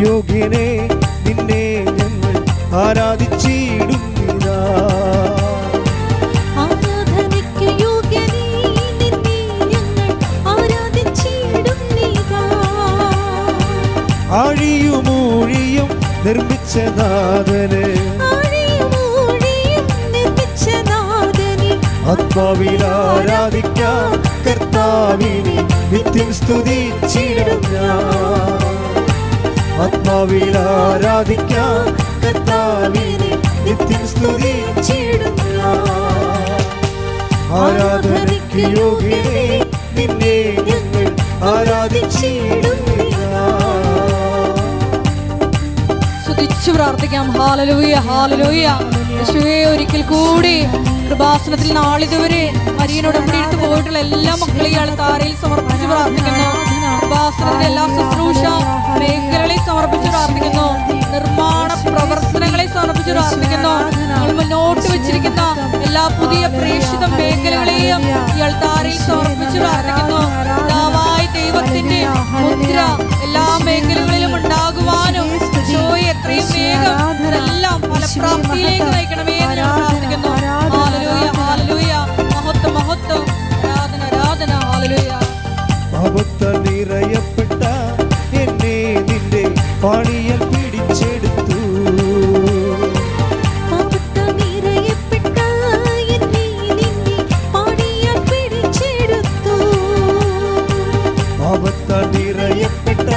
യോഗ്യനെ നിന്നെ ഞങ്ങൾ ആരാധിച്ചിടുന്നിതാ. ആഴിയുമൂഴിയും നിർമ്മിച്ച നാഥന് ആത്മാവിൽ ആരാധിക്കാം കർത്താവിനെ നിത്യം സ്തുതിച്ചിടും ഞാൻ. ആത്മാവിൽ ആരാധിക്കാം കർത്താവിനെ നിത്യം സ്തുതിച്ചിടും ഞാൻ. ആരാധനയ്ക്ക് യോഗ്യനെ നിന്നെ ഞങ്ങൾ ആരാധിച്ചിടുന്നിതാ. സ്തുതിച്ചു പ്രാർത്ഥിക്കാം. ഹല്ലേലൂയ ഹല്ലേലൂയ. യേശുവേ, ഒരിക്കൽ കൂടി കൃപാസനത്തിൽ നാളിതുവരെ മരിയനോട് എടുത്തു പോയിട്ടുള്ള എല്ലാ മക്കളെയും താരയിൽ സമർപ്പിച്ച് പ്രാർത്ഥിക്കുന്നു. കൃപാസനത്തിന്റെ എല്ലാ ശുശ്രൂഷ മേഖലകളെ സമർപ്പിച്ച് പ്രാർത്ഥിക്കുന്നു. നിർമ്മാണ പ്രവർത്തനങ്ങളെ സമർപ്പിച്ച് പ്രാർത്ഥിക്കുന്നു. നമ്മൾ മുന്നോട്ട് വെച്ചിരിക്കുന്ന എല്ലാ പുതിയ പ്രേക്ഷിത മേഖലകളെയും ഇയാൾ താരയിൽ സമർപ്പിച്ച് പ്രാർത്ഥിക്കുന്നു. ദൈവത്തിന്റെ മുദ്ര എല്ലാ മേഖലകളിലും ഉണ്ടാകുവാനും എത്രയും വേഗം എല്ലാം ഫലപ്രാപ്തിയിലേക്ക് നയിക്കണമേ എന്ന് പ്രാർത്ഥിക്കുന്നു. ഹല്ലേലൂയ ഹല്ലേലൂയ. മഹത്വം മഹത്വം. ആരാധന ആരാധന. ഹല്ലേലൂയ. പാപത്താൽ നിറയപ്പെട്ട എന്നെ നിന്റെ പാണിയാൽ പിടിച്ചെടുത്തു. പാപത്താൽ നിറയപ്പെട്ട എന്നെ നിന്റെ പാണിയാൽ പിടിച്ചെടുത്തു. പാപത്താൽ നിറയപ്പെട്ട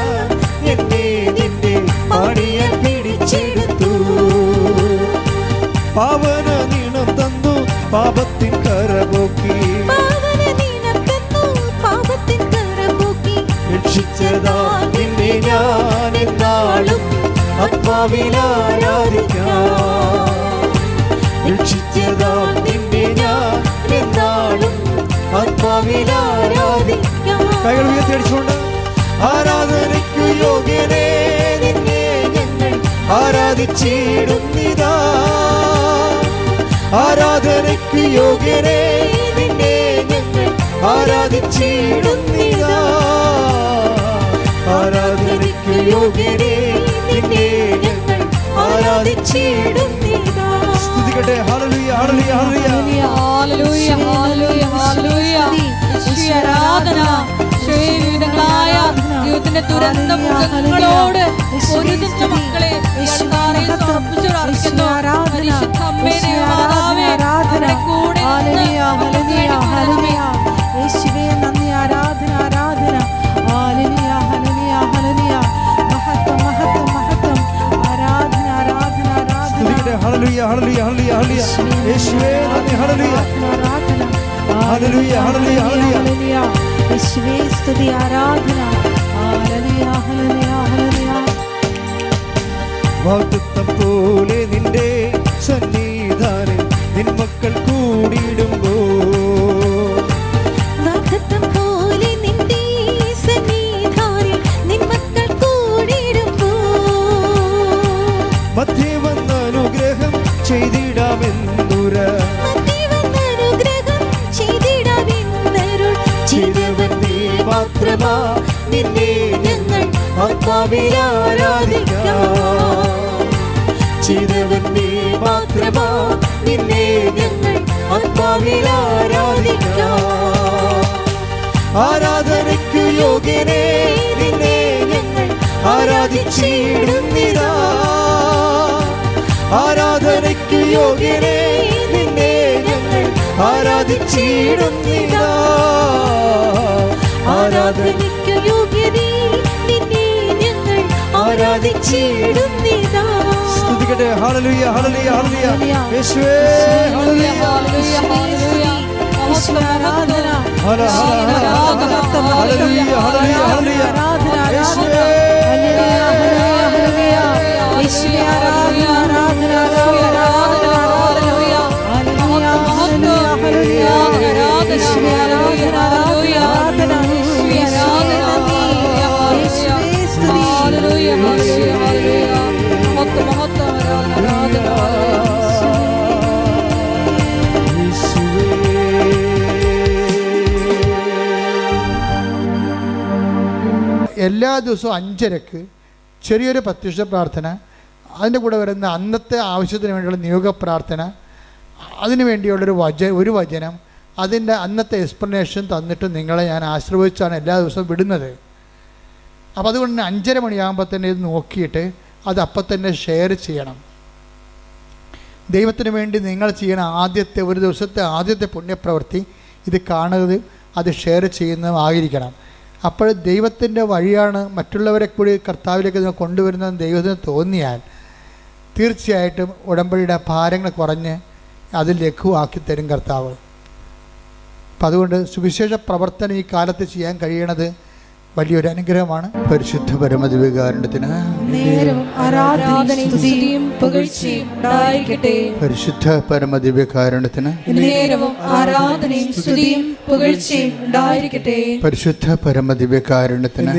എന്നെ നിന്റെ പാണിയാൽ പിടിച്ചെടുത്തു. പാവന നീണം തന്നു പാപത്തിൻ കരപോക്കി. രക്ഷിച്ചതാ നിന്നെ ഞാൻ എന്നാളും ആത്മാവിൽ ആരാധിക്കാം. രക്ഷിച്ചതാ നിന്നെ ഞാൻ എന്നാളും ആത്മാവിൽ ആരാധിക്കാം. കൈകൾ ഉയർത്തിയടിച്ചുകൊണ്ട് ആരാധനയ്ക്കു യോഗ്യനെ നിന്നെ ഞങ്ങൾ ആരാധിച്ചിടുന്നിതാ. ആരാധനയ്ക്ക് യോഗ്യനെ നിന്നെ ഞങ്ങൾ ആരാധിച്ചിടുന്നിതാ. ആരാധനയ്ക്ക് യോഗ്യനെ നിന്നെ ഞങ്ങൾ ആരാധിച്ചിടുന്നിതാ. സ്തുതിക്കട്ടെ. ഹല്ലേലൂയ ഹല്ലേലൂയ ഹല്ലേലൂയ ഹല്ലേലൂയ ഹല്ലേലൂയ. ആരാധന വിവിധങ്ങളായ ദൈവത്തിന്റെ ദുരന്ത മുഖങ്ങളോട് പൊരുതുന്ന മക്കളെ സമർപ്പിച്ചു പ്രാർത്ഥിക്കുന്നു. പരിശുദ്ധ അമ്മേ മാതാവേ, നമ്മുടെ കൂടെ യേശുവേ നന്ദി. ആരാധന ആരാധന. ഹല്ലേലൂയ ഹല്ലേലൂയ ഹല്ലേലൂയ. മഹത്വം മഹത്വം മഹത്വം. ആരാധന ആരാധന ആരാധന. സ്തുതിക്കട്ടെ. ഹല്ലേലൂയ ഹല്ലേലൂയ ഹല്ലേലൂയ ഹല്ലേലൂയ. യേശുവേ നന്ദി. ഹല്ലേലൂയ ആരാധന. ഹല്ലേലൂയ ഹല്ലേലൂയ ഹല്ലേലൂയ. യേശുവേ സ്തുതി ആരാധന. ഹല്ലേലൂയ ഹല്ലേലൂയ ഹല്ലേലൂയ. വാഗ്ദത്തം പോലെ നിന്റെ സന്നിധാനം നിൻ മക്കൾ കൂടിയിടുമ്പോൾ. വാഗ്ദത്തം പോലെ നിന്റെ സന്നിധാനം നിൻ മക്കൾ കൂടിയിടുമ്പോൾ. മധ്യേ വന്ന അനുഗ്രഹം ചെയ്തിടാമെന്നുര. ചെയ്തവൻ നീ മാത്രമാ നിന്നെ ഞങ്ങൾ ആത്മാവിൽ ആരാധിക്കാം. ചെയ്തവൻ നീ മാത്രമാ നിന്നെ ഞങ്ങൾ ആത്മാവിൽ ആരാധിക്കാം. ആരാധനയ്ക്കു യോഗ്യനെ നിന്നെ ഞങ്ങൾ ആരാധിച്ചിടുന്നിതാ. ആരാധനയ്ക്കു യോഗ്യനെ നിന്നെ ഞങ്ങൾ ആരാധിച്ചിടുന്നിതാ. ആരാധനയ്ക്കു യോഗ്യനേ നിന്നെ ഞങ്ങൾ ആരാധിച്ചിടുന്നിതാ. സ്തുതിക്കട്ടെ. ഹല്ലേലൂയ ഹല്ലേലൂയ ഹല്ലേലൂയ. യേശുവേ ഹല്ലേലൂയ ഹല്ലേലൂയ ഹല്ലേലൂയ. ആരാധന. ഹല്ലേലൂയ ഹല്ലേലൂയ ഹല്ലേലൂയ. യേശുവേ ഹല്ലേലൂയ ഹല്ലേലൂയ. യേശുവേ ആരാധന ആരാധന ആരാധന ഹല്ലേലൂയ ഹല്ലേലൂയ ഹല്ലേലൂയ. യേശുവേ ആരാധന ആരാധന ആരാധന. യേശുവേ സ്തുതി. ഹല്ലേലൂയ ഹല്ലേലൂയ ഹല്ലേലൂയ. മഹത്വം മഹത്വം. ആരാധന ആരാധന. എല്ലാ ദിവസവും 5:30 ചെറിയൊരു പ്രത്യക്ഷ പ്രാർത്ഥന, അതിൻ്റെ കൂടെ വരുന്ന അന്നത്തെ ആവശ്യത്തിന് വേണ്ടിയുള്ള നിയോഗ പ്രാർത്ഥന, അതിനു വേണ്ടിയുള്ളൊരു ഒരു വചനം, അതിൻ്റെ അന്നത്തെ എക്സ്പ്ലനേഷൻ തന്നിട്ട് നിങ്ങളെ ഞാൻ ആശ്രയിച്ചാണ് എല്ലാ ദിവസവും വിടുന്നത്. അപ്പോൾ അതുകൊണ്ട് തന്നെ 5:30 മണിയാകുമ്പോൾ തന്നെ ഇത് നോക്കിയിട്ട് അത് അപ്പം തന്നെ ഷെയർ ചെയ്യണം. ദൈവത്തിന് വേണ്ടി നിങ്ങൾ ചെയ്യണ ഒരു ദിവസത്തെ ആദ്യത്തെ പുണ്യപ്രവൃത്തി ഇത് കാണുന്നത്, അത് ഷെയർ ചെയ്യുന്നതുമായിരിക്കണം. അപ്പോൾ ദൈവത്തിൻ്റെ വഴിയാണ് മറ്റുള്ളവരെ കൂടി കർത്താവിലേക്ക് കൊണ്ടുവരുന്നത് ദൈവത്തിന് തോന്നിയാൽ തീർച്ചയായിട്ടും ഉടമ്പടിയുടെ ഭാരങ്ങൾ കുറഞ്ഞ് അത് ലഘുവാക്കി തരും കർത്താവ്. അപ്പം അതുകൊണ്ട് സുവിശേഷ പ്രവർത്തനം ഈ കാലത്ത് ചെയ്യാൻ കഴിയണത് വലിയൊരു അനുഗ്രഹമാണ്. പരിശുദ്ധ പരമദിവ്യകാരുണ്യത്തിന് പരിശുദ്ധ പരമദിവ്യകാരുണ്യത്തിന് പരിശുദ്ധ പരമദിവ്യകാരുണ്യത്തിന്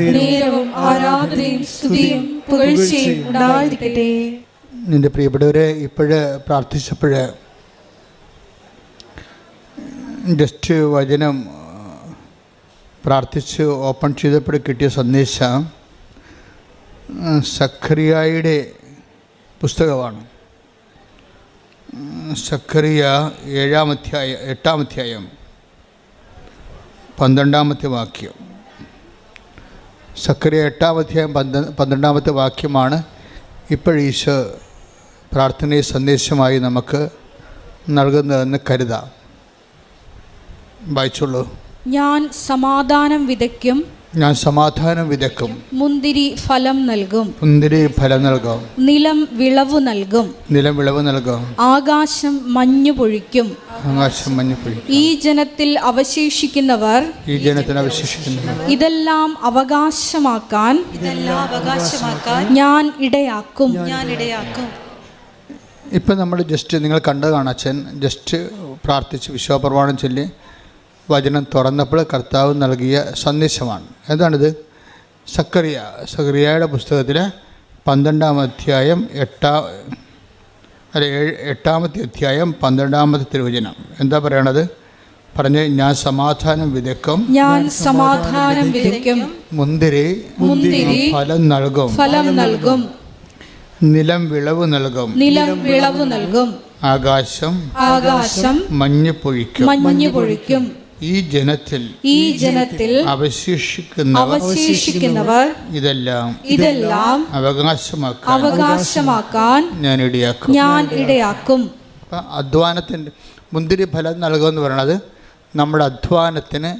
നിന്റെ പ്രിയപ്പെട്ടവരെ ഇപ്പോഴ് പ്രാർത്ഥിച്ചപ്പോൾ ജസ്റ്റ് വചനം പ്രാർത്ഥിച്ച് ഓപ്പൺ ചെയ്തപ്പോൾ കിട്ടിയ സന്ദേശം സഖറിയായുടെ പുസ്തകമാണ്. സഖറിയ 8-ാം അധ്യായം 12-ാമത്തെ വാക്യം. സഖറിയ 8-ാം അധ്യായം 12-ാമത്തെ വാക്യമാണ് ഇപ്പോഴീശോ പ്രാർത്ഥനയെ സന്ദേശമായി നമുക്ക് നൽകുന്നതെന്ന് കരുതാം. വായിച്ചുള്ളൂ. ഞാൻ സമാധാനം വിതയ്ക്കും, മുന്തിരി ഫലം നൽകും, നിലം വിളവ് നൽകും, ആകാശം മഞ്ഞു പൊഴിക്കും. ഈ ജനത്തിൽ അവശേഷിക്കുന്നവർ ഇതെല്ലാം അവകാശമാക്കാൻ ഞാൻ ഇടയാക്കും. ഇപ്പം നമ്മൾ ജസ്റ്റ് നിങ്ങൾ കണ്ടതാണ്. അച്ഛൻ ജസ്റ്റ് പ്രാർത്ഥിച്ച് വിശ്വാസപ്രമാണം ചൊല്ലി വചനം തുറന്നപ്പോൾ കർത്താവ് നൽകിയ സന്ദേശമാണ്. എന്താണിത്? സഖറിയയുടെ പുസ്തകത്തിൽ 12-ാം അധ്യായം 8-ാമത്തെ അധ്യായം 12-ാമത്തെ തിരുവചനം എന്താ പറയണത്? പറഞ്ഞ് ഞാൻ സമാധാനം വിതയ്ക്കും, മുന്തിരി ഫലം നൽകും, നിലം വിളവ് നൽകും, ആകാശം മഞ്ഞു പൊഴിക്കും. ഈ ജനത്തിൽ അവശേഷിക്കുന്നവർ ഇതെല്ലാം അവകാശമാക്കാൻ ഞാൻ ഇടയാക്കും. അധ്വാനത്തിൻ്റെ മുന്തിരി ഫലം നൽകുമെന്ന് പറയുന്നത് നമ്മുടെ അധ്വാനത്തിന്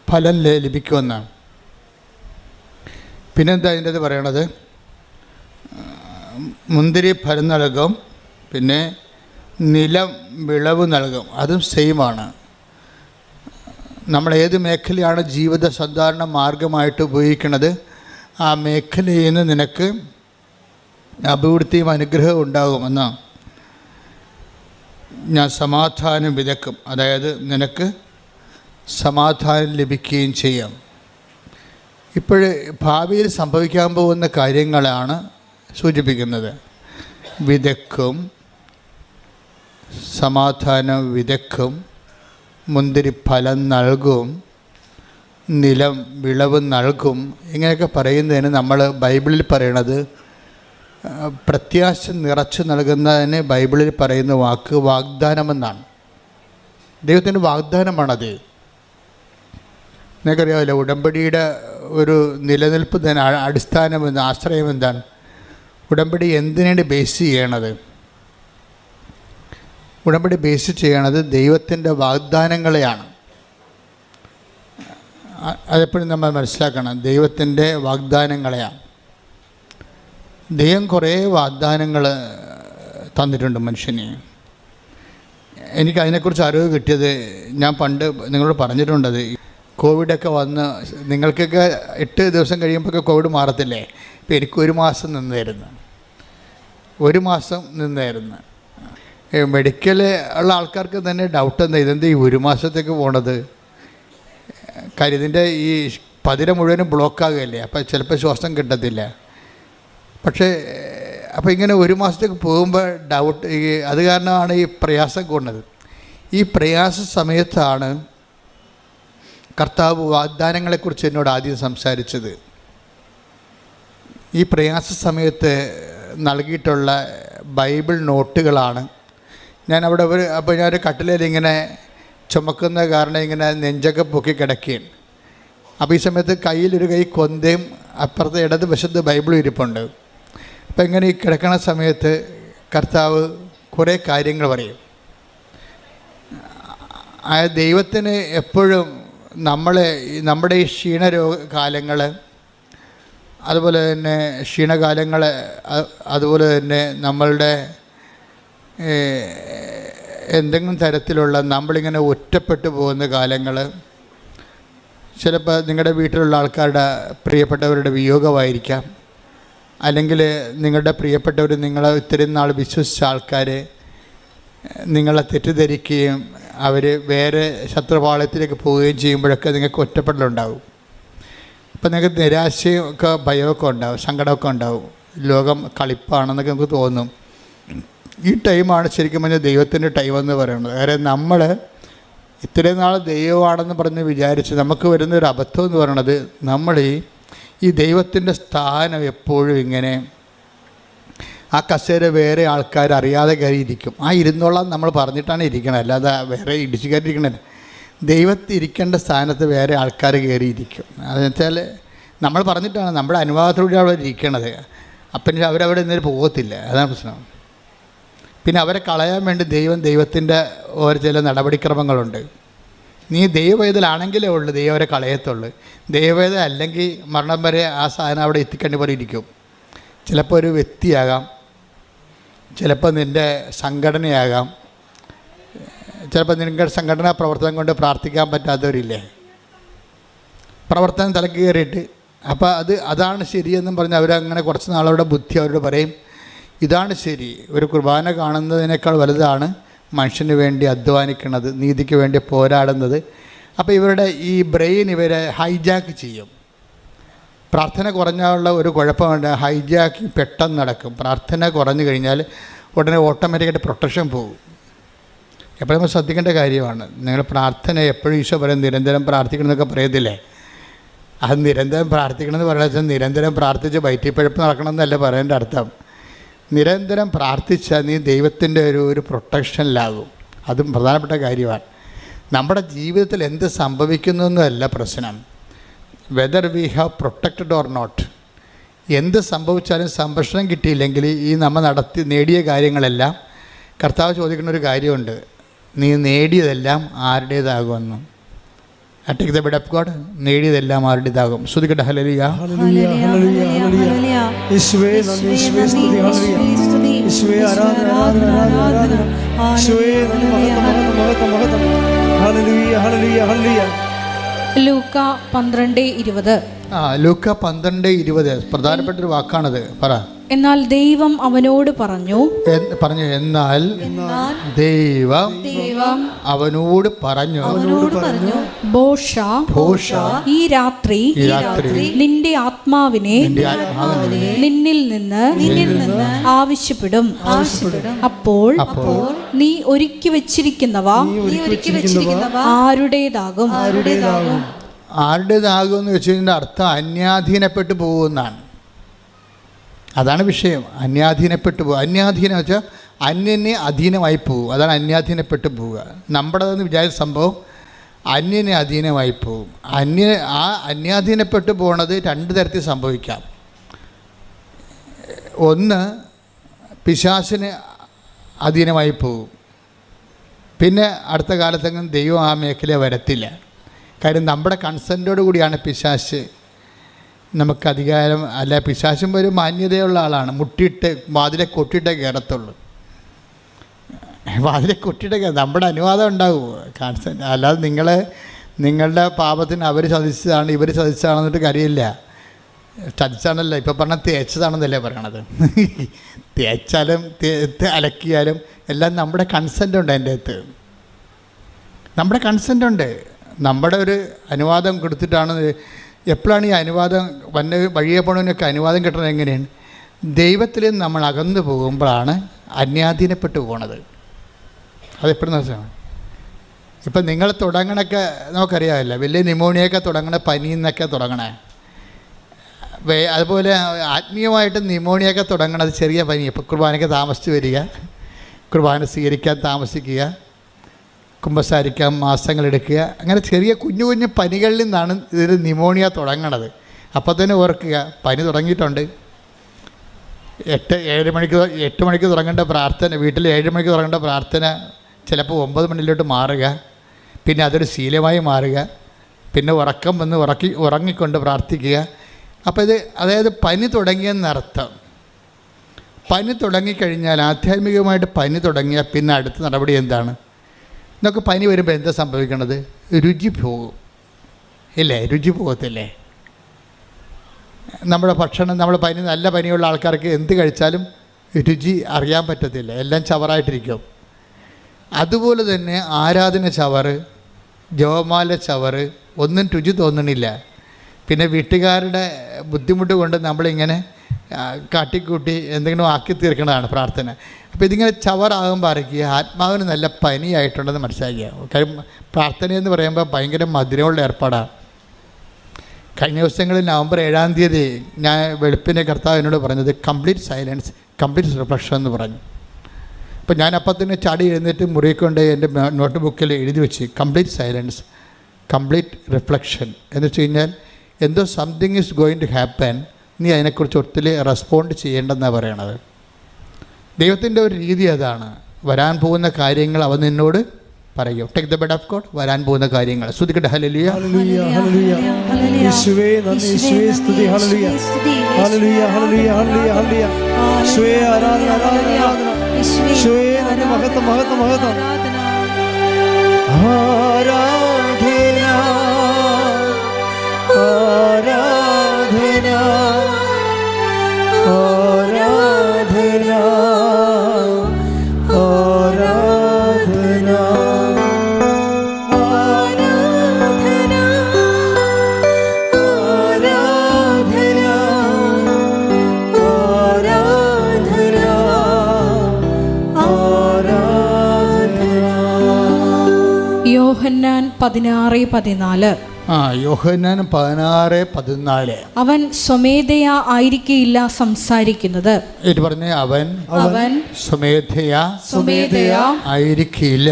ഫലം ലഭിക്കുമെന്നാണ്. പിന്നെന്താ അതിൻ്റെ അത് പറയണത്? മുന്തിരി ഫലം നൽകും, പിന്നെ നിലം വിളവ് നൽകും. അതും സെയിമാണ്. നമ്മൾ ഏത് മേഖലയാണ് ജീവിത സാധാരണ മാർഗമായിട്ട് ഉപയോഗിക്കുന്നത്, ആ മേഖലയിൽ നിന്ന് നിനക്ക് അഭിവൃദ്ധിയും അനുഗ്രഹവും ഉണ്ടാകുമെന്നാണ്. ഞാൻ സമാധാനം വിതയ്ക്കും, അതായത് നിനക്ക് സമാധാനം ലഭിക്കുകയും ചെയ്യാം. ഇപ്പോൾ ഭാവിയിൽ സംഭവിക്കാൻ പോകുന്ന കാര്യങ്ങളാണ് സൂചിപ്പിക്കുന്നത്. വിതയ്ക്കും, സമാധാനം വിതയ്ക്കും, മുന്തിരി ഫലം നൽകും, നിലം വിളവ് നൽകും. ഇങ്ങനെയൊക്കെ പറയുന്നതിന് നമ്മൾ ബൈബിളിൽ പറയണത് പ്രത്യാശ നിറച്ച് നൽകുന്നതിന് ബൈബിളിൽ പറയുന്ന വാക്ക് വാഗ്ദാനമെന്നാണ്. ദൈവത്തിൻ്റെ വാഗ്ദാനമാണത്. നിങ്ങൾക്കറിയാമല്ലോ, ഉടമ്പടിയുടെ ഒരു നിലനിൽപ്പ് തന്നെ അടിസ്ഥാനം ആശ്രയം എന്താണ്? ഉടമ്പടി എന്തിനാണ് ബേസ് ചെയ്യണത്? ഉടമ്പടി ബേസ് ചെയ്യണത് ദൈവത്തിൻ്റെ വാഗ്ദാനങ്ങളെയാണ്. അതെപ്പോഴും നമ്മൾ മനസ്സിലാക്കണം. ദൈവത്തിൻ്റെ വാഗ്ദാനങ്ങളെയാണ്. ദൈവം കുറേ വാഗ്ദാനങ്ങൾ തന്നിട്ടുണ്ട് മനുഷ്യന്. എനിക്കതിനെക്കുറിച്ച് അറിവ് കിട്ടിയത് ഞാൻ പണ്ട് നിങ്ങളോട് പറഞ്ഞിട്ടുണ്ടത്. കോവിഡൊക്കെ വന്ന് നിങ്ങൾക്കൊക്കെ 8 ദിവസം കഴിയുമ്പോഴൊക്കെ കോവിഡ് മാറത്തില്ലേ? ഇപ്പോൾ എനിക്ക് 1 മാസം നിന്നായിരുന്നു. മെഡിക്കൽ ഉള്ള ആൾക്കാർക്ക് തന്നെ ഡൗട്ട് എന്താ, ഇതെന്താ ഈ 1 മാസത്തേക്ക് പോണത്? കാര്യം ഇതിൻ്റെ ഈ പതിര മുഴുവനും ബ്ലോക്കാകുകയല്ലേ, അപ്പോൾ ചിലപ്പോൾ ശ്വാസം കിട്ടത്തില്ല. പക്ഷേ അപ്പോൾ ഇങ്ങനെ 1 മാസത്തേക്ക് പോകുമ്പോൾ ഡൗട്ട്, അത് കാരണമാണ് ഈ പ്രയാസം കൊണ്ടത്. ഈ പ്രയാസ സമയത്താണ് കർത്താവ് വാഗ്ദാനങ്ങളെക്കുറിച്ച് എന്നോട് ആദ്യം സംസാരിച്ചത്. ഈ പ്രയാസ സമയത്ത് നൽകിയിട്ടുള്ള ബൈബിൾ നോട്ടുകളാണ്. ഞാൻ അവിടെ അപ്പോൾ ഞാനൊരു കട്ടിലേൽ ഇങ്ങനെ ചുമക്കുന്ന കാരണം ഇങ്ങനെ നെഞ്ചൊക്കെ പൊക്കി കിടക്കുകയാണ്. അപ്പോൾ ഈ സമയത്ത് കയ്യിലൊരു കൈ കൊന്തയും അപ്പുറത്തെ ഇടത് വശത്ത് ബൈബിളും ഇരിപ്പുണ്ട്. അപ്പം ഇങ്ങനെ ഈ കിടക്കുന്ന സമയത്ത് കർത്താവ് കുറേ കാര്യങ്ങൾ പറയും. ആ ദൈവത്തിന് എപ്പോഴും നമ്മുടെ ഈ ക്ഷീണകാലങ്ങൾ, അതുപോലെ തന്നെ ക്ഷീണകാലങ്ങൾ, അതുപോലെ തന്നെ നമ്മളുടെ എന്തെങ്കിലും തരത്തിലുള്ള നമ്മളിങ്ങനെ ഒറ്റപ്പെട്ടു പോകുന്ന കാലങ്ങൾ, ചിലപ്പോൾ നിങ്ങളുടെ വീട്ടിലുള്ള ആൾക്കാരുടെ പ്രിയപ്പെട്ടവരുടെ വിയോഗമായിരിക്കാം, അല്ലെങ്കിൽ നിങ്ങളുടെ പ്രിയപ്പെട്ടവർ നിങ്ങളെ ഇത്രയും നാൾ വിശ്വസിച്ച ആൾക്കാർ നിങ്ങളെ തെറ്റിദ്ധരിക്കുകയും അവർ വേറെ ശത്രുപാളയത്തിലേക്ക് പോവുകയും ചെയ്യുമ്പോഴൊക്കെ നിങ്ങൾക്ക് ഒറ്റപ്പെടലുണ്ടാവും. അപ്പം നിങ്ങൾക്ക് നിരാശയും ഒക്കെ ഭയമൊക്കെ ഉണ്ടാവും, സങ്കടമൊക്കെ ഉണ്ടാവും. ലോകം കളിപ്പാണെന്നൊക്കെ നമുക്ക് തോന്നും. ഈ ടൈമാണ് ശരിക്കും പറഞ്ഞാൽ ദൈവത്തിൻ്റെ ടൈമെന്ന് പറയുന്നത്. കാര്യം നമ്മൾ ഇത്രയും നാൾ ദൈവമാണെന്ന് പറഞ്ഞ് വിചാരിച്ച് നമുക്ക് വരുന്നൊരു അബദ്ധം എന്ന് പറയുന്നത്, നമ്മൾ ഈ ദൈവത്തിൻ്റെ സ്ഥാനം എപ്പോഴും ഇങ്ങനെ ആ കസേര വേറെ ആൾക്കാർ അറിയാതെ കയറിയിരിക്കും. ആ ഇരുന്നോളാം നമ്മൾ പറഞ്ഞിട്ടാണ് ഇരിക്കണം, അല്ലാതെ വേറെ ഇടിച്ചു കയറിയിരിക്കണത്. ദൈവത്തിൽ ഇരിക്കേണ്ട സ്ഥാനത്ത് വേറെ ആൾക്കാർ കയറിയിരിക്കും. അതെന്ന് വെച്ചാൽ നമ്മൾ പറഞ്ഞിട്ടാണ്, നമ്മുടെ അനുവാദത്തോടെ അവിടെ ഇരിക്കണത്. അപ്പം അവരവിടെ നിന്നൊരു പോകത്തില്ല. അതാണ് പ്രശ്നം. പിന്നെ അവരെ കളയാൻ വേണ്ടി ദൈവത്തിൻ്റെ ഓരോ ചില നടപടിക്രമങ്ങളുണ്ട്. നീ ദൈവവേദലാണെങ്കിലേ ഉള്ളൂ ദൈവം അവരെ കളയത്തുള്ളൂ. ദൈവവേദ അല്ലെങ്കിൽ മരണം വരെ ആ സാധനം അവിടെ എത്തിക്കേണ്ടി പോലെ ഇരിക്കും. ചിലപ്പോൾ ഒരു വ്യക്തിയാകാം, ചിലപ്പോൾ നിൻ്റെ സംഘടനയാകാം, ചിലപ്പോൾ നിങ്ങളുടെ സംഘടനാ പ്രവർത്തനം കൊണ്ട് പ്രാർത്ഥിക്കാൻ പറ്റാത്തവരില്ലേ, പ്രവർത്തനം തലക്ക് കയറിയിട്ട്. അപ്പോൾ അതാണ് ശരിയെന്നും പറഞ്ഞ് അവരങ്ങനെ കുറച്ച് നാളവിടെ ബുദ്ധി അവരോട് പറയും, ഇതാണ് ശരി. ഒരു കുർബാന കാണുന്നതിനേക്കാൾ വലുതാണ് മനുഷ്യന് വേണ്ടി അധ്വാനിക്കുന്നത്, നീതിക്ക് വേണ്ടി പോരാടുന്നത്. അപ്പോൾ ഇവരുടെ ഈ ബ്രെയിൻ ഇവരെ ഹൈജാക്ക് ചെയ്യും. പ്രാർത്ഥന കുറഞ്ഞുള്ള ഒരു കുഴപ്പമുണ്ട്, ഹൈജാക്കിങ് പെട്ടെന്ന് നടക്കും. പ്രാർത്ഥന കുറഞ്ഞു കഴിഞ്ഞാൽ ഉടനെ ഓട്ടോമാറ്റിക്കായിട്ട് പ്രൊട്ടക്ഷൻ പോകും. എപ്പോഴും നമ്മൾ ശ്രദ്ധിക്കേണ്ട കാര്യമാണ്. നിങ്ങൾ പ്രാർത്ഥന എപ്പോഴും ഈശോ പറയും നിരന്തരം പ്രാർത്ഥിക്കണമെന്നൊക്കെ പറയത്തില്ലേ? അത് നിരന്തരം പ്രാർത്ഥിക്കണമെന്ന് പറയുന്നത് നിരന്തരം പ്രാർത്ഥിച്ച് വയറ്റിപ്പഴപ്പ് നടക്കണമെന്നല്ല പറയേണ്ട അർത്ഥം. നിരന്തരം പ്രാർത്ഥിച്ചാൽ നീ ദൈവത്തിൻ്റെ ഒരു പ്രൊട്ടക്ഷനിലാകും. അതും പ്രധാനപ്പെട്ട കാര്യമാണ്. നമ്മുടെ ജീവിതത്തിൽ എന്ത് സംഭവിക്കുന്നു എന്നല്ല പ്രശ്നം, whether we have protected or not. എന്ത് സംഭവിച്ചാലും സംരക്ഷണം കിട്ടിയില്ലെങ്കിൽ ഈ നമ്മൾ നേടിയ കാര്യങ്ങളെല്ലാം കർത്താവ് ചോദിക്കുന്ന ഒരു കാര്യമുണ്ട്, നീ നേടിയതെല്ലാം ആരുടേതാകുമെന്ന്. Take the bed of God. നേടിയതെല്ലാം ആരുടേതാകും. ശ്രുതിക്കട്ടെ ഹല്ലേലൂയ. ഹല്ലേലൂയ ഹല്ലേലൂയ ഹല്ലേലൂയ. യേശുവേ നന്ദി, യേശുവേ സ്തുതി, ഹല്ലേലൂയ. യേശുവേ ആരാധന ആരാധന ആരാധന. യേശുവേ നന്ദി, മഹത്വം മഹത്വം മഹത്വം. ഹല്ലേലൂയ ഹല്ലേലൂയ ഹല്ലേലൂയ. ലൂക്ക 12:20. ലൂക്ക 12:20 പ്രധാനപ്പെട്ടൊരു വാക്കാണത്. പറ. എന്നാൽ ദൈവം അവനോട് പറഞ്ഞു. എന്നാൽ ദൈവം അവനോട് പറഞ്ഞു, ഭോഷ ഈ രാത്രി നിന്റെ ആത്മാവിനെ നിന്നിൽ നിന്ന് ആവശ്യപ്പെടും. അപ്പോൾ നീ ഒരുക്കി വെച്ചിരിക്കുന്നവ ആരുടേതാകും? എന്ന് വെച്ചതിൻ്റെ അർത്ഥം അന്യാധീനപ്പെട്ടു പോകുമെന്നാണ്. അതാണ് വിഷയം. അന്യാധീനപ്പെട്ടു പോകുക. അന്യാധീനം വെച്ചാൽ അന്യനെ അധീനമായി പോകും. അതാണ് അന്യാധീനപ്പെട്ടു പോവുക. നമ്മുടേതെന്ന് വിചാരിച്ച സംഭവം അന്യനെ അധീനമായി പോകും. അന്യാധീനപ്പെട്ടു പോകുന്നത് രണ്ട് തരത്തിൽ സംഭവിക്കാം. ഒന്ന്, പിശാചിന് അധീനമായി പോകും. പിന്നെ അടുത്ത കാലത്തെങ്കിലും ദൈവം ആ മേഖല വരത്തില്ല. കാര്യം നമ്മുടെ കൺസെൻറ്റോടു കൂടിയാണ് പിശാച് നമുക്ക് അധികാരം. അല്ല, പിശാചും ഒരു മാന്യതയുള്ള ആളാണ്. മുട്ടിയിട്ട് വാതിലെ കൊട്ടിയിട്ടേ കയറത്തുള്ളൂ. വാതിലെ കൊട്ടിയിട്ടേ നമ്മുടെ അനുവാദം ഉണ്ടാകുമോ? കൺസെൻറ്റ്. അല്ലാതെ നിങ്ങളുടെ പാപത്തിന് അവർ ചതിച്ചതാണ് ഇവർ ചതിച്ചതാണെന്നിട്ട് കാര്യമില്ല. ചതിച്ചാണല്ലോ ഇപ്പം പറഞ്ഞാൽ തേച്ചതാണെന്നല്ലേ പറയണത്. തേച്ചാലും അലക്കിയാലും എല്ലാം നമ്മുടെ കൺസെൻ്റ് ഉണ്ട്. അതിൻ്റെ അകത്ത് നമ്മുടെ കൺസെൻ്റ് ഉണ്ട്. നമ്മുടെ ഒരു അനുവാദം കൊടുത്തിട്ടാണ്. എപ്പോഴാണ് ഈ അനുവാദം വഴിയെ പോണതിനൊക്കെ അനുവാദം കിട്ടുന്നത്? എങ്ങനെയാണ്? ദൈവത്തിൽ നമ്മൾ അകന്നു പോകുമ്പോഴാണ് അന്യാധീനപ്പെട്ടു പോണത്. അതെപ്പോഴും മനസ്സിലാണ്. ഇപ്പം നിങ്ങൾ തുടങ്ങണൊക്കെ നമുക്കറിയാമല്ലോ, വലിയ ന്യൂമോണിയൊക്കെ തുടങ്ങണ പനി എന്നൊക്കെ തുടങ്ങണേ. അതുപോലെ ആത്മീയമായിട്ട് ന്യൂമോണിയൊക്കെ തുടങ്ങണത് ചെറിയ പനി. ഇപ്പോൾ കുർബാനയ്ക്ക് താമസിച്ച് വരിക, കുർബാന സ്വീകരിക്കാൻ താമസിക്കുക, കുമ്പസാരിക്കാൻ മാസങ്ങളെടുക്കുക, അങ്ങനെ ചെറിയ കുഞ്ഞു കുഞ്ഞു പനികളിൽ നിന്നാണ് ഇതിൽ ന്യൂമോണിയ തുടങ്ങണത്. അപ്പോൾ തന്നെ ഓർക്കുക, പനി തുടങ്ങിയിട്ടുണ്ട്. 8 മണിക്ക് തുടങ്ങേണ്ട പ്രാർത്ഥന, വീട്ടിൽ 7 മണിക്ക് തുടങ്ങേണ്ട പ്രാർത്ഥന ചിലപ്പോൾ 9 മണിയിലോട്ട് മാറുക, പിന്നെ അതൊരു ശീലമായി മാറുക, പിന്നെ ഉറക്കം വന്ന് ഉറങ്ങിക്കൊണ്ട് പ്രാർത്ഥിക്കുക. അപ്പോൾ ഇത് അതായത് പനി തുടങ്ങിയെന്നർത്ഥം. പനി തുടങ്ങിക്കഴിഞ്ഞാൽ, ആധ്യാത്മികമായിട്ട് പനി തുടങ്ങിയാൽ പിന്നെ അടുത്ത നടപടി എന്താണ്? നമുക്ക് പനി വരുമ്പോൾ എന്താ സംഭവിക്കണത്? രുചി പോകും, ഇല്ലേ? രുചി പോകത്തില്ലേ? നമ്മുടെ ഭക്ഷണം, നമ്മൾ നല്ല പനിയുള്ള ആൾക്കാർക്ക് എന്ത് കഴിച്ചാലും രുചി അറിയാൻ പറ്റത്തില്ല, എല്ലാം ചവറായിട്ടിരിക്കും. അതുപോലെ തന്നെ ആരാധന ചവറ്, ജപമാല ചവറ്, ഒന്നും രുചി തോന്നണില്ല. പിന്നെ വീട്ടുകാരുടെ ബുദ്ധിമുട്ട് കൊണ്ട് നമ്മളിങ്ങനെ കാട്ടിക്കൂട്ടി എന്തെങ്കിലും ആക്കി തീർക്കുന്നതാണ് പ്രാർത്ഥന. അപ്പോൾ ഇതിങ്ങനെ ചവറാകുമ്പോൾ അറിയിക്കുക ആത്മാവിന് നല്ല പനിയായിട്ടുണ്ടെന്ന് മനസ്സിലാക്കുക. കാര്യം പ്രാർത്ഥനയെന്ന് പറയുമ്പോൾ ഭയങ്കര മധുരമുള്ള ഏർപ്പാടാണ്. കഴിഞ്ഞ ദിവസങ്ങളിൽ നവംബർ 7-ാം തീയതി ഞാൻ വെളുപ്പിനെ കർത്താവ് എന്നോട് പറഞ്ഞത് കംപ്ലീറ്റ് സൈലൻസ്, കംപ്ലീറ്റ് റിഫ്ലക്ഷൻ എന്ന് പറഞ്ഞു. അപ്പോൾ ഞാൻ അപ്പം തന്നെ ചാടി എഴുന്നേറ്റ് മുറിക്കൊണ്ട് എൻ്റെ നോട്ട് ബുക്കിൽ എഴുതി വെച്ച് കംപ്ലീറ്റ് സൈലൻസ്, കംപ്ലീറ്റ് റിഫ്ലക്ഷൻ എന്ന് വെച്ച് കഴിഞ്ഞാൽ എന്തോ something is going to happen, നീ അതിനെക്കുറിച്ച് ഒത്തിരി റെസ്പോണ്ട് ചെയ്യേണ്ടെന്നാണ് പറയണത്. ദൈവത്തിൻ്റെ ഒരു രീതി അതാണ്. വരാൻ പോകുന്ന കാര്യങ്ങൾ അവൻ നിന്നോട് പറയും. Take the bed of God, വരാൻ പോകുന്ന കാര്യങ്ങൾ. സ്തുതിക്കട്ടെ. ഹല്ലേലൂയ, ഹല്ലേലൂയ, ഹല്ലേലൂയ. യേശുവേ നന്ദി, യേശുവേ സ്തുതി. ഹല്ലേലൂയ, ഹല്ലേലൂയ, ഹല്ലേലൂയ, ഹല്ലേലൂയ, ഹല്ലേലൂയ. യേശുവേ ആരാധന, ആരാധന, ആരാധന. യേശുവേ നന്ദി, മഹത്വം, മഹത്വം, മഹത്വം. ആരാധന, ആരാധന, ആരാധന, ആരാധന, ആരാധന, യോഹന്നാൻ 16:14. യോഹന്നാൻ 16:14. അവൻ സ്വമേധയാ ആയിരിക്കില്ല സംസാരിക്കുന്നത്. പറഞ്ഞ അവൻ സ്വമേധയാ ആയിരിക്കില്ല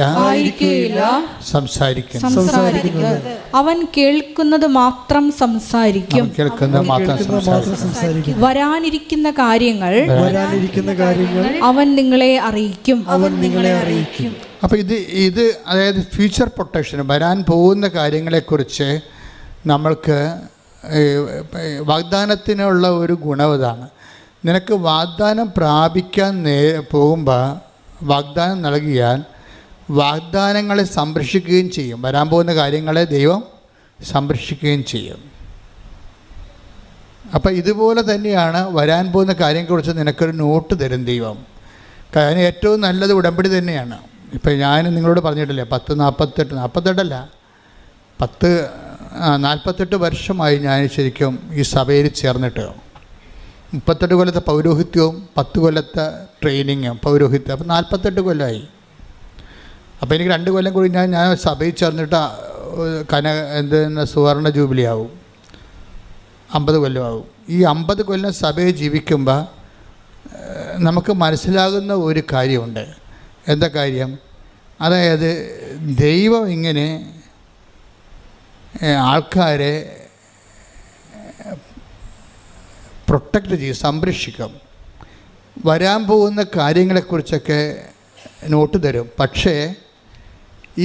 സംസാരിക്കുന്നത്. അവൻ കേൾക്കുന്നത് മാത്രം സംസാരിക്കും. വരാനിരിക്കുന്ന കാര്യങ്ങൾ അവൻ നിങ്ങളെ അറിയിക്കും. അപ്പോൾ ഇത് അതായത് ഫ്യൂച്ചർ പ്രൊട്ടക്ഷൻ, വരാൻ പോകുന്ന കാര്യങ്ങളെക്കുറിച്ച് നമ്മൾക്ക് വാഗ്ദാനത്തിനുള്ള ഒരു ഗുണവതാണ്. നിനക്ക് വാഗ്ദാനം പ്രാപിക്കാൻ പോകുമ്പോൾ വാഗ്ദാനം നൽകിയാൽ വാഗ്ദാനങ്ങളെ സംരക്ഷിക്കുകയും ചെയ്യും. വരാൻ പോകുന്ന കാര്യങ്ങളെ ദൈവം സംരക്ഷിക്കുകയും ചെയ്യും. അപ്പോൾ ഇതുപോലെ തന്നെയാണ് വരാൻ പോകുന്ന കാര്യങ്ങളെക്കുറിച്ച് നിനക്കൊരു നോട്ട് തരും ദൈവം. കാരണം ഏറ്റവും നല്ലത് ഉടമ്പടി തന്നെയാണ്. ഇപ്പം ഞാൻ നിങ്ങളോട് പറഞ്ഞിട്ടില്ലേ 48 വർഷമായി ഞാൻ ശരിക്കും ഈ സഭയിൽ ചേർന്നിട്ട്. 38 കൊല്ലത്തെ പൗരോഹിത്യവും 10 കൊല്ലത്തെ ട്രെയിനിങ്ങും പൗരോഹിത്യം, അപ്പോൾ 48 കൊല്ലമായി. അപ്പോൾ എനിക്ക് 2 കൊല്ലം കൂടി ഞാൻ സഭയിൽ ചേർന്നിട്ട് സുവർണ ജൂബിലി ആവും, 50 കൊല്ലമാവും. ഈ 50 കൊല്ലം സഭയിൽ ജീവിക്കുമ്പോൾ നമുക്ക് മനസ്സിലാകുന്ന ഒരു കാര്യമുണ്ട്. എന്താ കാര്യം? അതായത് ദൈവം ഇങ്ങനെ ആൾക്കാരെ പ്രൊട്ടക്റ്റ് ചെയ്യും, സംരക്ഷിക്കും. വരാൻ പോകുന്ന കാര്യങ്ങളെക്കുറിച്ചൊക്കെ നോട്ട് തരും. പക്ഷേ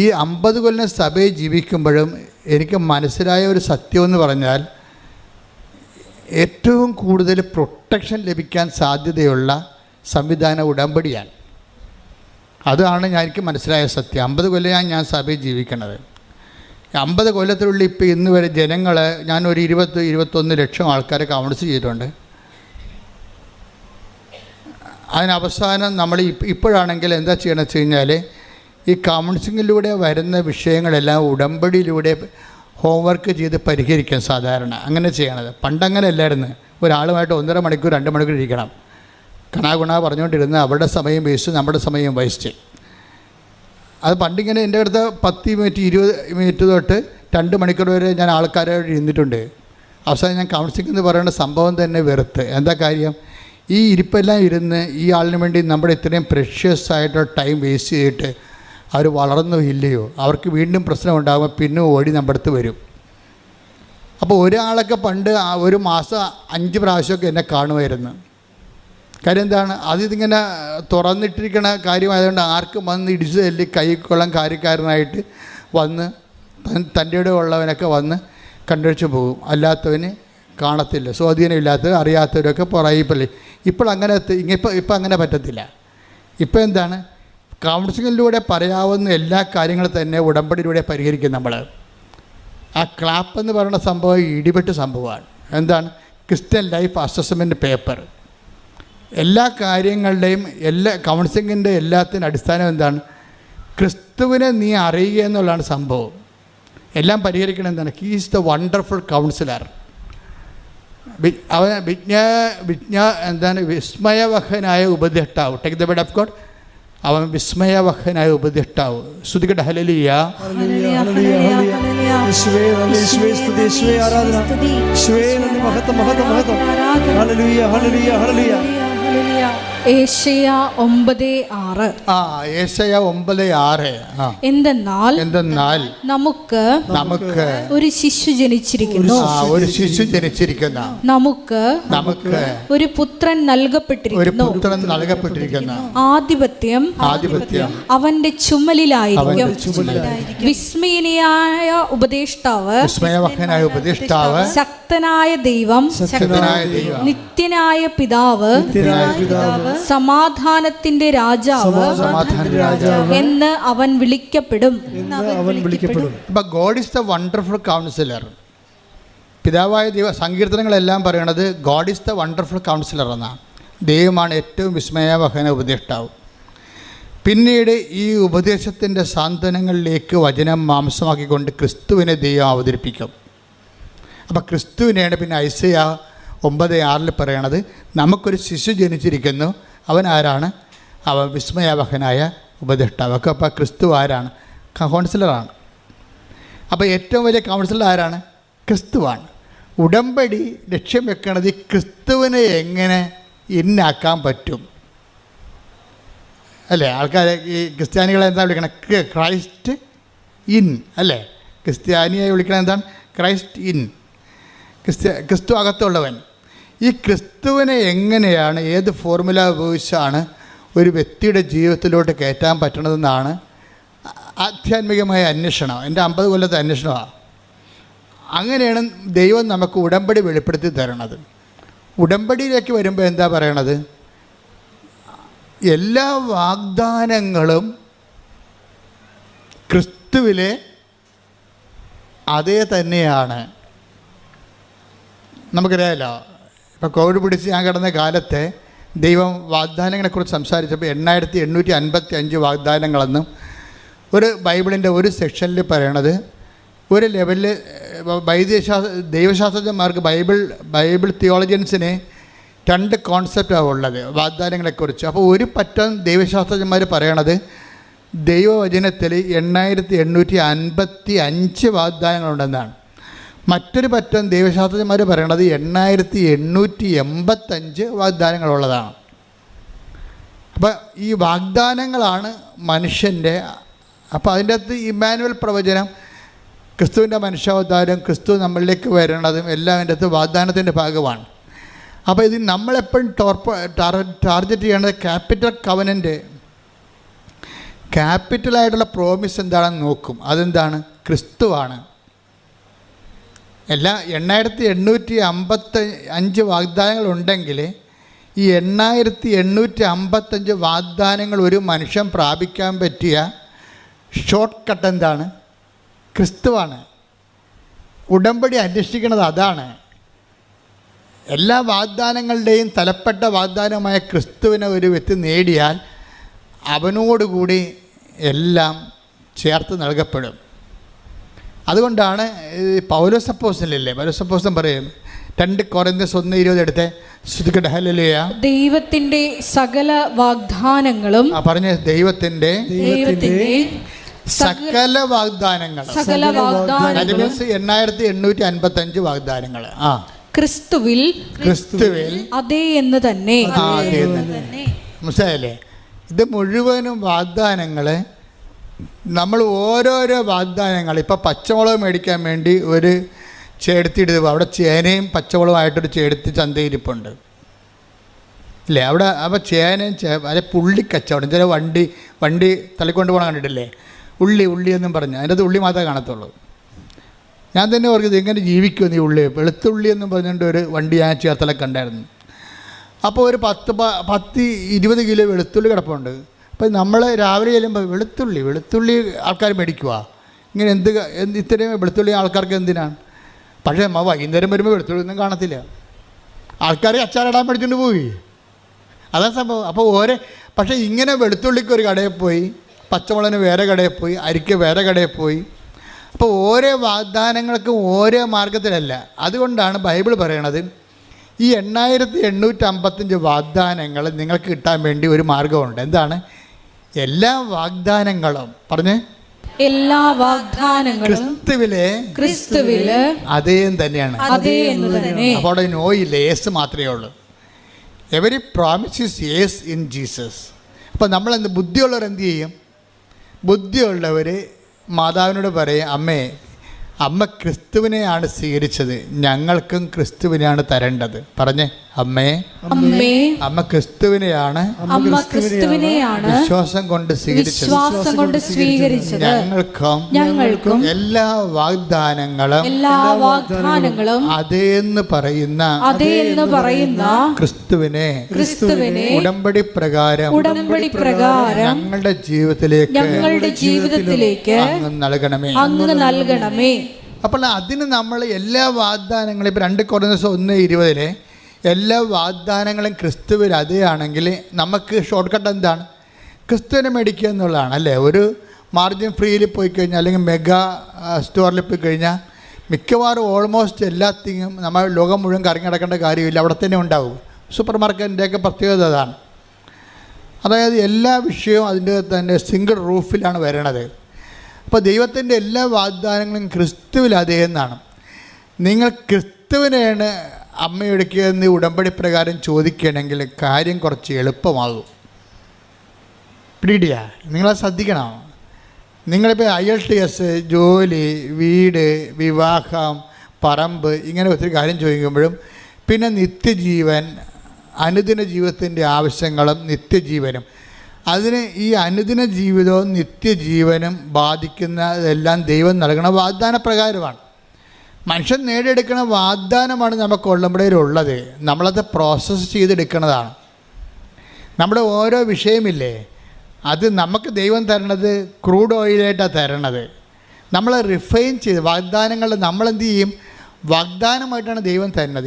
ഈ 50 കൊല്ലം സഭയിൽ ജീവിക്കുമ്പോഴും എനിക്ക് മനസ്സിലായ ഒരു സത്യമെന്ന് പറഞ്ഞാൽ ഏറ്റവും കൂടുതൽ പ്രൊട്ടക്ഷൻ ലഭിക്കാൻ സാധ്യതയുള്ള സംവിധാനം ഉടമ്പടിയാണ്. അതാണ് എനിക്ക് മനസ്സിലായ സത്യം. 50 കൊല്ലമാണ് ഞാൻ സഭയിൽ ജീവിക്കണത്. 50 കൊല്ലത്തിനുള്ളിൽ ഇപ്പോൾ ഇന്ന് വരെ ജനങ്ങൾ, ഞാനൊരു 20-21 ലക്ഷം ആൾക്കാരെ കൗൺസിൽ ചെയ്തിട്ടുണ്ട്. അതിനവസാനം നമ്മൾ ഇപ്പോഴാണെങ്കിൽ എന്താ ചെയ്യണമെന്ന് വെച്ച് കഴിഞ്ഞാൽ ഈ കൗൺസിലിങ്ങിലൂടെ വരുന്ന വിഷയങ്ങളെല്ലാം ഉടമ്പടിയിലൂടെ ഹോംവർക്ക് ചെയ്ത് പരിഹരിക്കാൻ സാധാരണ അങ്ങനെ ചെയ്യണത്. പണ്ടങ്ങനെ അല്ലായിരുന്നു. ഒരാളുമായിട്ട് 1.5 മണിക്കൂർ 2 മണിക്കൂർ ഇരിക്കണം. കണാകുണ പറഞ്ഞുകൊണ്ടിരുന്ന അവരുടെ സമയം വേസ്റ്റ്, നമ്മുടെ സമയം വേസ്റ്റ്. അത് പണ്ടിങ്ങനെ എൻ്റെ അടുത്ത് 10 മിനിറ്റ് 20 മിനിറ്റ് തൊട്ട് 2 മണിക്കൂർ വരെ ഞാൻ ആൾക്കാരോട് ഇരുന്നിട്ടുണ്ട്. അവസാനം ഞാൻ കൗൺസിലിംഗ് എന്ന് പറയുന്ന സംഭവം തന്നെ വെറുത്ത്. എന്താ കാര്യം? ഈ ഇരിപ്പെല്ലാം ഇരുന്ന് ഈ ആളിന് വേണ്ടി നമ്മുടെ ഇത്രയും പ്രഷ്യസ് ആയിട്ടുള്ള ടൈം വേസ്റ്റ് ചെയ്തിട്ട് അവർ വളർന്നോ ഇല്ലയോ, അവർക്ക് വീണ്ടും പ്രശ്നം ഉണ്ടാകുമ്പോൾ പിന്നെ ഓടി നമ്മുടെ അടുത്ത് വരും. അപ്പോൾ ഒരാളൊക്കെ പണ്ട് ഒരു മാസം 5 പ്രാവശ്യമൊക്കെ എന്നെ കാണുമായിരുന്നു. കാര്യം എന്താണ്? അതിങ്ങനെ തുറന്നിട്ടിരിക്കണ കാര്യമായതുകൊണ്ട് ആർക്കും വന്ന് ഇടിച്ചു തല്ലി കൈക്കൊള്ളാൻ കാര്യക്കാരനായിട്ട് വന്ന് തൻ്റെ ഇടം ഉള്ളവനൊക്കെ വന്ന് കണ്ടുവച്ച് പോകും. അല്ലാത്തവന് കാണത്തില്ല. സ്വാധീനമില്ലാത്തവർ അറിയാത്തവരൊക്കെ പുറകിപ്പള്ളി. ഇപ്പോൾ അങ്ങനെ ഇപ്പം അങ്ങനെ പറ്റത്തില്ല. ഇപ്പം എന്താണ്? കൗൺസിലിങ്ങിലൂടെ പറയാവുന്ന എല്ലാ കാര്യങ്ങളും തന്നെ ഉടമ്പടിയിലൂടെ പരിഹരിക്കും നമ്മൾ. ആ ക്ലാപ്പ് എന്ന് പറയുന്ന സംഭവം ഇടിപെട്ട് സംഭവമാണ്. എന്താണ്? Christian life assessment paper. എല്ലാ കാര്യങ്ങളുടെയും കൗൺസിലിങ്ങിൻ്റെ എല്ലാത്തിൻ്റെ അടിസ്ഥാനം എന്താണ്? ക്രിസ്തുവിനെ നീ അറിയുക എന്നുള്ളതാണ് സംഭവം. എല്ലാം പരിഹരിക്കണം. എന്താണ്? He is the wonderful councillor. അവൻ എന്താണ്? വിസ്മയവഹനായ ഉപദേഷ്ടാവ്. Take the word of God. അവൻ വിസ്മയവഹനായ ഉപദേഷ്ടാവ്. ശ്രുതികട ഹല്ലേലൂയ. ഏശയ്യ 9:6. ഏശയ്യ 9:6. എന്തെന്നാൽ നമുക്ക് ഒരു ശിശു ജനിച്ചിരിക്കുന്നു, ഒരു ശിശു ജനിച്ചിരിക്കുന്ന നമുക്ക് ഒരു പുത്രൻ നൽകപ്പെട്ടിരിക്കുന്നു, ആധിപത്യം അവന്റെ ചുമലിലായിരിക്കും. വിസ്മയനായ ഉപദേഷ്ടാവ്, ശക്തനായ ദൈവം, നിത്യനായ പിതാവ്, സമാധാനത്തിന്റെ രാജാവ് എന്ന് അവൻ വിളിക്കപ്പെടും. God is the wonderful councillor. പിതാവായ ദൈവ സങ്കീർത്തനങ്ങളെല്ലാം പറയണത് God is the wonderful councillor എന്നാണ്. ദൈവമാണ് ഏറ്റവും വിസ്മയവഹന ഉപദേഷ്ടാവ്. പിന്നീട് ഈ ഉപദേശത്തിൻ്റെ സാന്ത്വനങ്ങളിലേക്ക് വചനം മാംസമാക്കിക്കൊണ്ട് ക്രിസ്തുവിനെ ദൈവം അവതരിപ്പിക്കും. അപ്പോൾ ക്രിസ്തുവിനെയാണ് പിന്നെ ഐസയ്യ 9:6 പറയണത്. നമുക്കൊരു ശിശു ജനിച്ചിരിക്കുന്നു. അവൻ ആരാണ്? അവൻ വിസ്മയവഹനായ ഉപദേഷ്ടാവ്. അപ്പോൾ ക്രിസ്തു ആരാണ്? കൗൺസിലറാണ്. അപ്പോൾ ഏറ്റവും വലിയ കൗൺസിലർ ആരാണ്? ക്രിസ്തുവാണ്. ഉടമ്പടി ലക്ഷ്യം വെക്കണത് ക്രിസ്തുവിനെ എങ്ങനെ ഇന്നാക്കാൻ പറ്റും അല്ലേ? ആൾക്കാർ ഈ ക്രിസ്ത്യാനികളെ എന്താ വിളിക്കണം? ക്രൈസ്റ്റ് ഇൻ അല്ലേ? ക്രിസ്ത്യാനിയെ വിളിക്കണം എന്താണ്? Christ in. ക്രിസ്തു അകത്തുള്ളവൻ. ഈ ക്രിസ്തുവിനെ എങ്ങനെയാണ്, ഏത് ഫോർമുല ഉപയോഗിച്ചാണ് ഒരു വ്യക്തിയുടെ ജീവിതത്തിലോട്ട് കയറ്റാൻ പറ്റണതെന്നാണ് ആധ്യാത്മികമായ അന്വേഷണം. എൻ്റെ 50 കൊല്ലത്തെ അന്വേഷണമാണ്. അങ്ങനെയാണ് ദൈവം നമുക്ക് ഉടമ്പടി വെളിപ്പെടുത്തി തരണത്. ഉടമ്പടിയിലേക്ക് വരുമ്പോൾ എന്താ പറയണത്? എല്ലാ വാഗ്ദാനങ്ങളും ക്രിസ്തുവിലെ അതേ തന്നെയാണ്. നമുക്കറിയാമല്ലോ, ഇപ്പോൾ കോവിഡ് പിടിച്ച് ഞാൻ കിടന്ന കാലത്തെ ദൈവം വാഗ്ദാനങ്ങളെക്കുറിച്ച് സംസാരിച്ചപ്പോൾ 8855 വാഗ്ദാനങ്ങളെന്നും ഒരു ബൈബിളിൻ്റെ ഒരു സെക്ഷനിൽ പറയണത് ഒരു ലെവലിൽ ദൈവശാസ്ത്രജ്ഞന്മാർക്ക് ബൈബിൾ തിയോളജിയൻസിന് 2 കോൺസെപ്റ്റാണ് ഉള്ളത് വാഗ്ദാനങ്ങളെക്കുറിച്ച്. അപ്പോൾ ഒരു പറ്റം ദൈവശാസ്ത്രജ്ഞന്മാർ പറയണത് ദൈവവചനത്തിൽ 8855 വാഗ്ദാനങ്ങളുണ്ടെന്നാണ്. മറ്റൊരു പറ്റം ദൈവശാസ്ത്രജ്ഞന്മാർ പറയണത് 8885 വാഗ്ദാനങ്ങളുള്ളതാണ്. അപ്പോൾ ഈ വാഗ്ദാനങ്ങളാണ് മനുഷ്യൻ്റെ. അപ്പോൾ അതിൻ്റെ അകത്ത് ഇമ്മാനുവൽ പ്രവചനം, ക്രിസ്തുവിൻ്റെ മനുഷ്യാവതാരം, ക്രിസ്തു നമ്മളിലേക്ക് വരണതും എല്ലാം അതിൻ്റെ അകത്ത് വാഗ്ദാനത്തിൻ്റെ ഭാഗമാണ്. അപ്പോൾ ഇത് നമ്മളെപ്പോഴും ടാർഗറ്റ് ചെയ്യേണ്ടത് ക്യാപിറ്റൽ കവനൻ്റ്, ക്യാപിറ്റലായിട്ടുള്ള പ്രോമിസ് എന്താണെന്ന് നോക്കും. അതെന്താണ്? ക്രിസ്തുവാണ്. എല്ലാ 8855 വാഗ്ദാനങ്ങളുണ്ടെങ്കിൽ ഈ 8855 വാഗ്ദാനങ്ങൾ ഒരു മനുഷ്യൻ പ്രാപിക്കാൻ പറ്റിയ ഷോർട്ട് കട്ട് എന്താണ്? ക്രിസ്തുവാണ്. ഉടമ്പടി അന്വേഷിക്കുന്നത് അതാണ്. എല്ലാ വാഗ്ദാനങ്ങളുടെയും തലപ്പെട്ട വാഗ്ദാനമായ ക്രിസ്തുവിനെ ഒരു വ്യക്തി നേടിയാൽ അവനോടുകൂടി എല്ലാം ചേർത്ത് നൽകപ്പെടും. അതുകൊണ്ടാണ് പൗലോസ് അപ്പോസ്തലനില്ലേ, പൗലോസ് അപ്പോസ്തലൻ പറയും 2 കൊരിന്ത്യർ 1:20 എടുത്തേ. ശ്രുതികട ഹല്ലേലൂയ. ദൈവത്തിന്റെ സകല വാഗ്ദാനങ്ങളും പറഞ്ഞ ദൈവത്തിന്റെ സകല വാഗ്ദാനങ്ങൾ. സകല വാഗ്ദാനങ്ങളും 8855 വാഗ്ദാനങ്ങൾ. ക്രിസ്തുവിൽ അതേ എന്ന് തന്നെ. മനസ്സിലായല്ലേ? ഇത് മുഴുവനും വാഗ്ദാനങ്ങൾ. നമ്മൾ ഓരോരോ വാഗ്ദാനങ്ങൾ, ഇപ്പം പച്ചമുളക് മേടിക്കാൻ വേണ്ടി ഒരു ചേടത്തിയിടുക, അവിടെ ചേനയും പച്ചമുളകുമായിട്ടൊരു ചേടത്തി ചന്തയിരിപ്പുണ്ട് ഇല്ലേ? അവിടെ അപ്പോൾ ചേനയും അല്ലെ പുള്ളി കച്ചവടം. ചില വണ്ടി തള്ളിക്കൊണ്ട് പോകണം കണ്ടിട്ടില്ലേ? ഉള്ളി എന്നും പറഞ്ഞു, അതിൻ്റെ അത് ഉള്ളി മാത്രമേ കാണത്തുള്ളൂ. ഞാൻ തന്നെ ഓർക്കുന്നത് എങ്ങനെ ജീവിക്കുമെന്ന് ഈ ഉള്ളി. വെളുത്തുള്ളി എന്നും പറഞ്ഞുകൊണ്ട് ഒരു വണ്ടി ഞാൻ ചേർത്തലൊക്കെ ഉണ്ടായിരുന്നു. അപ്പോൾ ഒരു 10-20 കിലോ വെളുത്തുള്ളി കിടപ്പുണ്ട്. അപ്പോൾ നമ്മൾ രാവിലെ ചെല്ലുമ്പോൾ വെളുത്തുള്ളി ആൾക്കാർ മേടിക്കുക. ഇങ്ങനെ ഇത്രയും വെളുത്തുള്ളി ആൾക്കാർക്ക് എന്തിനാണ്? പക്ഷേ വൈകുന്നേരം വരുമ്പോൾ വെളുത്തുള്ളി ഒന്നും കാണത്തില്ല. ആൾക്കാർ അച്ചാറിടാൻ മേടിച്ചുകൊണ്ട് പോയി. അതാ സംഭവം. അപ്പോൾ പക്ഷേ ഇങ്ങനെ വെളുത്തുള്ളിക്ക് ഒരു കടയിൽ പോയി, പച്ചമുളകിന് വേറെ കടയിൽ പോയി, അരിക്ക് വേറെ കടയിൽ പോയി. അപ്പോൾ ഓരോ വാഗ്ദാനങ്ങൾക്കും ഓരോ മാർഗത്തിലല്ല. അതുകൊണ്ടാണ് ബൈബിൾ പറയണത് ഈ 8855 വാഗ്ദാനങ്ങൾ നിങ്ങൾക്ക് കിട്ടാൻ വേണ്ടി ഒരു മാർഗമുണ്ട്. എന്താണ്? എല്ലാ വാഗ്ദാനങ്ങളും പറഞ്ഞേ, എല്ലാ വാഗ്ദാനങ്ങളും ക്രിസ്തുവില് അതേ തന്നെയാണ്. അപ്പോൾ അവിടെ നോ ഇല്ല, യേസ് മാത്രമേ ഉള്ളൂ. Every promise is yes in Jesus. അപ്പോൾ നമ്മളെന്ത് ബുദ്ധിയുള്ളവർ എന്ത് ചെയ്യും? ബുദ്ധിയുള്ളവർ മാതാവിനോട് പറയും, അമ്മ ക്രിസ്തുവിനെയാണ് സ്വീകരിച്ചത്, ഞങ്ങൾക്കും ക്രിസ്തുവിനെയാണ് തരേണ്ടത്. പറഞ്ഞേ, അമ്മ ക്രിസ്തുവിനെയാണ് വിശ്വാസം കൊണ്ട് സ്വീകരിച്ചത്, ഞങ്ങൾക്കും എല്ലാ വാഗ്ദാനങ്ങളും അതേന്ന് പറയുന്ന ക്രിസ്തുവിനെ ഉടമ്പടി പ്രകാരം ഞങ്ങളുടെ ജീവിതത്തിലേക്ക് അങ്ങ് നൽകണമേ. അപ്പോൾ അതിന് നമ്മൾ എല്ലാ വാഗ്ദാനങ്ങളും, ഇപ്പോൾ 2 കൊരിന്ത്യർ 1:20 എല്ലാ വാഗ്ദാനങ്ങളും ക്രിസ്തുവിൽ അതേയാണെങ്കിൽ നമുക്ക് ഷോർട്ട് കട്ട് എന്താണ്? ക്രിസ്തുവിനെ മേടിക്കുക എന്നുള്ളതാണ് അല്ലേ? ഒരു മാർജിൻ ഫ്രീയിൽ പോയി കഴിഞ്ഞാൽ അല്ലെങ്കിൽ മെഗാ സ്റ്റോറിൽ പോയി കഴിഞ്ഞാൽ മിക്കവാറും ഓൾമോസ്റ്റ് എല്ലാത്തിനും നമ്മൾ ലോകം മുഴുവൻ കറങ്ങി നടക്കേണ്ട കാര്യമില്ല, അവിടെ തന്നെ ഉണ്ടാവും. സൂപ്പർ മാർക്കറ്റിൻ്റെയൊക്കെ പ്രത്യേകത അതാണ്. അതായത് എല്ലാ വിഷയവും അതിൻ്റെ തന്നെ സിംഗിൾ റൂഫിലാണ് വരണത്. അപ്പോൾ ദൈവത്തിൻ്റെ എല്ലാ വാഗ്ദാനങ്ങളും ക്രിസ്തുവിൽ അതേ എന്നാണ്. നിങ്ങൾ ക്രിസ്തുവിനെയാണ് അമ്മയെടുക്കുകയെന്ന് ഉടമ്പടി പ്രകാരം ചോദിക്കുകയാണെങ്കിൽ കാര്യം കുറച്ച് എളുപ്പമാകും. പിടിയാ, നിങ്ങളത് ശ്രദ്ധിക്കണം. നിങ്ങളിപ്പോൾ IELTS, ജോലി, വീട്, വിവാഹം, പറമ്പ്, ഇങ്ങനെ ഒത്തിരി കാര്യം ചോദിക്കുമ്പോഴും പിന്നെ നിത്യജീവൻ, അനുദിന ജീവിതത്തിൻ്റെ ആവശ്യങ്ങളും നിത്യജീവനും, അതിന് ഈ അനുദിന ജീവിതവും നിത്യജീവനും ബാധിക്കുന്നതെല്ലാം ദൈവം നൽകുന്ന വാഗ്ദാന പ്രകാരമാണ്. മനുഷ്യൻ നേടിയെടുക്കുന്ന വാഗ്ദാനമാണ് നമുക്ക് ഉള്ളമ്പോഴേലുള്ളത്. നമ്മളത് പ്രോസസ്സ് ചെയ്തെടുക്കുന്നതാണ്. നമ്മുടെ ഓരോ വിഷയമില്ലേ, അത് നമുക്ക് ദൈവം തരണത് ക്രൂഡ് ഓയിലായിട്ടാണ് തരണത്. നമ്മൾ റിഫൈൻ ചെയ്ത് വാഗ്ദാനങ്ങൾ നമ്മളെന്ത് ചെയ്യും? വാഗ്ദാനമായിട്ടാണ് ദൈവം തരുന്നത്.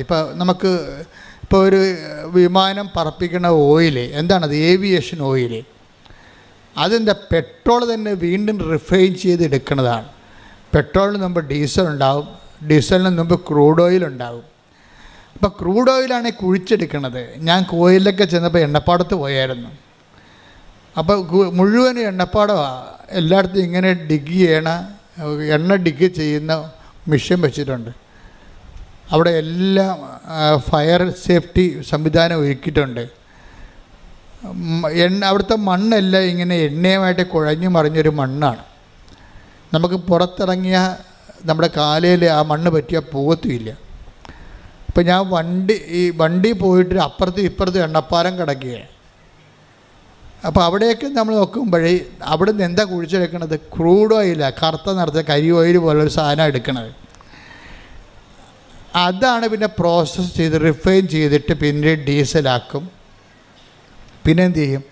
ഇപ്പോൾ ഒരു വിമാനം പറപ്പിക്കുന്ന ഓയിൽ എന്താണത്? Aviation oil. അതിൻ്റെ പെട്രോൾ തന്നെ വീണ്ടും റിഫൈൻ ചെയ്ത് എടുക്കുന്നതാണ്. പെട്രോളിന് മുമ്പ് ഡീസൽ ഉണ്ടാവും, ഡീസലിന് മുമ്പ് ക്രൂഡ് ഓയിൽ ഉണ്ടാവും. അപ്പോൾ ക്രൂഡ് ഓയിലാണ് കുഴിച്ചെടുക്കുന്നത്. ഞാൻ കോയിലൊക്കെ ചെന്നപ്പോൾ എണ്ണപ്പാടത്ത് പോയായിരുന്നു. അപ്പോൾ മുഴുവൻ എണ്ണപ്പാടമാണ്. എല്ലായിടത്തും ഇങ്ങനെ എണ്ണ ഡിഗ് ചെയ്യുന്ന മിഷൻ വെച്ചിട്ടുണ്ട്. അവിടെ എല്ലാം ഫയർ സേഫ്റ്റി സംവിധാനം ഒരുക്കിയിട്ടുണ്ട്. അവിടുത്തെ മണ്ണെല്ലാം ഇങ്ങനെ എണ്ണയുമായിട്ട് കുഴഞ്ഞു മറിഞ്ഞൊരു മണ്ണാണ്. നമുക്ക് പുറത്തിറങ്ങിയ നമ്മുടെ കാലയിൽ ആ മണ്ണ് പറ്റിയാൽ പോകത്തുമില്ല. അപ്പോൾ ഞാൻ വണ്ടി പോയിട്ട് അപ്പുറത്തും ഇപ്പുറത്തും എണ്ണപ്പാലം കിടക്കുകയാണ്. അപ്പോൾ അവിടെയൊക്കെ നമ്മൾ നോക്കുമ്പോഴേ അവിടെ നിന്ന് എന്താ കുഴിച്ചെടുക്കണത്? ക്രൂഡ് ഓയിലാണ്, കറുത്ത നിറച്ച കരി ഓയിൽ പോലൊരു സാധനം എടുക്കണത്. അതാണ് പിന്നെ പ്രോസസ്സ് ചെയ്ത് റിഫൈൻ ചെയ്തിട്ട് പിന്നെ ഡീസലാക്കും. പിന്നെ എന്ത് ചെയ്യും?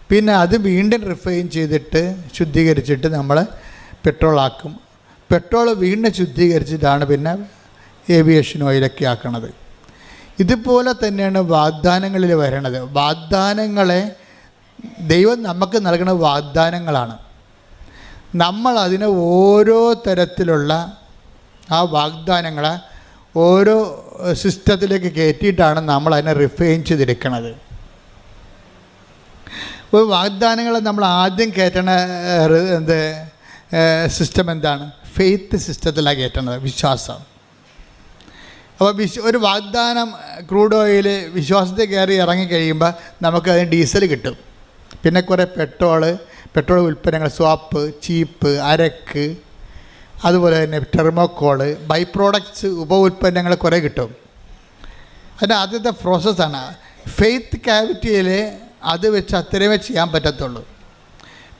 പിന്നെ അത് വീണ്ടും റിഫൈൻ ചെയ്തിട്ട് ശുദ്ധീകരിച്ചിട്ട് നമ്മൾ പെട്രോളാക്കും. പെട്രോൾ വീണ്ടും ശുദ്ധീകരിച്ചിട്ടാണ് പിന്നെ ഏവിയേഷൻ ഓയിലൊക്കെ ആക്കണത്. ഇതുപോലെ തന്നെയാണ് വാഗ്ദാനങ്ങളിൽ വരണത്. വാഗ്ദാനങ്ങളെ ദൈവം നമുക്ക് നൽകുന്ന വാഗ്ദാനങ്ങളാണ്. നമ്മൾ അതിനെ ഓരോ തരത്തിലുള്ള ആ വാഗ്ദാനങ്ങളെ ഓരോ സിസ്റ്റത്തിലേക്ക് കയറ്റിയിട്ടാണ് നമ്മൾ അതിനെ റിഫൈൻ ചെയ്തെടുക്കുന്നത്. ഒരു വാഗ്ദാനങ്ങളെ നമ്മൾ ആദ്യം കയറ്റണ സിസ്റ്റം എന്താണ്? ഫെയ്ത്ത് സിസ്റ്റത്തിലാണ് കയറ്റുന്നത്, വിശ്വാസം. അപ്പോൾ ഒരു വാഗ്ദാനം ക്രൂഡ് ഓയിൽ വിശ്വാസത്തിൽ കയറി ഇറങ്ങിക്കഴിയുമ്പോൾ നമുക്കതിന് ഡീസൽ കിട്ടും. പിന്നെ കുറേ പെട്രോൾ ഉൽപ്പന്നങ്ങൾ, സ്വാപ്പ്, ചീപ്പ്, അരക്ക്, അതുപോലെ തന്നെ തെർമോക്കോള്, ബൈ പ്രോഡക്ട്സ്, ഉപ ഉൽപ്പന്നങ്ങൾ കുറേ കിട്ടും. അതിൻ്റെ ആദ്യത്തെ പ്രോസസ്സാണ്. ഫെയ്ത്ത് ക്യാവിറ്റിയിൽ അത് വെച്ച് അത്രയുമേ ചെയ്യാൻ പറ്റത്തുള്ളൂ.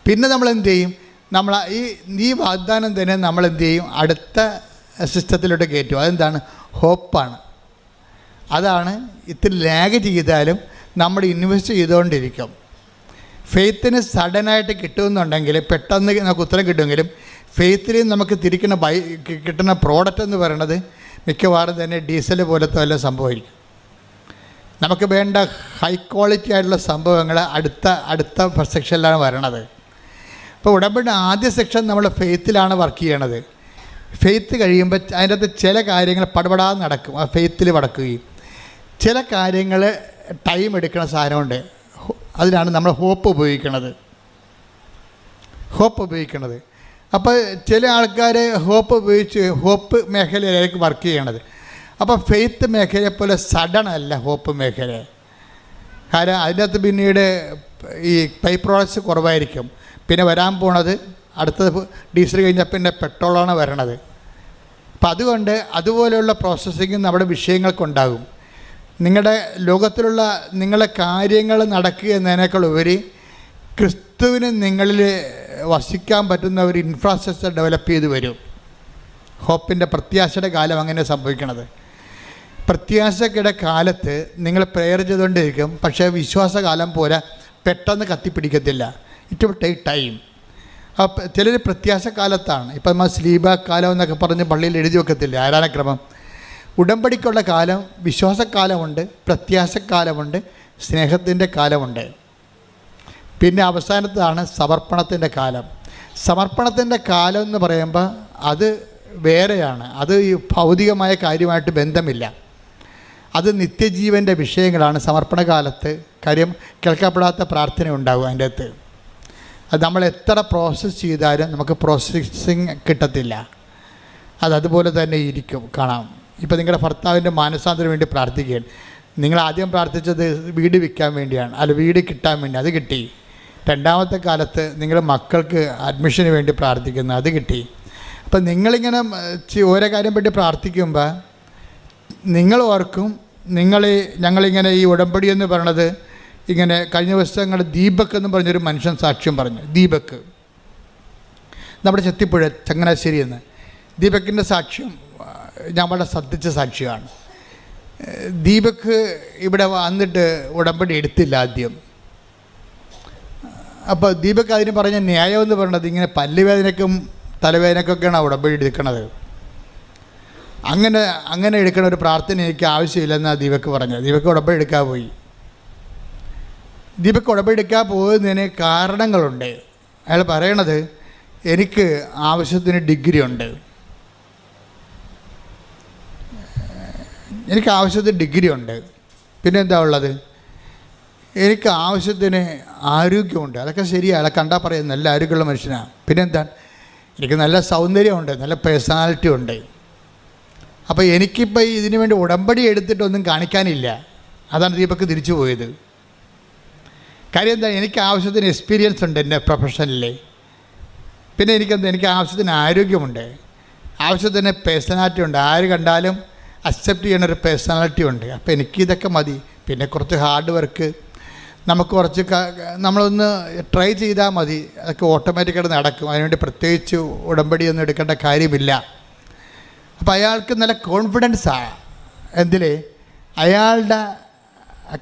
പിന്നെ നമ്മൾ എന്ത് ചെയ്യും? നമ്മൾ ഈ വാഗ്ദാനം തന്നെ നമ്മൾ എന്ത് ചെയ്യും? അടുത്ത സിസ്റ്റത്തിലോട്ട് കയറ്റും. അതെന്താണ്? ഹോപ്പാണ്. അതാണ് ഇത്തിരി ലാഗ് ചെയ്താലും നമ്മൾ ഇൻവെസ്റ്റ് ചെയ്തുകൊണ്ടിരിക്കും. ഫെയ്ത്തിന് സഡനായിട്ട് കിട്ടുമെന്നുണ്ടെങ്കിൽ പെട്ടെന്ന് നമുക്ക് ഉത്തരം കിട്ടുമെങ്കിലും ഫെയ്ത്തിൽ നമുക്ക് കിട്ടുന്ന പ്രോഡക്റ്റ് എന്ന് പറയുന്നത് മിക്കവാറും തന്നെ ഡീസൽ പോലത്തെ വല്ല സംഭവമായിരിക്കും. നമുക്ക് വേണ്ട ഹൈ ക്വാളിറ്റി ആയിട്ടുള്ള സംഭവങ്ങൾ അടുത്ത സെക്ഷനിലാണ് വരണത്. ഇപ്പോൾ ഉടമ്പടി ആദ്യ സെക്ഷൻ നമ്മൾ ഫെയ്ത്തിലാണ് വർക്ക് ചെയ്യണത്. ഫെയ്ത്ത് കഴിയുമ്പോൾ അതിൻ്റെ അകത്ത് ചില കാര്യങ്ങൾ പടപടാതെ നടക്കും. ആ ഫെയ്ത്തിൽ നടക്കുകയും ചില കാര്യങ്ങൾ ടൈം എടുക്കുന്ന സാധനമുണ്ട്. അതിനാണ് നമ്മൾ ഹോപ്പ് ഉപയോഗിക്കുന്നത്. അപ്പോൾ ചില ആൾക്കാർ ഹോപ്പ് മേഖലയിലേക്ക് വർക്ക് ചെയ്യണത്. അപ്പോൾ ഫെയ്ത്ത് മേഖലയെ പോലെ സഡൻ അല്ല ഹോപ്പ് മേഖല. കാരണം അതിനകത്ത് പിന്നീട് ഈ ബൈ പ്രോഡക്ട്സ് കുറവായിരിക്കും. പിന്നെ വരാൻ പോണത് അടുത്തത് ഡീസൽ കഴിഞ്ഞാൽ പിന്നെ പെട്രോളാണ് വരണത്. അപ്പം അതുകൊണ്ട് അതുപോലെയുള്ള പ്രോസസ്സിങ് നമ്മുടെ വിഷയങ്ങൾക്കുണ്ടാകും. നിങ്ങളുടെ ലോകത്തിലുള്ള നിങ്ങളുടെ കാര്യങ്ങൾ നടക്കുക എന്നതിനേക്കാൾ ഉപരി ക്രിസ്തുവിന് നിങ്ങളിൽ വസിക്കാൻ പറ്റുന്ന ഒരു ഇൻഫ്രാസ്ട്രക്ചർ ഡെവലപ്പ് ചെയ്ത് വരും. ഹോപ്പിൻ്റെ പ്രത്യാശയുടെ കാലം അങ്ങനെ സംഭവിക്കണത്. പ്രത്യാശയുടെ കാലത്ത് നിങ്ങൾ പ്രെയർ ചെയ്തുകൊണ്ടിരിക്കും. പക്ഷേ വിശ്വാസകാലം പോലെ പെട്ടെന്ന് കത്തിപ്പിടിക്കത്തില്ല. It will take time. അപ്പോൾ ചിലർ പ്രത്യാശക്കാലത്താണ്. ഇപ്പം നമ്മൾ സ്ലീബ കാലം എന്നൊക്കെ പറഞ്ഞ് പള്ളിയിൽ എഴുതി വെക്കത്തില്ല ആരാധനക്രമം. ഉടമ്പടിക്കുള്ള കാലം വിശ്വാസക്കാലമുണ്ട്, പ്രത്യാശക്കാലമുണ്ട്, സ്നേഹത്തിൻ്റെ കാലമുണ്ട്. പിന്നെ അവസാനത്താണ് സമർപ്പണത്തിൻ്റെ കാലം. സമർപ്പണത്തിൻ്റെ കാലം എന്ന് പറയുമ്പോൾ അത് വേറെയാണ്. അത് ഈ ഭൗതികമായ കാര്യമായിട്ട് ബന്ധമില്ല. അത് നിത്യജീവൻ്റെ വിഷയങ്ങളാണ് സമർപ്പണ കാലത്ത്. കാര്യം കേൾക്കപ്പെടാത്ത പ്രാർത്ഥന ഉണ്ടാകും അതിൻ്റെ അകത്ത്. അത് നമ്മൾ എത്ര പ്രോസസ്സ് ചെയ്താലും നമുക്ക് പ്രോസസ്സിങ് കിട്ടത്തില്ല. അതുപോലെ തന്നെ ഇരിക്കും. കാണാം. ഇപ്പോൾ നിങ്ങളുടെ ഭർത്താവിൻ്റെ മാനസാന്തരം വേണ്ടി പ്രാർത്ഥിക്കുകയാണ്. നിങ്ങൾ ആദ്യം പ്രാർത്ഥിച്ചത് വീട് വിൽക്കാൻ വേണ്ടിയാണ്, വീട് കിട്ടാൻ വേണ്ടി, അത് കിട്ടി. രണ്ടാമത്തെ കാലത്ത് നിങ്ങൾ മക്കൾക്ക് അഡ്മിഷന് വേണ്ടി പ്രാർത്ഥിക്കുന്നു, അത് കിട്ടി. അപ്പം നിങ്ങളിങ്ങനെ ഓരോ കാര്യം പറ്റി പ്രാർത്ഥിക്കുമ്പോൾ നിങ്ങൾ ഓർക്കും, ഞങ്ങളിങ്ങനെ ഈ ഉടമ്പടി എന്ന് പറയണത് ഇങ്ങനെ കഴിഞ്ഞ ദിവസങ്ങൾ ദീപക് എന്ന് പറഞ്ഞൊരു മനുഷ്യൻ സാക്ഷ്യം പറഞ്ഞു. ദീപക് നമ്മുടെ ചെത്തിപ്പുഴ ചങ്ങനാശ്ശേരി എന്ന്. ദീപക്കിൻ്റെ സാക്ഷ്യം ഞാൻ വളരെ ശ്രദ്ധിച്ച സാക്ഷ്യമാണ്. ദീപക് ഇവിടെ വന്നിട്ട് ഉടമ്പടി എടുത്തില്ല ആദ്യം. അപ്പോൾ ദീപക് അതിന് പറഞ്ഞ ന്യായം എന്ന് പറയുന്നത് ഇങ്ങനെ പല്ലുവേദനയ്ക്കും തലവേദനയ്ക്കൊക്കെയാണ് ഉടമ്പടി എടുക്കണത്. അങ്ങനെ എടുക്കണ ഒരു പ്രാർത്ഥന എനിക്ക് ആവശ്യമില്ലെന്നാണ് ദീപക് പറഞ്ഞത്. ദീപക് ഉടമ്പടി എടുക്കാൻ പോയി. ദീപക് ഉടമ്പടി എടുക്കാൻ പോകുന്നതിന് കാരണങ്ങളുണ്ട്. അയാൾ പറയണത് എനിക്ക് ആവശ്യത്തിന് ഡിഗ്രി ഉണ്ട്, പിന്നെ എന്താ ഉള്ളത്, എനിക്ക് ആവശ്യത്തിന് ആരോഗ്യമുണ്ട്. അതൊക്കെ ശരിയാണ്. അയാളെ കണ്ടാൽ പറയുന്നത് നല്ല ആരോഗ്യമുള്ള മനുഷ്യനാണ്. പിന്നെന്താ, എനിക്ക് നല്ല സൗന്ദര്യമുണ്ട്, നല്ല പേഴ്സണാലിറ്റി ഉണ്ട്. അപ്പോൾ എനിക്കിപ്പോൾ ഇതിനു വേണ്ടി ഉടമ്പടി എടുത്തിട്ടൊന്നും കാണിക്കാനില്ല. അതാണ് ദീപക് തിരിച്ചു പോയത്. കാര്യം എന്താ, എനിക്ക് ആവശ്യത്തിന് എക്സ്പീരിയൻസ് ഉണ്ട് എൻ്റെ പ്രൊഫഷനിൽ. പിന്നെ എനിക്ക് ആവശ്യത്തിന് ആരോഗ്യമുണ്ട്, ആവശ്യത്തിന് പേഴ്സണാലിറ്റി ഉണ്ട്, ആര് കണ്ടാലും അക്സെപ്റ്റ് ചെയ്യണ ഒരു പേഴ്സണാലിറ്റി ഉണ്ട്. അപ്പോൾ എനിക്കിതൊക്കെ മതി. പിന്നെ കുറച്ച് ഹാർഡ് വർക്ക്, നമുക്ക് കുറച്ച് നമ്മളൊന്ന് ട്രൈ ചെയ്താൽ മതി, അതൊക്കെ ഓട്ടോമാറ്റിക്കായിട്ട് നടക്കും. അതിനുവേണ്ടി പ്രത്യേകിച്ച് ഉടമ്പടിയൊന്നും എടുക്കേണ്ട കാര്യമില്ല. അപ്പോൾ അയാൾക്ക് നല്ല കോൺഫിഡൻസാണ്. എന്തിൽ? അയാളുടെ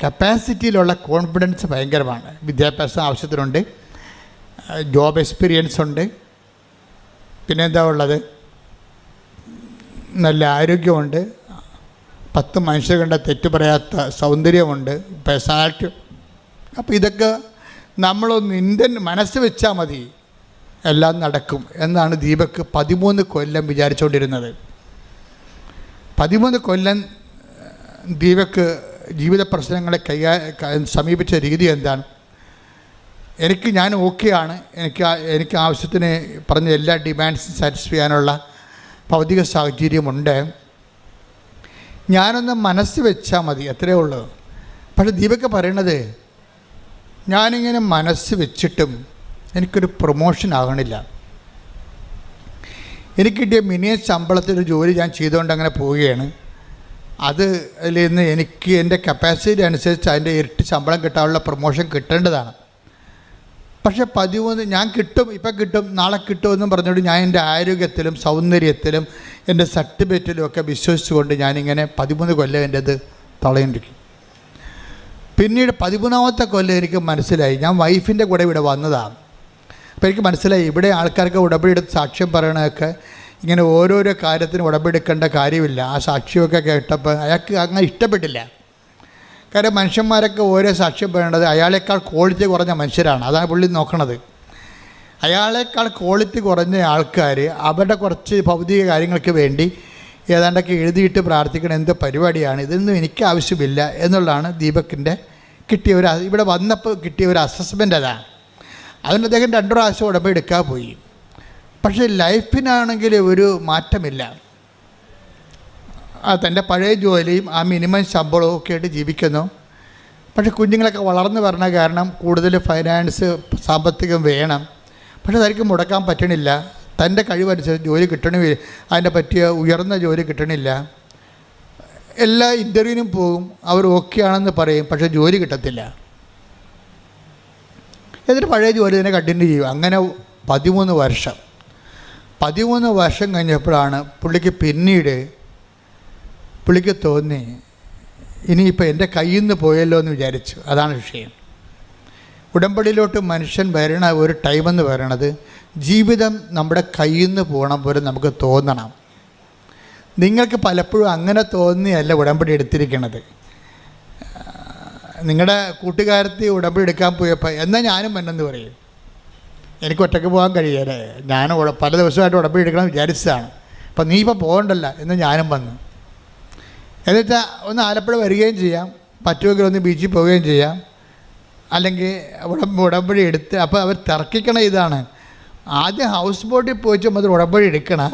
കപ്പാസിറ്റിയിലുള്ള കോൺഫിഡൻസ് ഭയങ്കരമാണ്. വിദ്യാഭ്യാസം ആവശ്യത്തിനുണ്ട്, ജോബ് എക്സ്പീരിയൻസ് ഉണ്ട്, പിന്നെ എന്താ ഉള്ളത്, നല്ല ആരോഗ്യമുണ്ട്, 10 മനുഷ്യർ കണ്ട തെറ്റ് പറയാത്ത സൗന്ദര്യമുണ്ട്, പേഴ്സണാലിറ്റി. അപ്പോൾ ഇതൊക്കെ നമ്മളൊന്ന് മനസ്സ് വെച്ചാൽ മതി, എല്ലാം നടക്കും എന്നാണ് ദീപക് 13 കൊല്ലം വിചാരിച്ചുകൊണ്ടിരുന്നത്. 13 കൊല്ലം ദീപക് ജീവിത പ്രശ്നങ്ങളെ സമീപിച്ച രീതി എന്താണ്? ഞാൻ ഓക്കെയാണ്, എനിക്ക് ആവശ്യത്തിന് പറഞ്ഞ എല്ലാ ഡിമാൻഡ്സും സാറ്റിസ്ഫൈ ചെയ്യാനുള്ള ഭൗതിക സാഹചര്യമുണ്ട്, ഞാനൊന്ന് മനസ്സ് വെച്ചാൽ മതി, അത്രയേ ഉള്ളൂ. പക്ഷേ ദീപക്ക് പറയണത്, ഞാനിങ്ങനെ മനസ്സ് വെച്ചിട്ടും എനിക്കൊരു പ്രൊമോഷൻ ആകണില്ല. എനിക്ക് കിട്ടിയ മിനിമം ശമ്പളത്തിലൊരു ജോലി ഞാൻ ചെയ്തുകൊണ്ട് അങ്ങനെ പോവുകയാണ്. അതിൽ നിന്ന് എനിക്ക് എൻ്റെ കപ്പാസിറ്റി അനുസരിച്ച് അതിൻ്റെ ഇരട്ടി ശമ്പളം കിട്ടാനുള്ള പ്രൊമോഷൻ കിട്ടേണ്ടതാണ്. പക്ഷേ 13 ഞാൻ കിട്ടും, ഇപ്പം കിട്ടും, നാളെ കിട്ടുമെന്നും പറഞ്ഞുകൊണ്ട് ഞാൻ എൻ്റെ ആരോഗ്യത്തിലും സൗന്ദര്യത്തിലും എൻ്റെ സർട്ടിഫിക്കറ്റിലും ഒക്കെ വിശ്വസിച്ചുകൊണ്ട് ഞാനിങ്ങനെ 13 കൊല്ലം എൻ്റെ അത് തളയിരിക്കും. പിന്നീട് 13ാമത്തെ കൊല്ലം എനിക്ക് മനസ്സിലായി, ഞാൻ വൈഫിൻ്റെ കൂടെ ഇവിടെ വന്നതാണ്. അപ്പോൾ എനിക്ക് മനസ്സിലായി, ഇവിടെ ആൾക്കാർക്ക് ഉടമ്പടിയെടുത്ത് സാക്ഷ്യം പറയണതൊക്കെ ഇങ്ങനെ ഓരോരോ കാര്യത്തിന് ഉടമ്പെടുക്കേണ്ട കാര്യമില്ല. ആ സാക്ഷ്യമൊക്കെ കേട്ടപ്പോൾ അയാൾക്ക് അങ്ങനെ ഇഷ്ടപ്പെട്ടില്ല. കാരണം മനുഷ്യന്മാരൊക്കെ ഓരോ സാക്ഷ്യം പറയേണ്ടത് അയാളേക്കാൾ ക്വാളിറ്റി കുറഞ്ഞ മനുഷ്യരാണ്. അതാണ് പുള്ളി നോക്കണത്. അയാളേക്കാൾ ക്വാളിറ്റി കുറഞ്ഞ ആൾക്കാർ അവരുടെ കുറച്ച് ഭൗതിക കാര്യങ്ങൾക്ക് വേണ്ടി ഏതാണ്ടൊക്കെ എഴുതിയിട്ട് പ്രാർത്ഥിക്കണം, എന്ത് പരിപാടിയാണ്, ഇതൊന്നും എനിക്ക് ആവശ്യമില്ല എന്നുള്ളതാണ് ദീപക്കിൻ്റെ കിട്ടിയ ഇവിടെ വന്നപ്പോൾ കിട്ടിയ ഒരു അസസ്മെൻ്റ്. അതാണ്. അതിന് അദ്ദേഹം 2 പ്രാവശ്യം ഉടമ്പെടുക്കാൻ പോയി. പക്ഷേ ലൈഫിനാണെങ്കിൽ ഒരു മാറ്റമില്ല. തൻ്റെ പഴയ ജോലിയും ആ മിനിമം ശമ്പളവും ഒക്കെ ആയിട്ട് ജീവിക്കുന്നു. പക്ഷേ കുഞ്ഞുങ്ങളൊക്കെ വളർന്നു വരണ കാരണം കൂടുതൽ ഫൈനാൻസ് സാമ്പത്തികം വേണം. പക്ഷേ തനിക്ക് മുടക്കാൻ പറ്റണില്ല. തൻ്റെ കഴിവനുസരിച്ച് ജോലി കിട്ടണമില്ല, അതിനെ പറ്റിയ ഉയർന്ന ജോലി കിട്ടണില്ല. എല്ലാ ഇൻ്റർവ്യൂവിനും പോകും, അവർ ഓക്കെ ആണെന്ന് പറയും, പക്ഷേ ജോലി കിട്ടത്തില്ല. എന്നിട്ട് പഴയ ജോലി തന്നെ കണ്ടിന്യൂ ചെയ്യും. അങ്ങനെ 13 വർഷം കഴിഞ്ഞപ്പോഴാണ് പുള്ളിക്ക് തോന്നി, ഇനിയിപ്പോൾ എൻ്റെ കയ്യിൽ നിന്ന് പോയല്ലോ എന്ന് വിചാരിച്ചു. അതാണ് വിഷയം. ഉടമ്പടിയിലോട്ട് മനുഷ്യൻ വരണ ഒരു ടൈമെന്ന് പറയണത് ജീവിതം നമ്മുടെ കയ്യിൽ നിന്ന് പോകണം പോലെ നമുക്ക് തോന്നണം. നിങ്ങൾക്ക് പലപ്പോഴും അങ്ങനെ തോന്നിയല്ല ഉടമ്പടി എടുത്തിരിക്കണത്. നിങ്ങളുടെ കൂട്ടുകാരത്തി ഉടമ്പടി എടുക്കാൻ പോയപ്പോൾ എന്നാൽ ഞാനും വന്നെന്ന് പറയും. എനിക്ക് ഒറ്റയ്ക്ക് പോകാൻ കഴിയല്ലേ, ഞാൻ പല ദിവസമായിട്ട് ഉടമ്പടി എടുക്കണം വിചാരിച്ചതാണ്, അപ്പം നീ ഇപ്പോൾ പോകണ്ടല്ല എന്ന് ഞാനും വന്നു. എന്നിട്ട് ഒന്ന് ആലപ്പുഴ വരികയും ചെയ്യാം, പറ്റുമെങ്കിൽ ഒന്ന് ബീച്ചിൽ പോവുകയും ചെയ്യാം, അല്ലെങ്കിൽ ഉടമ്പടി എടുത്ത്. അപ്പോൾ അവർ തർക്കിക്കണ ഇതാണ്, ആദ്യം ഹൗസ് ബോട്ടിൽ പോയിച്ച് അത് ഉടമ്പടി എടുക്കണം,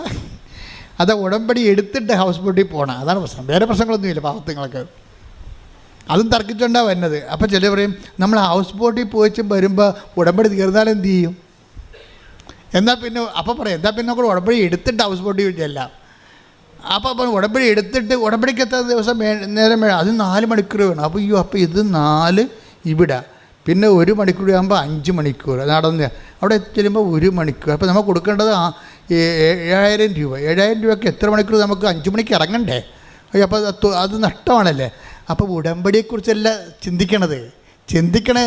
അത് ഉടമ്പടി എടുത്തിട്ട് ഹൗസ് ബോട്ടിൽ പോകണം. അതാണ് പ്രശ്നം. വേറെ പ്രശ്നങ്ങളൊന്നുമില്ല പാവത്തുങ്ങൾക്ക്. അതും തർക്കിച്ചുകൊണ്ടാണ് വരുന്നത്. അപ്പോൾ ചിലർ പറയും, നമ്മൾ ഹൗസ് ബോട്ടിൽ പോയിച്ചും വരുമ്പോൾ ഉടമ്പടി തീർന്നാൽ എന്ത് ചെയ്യും? എന്നാൽ പിന്നെ അപ്പോൾ പറയാം, എന്നാൽ പിന്നെ നമ്മൾ ഉടമ്പടി എടുത്തിട്ട് ഹൗസ് ബോട്ടിൽ ചെല്ലാം. അപ്പോൾ ഉടമ്പടി എടുത്തിട്ട് ഉടമ്പടിക്ക് എത്ര ദിവസം നേരം വേണം? അത് 4 മണിക്കൂർ വേണം. അപ്പോൾ ഇത് 4 ഇവിടെ, പിന്നെ 1 മണിക്കൂർ ആകുമ്പോൾ 5 മണിക്കൂർ നടന്ന് അവിടെ ചെല്ലുമ്പോൾ 1 മണിക്കൂർ. അപ്പോൾ നമുക്ക് കൊടുക്കേണ്ടത് 7,000 രൂപ. 7,000 രൂപയ്ക്ക് എത്ര മണിക്കൂർ? നമുക്ക് 5 മണിക്ക് ഇറങ്ങണ്ടേ? അപ്പോൾ അത് നഷ്ടമാണല്ലേ. അപ്പോൾ ഉടമ്പടിയെക്കുറിച്ചല്ല ചിന്തിക്കണത്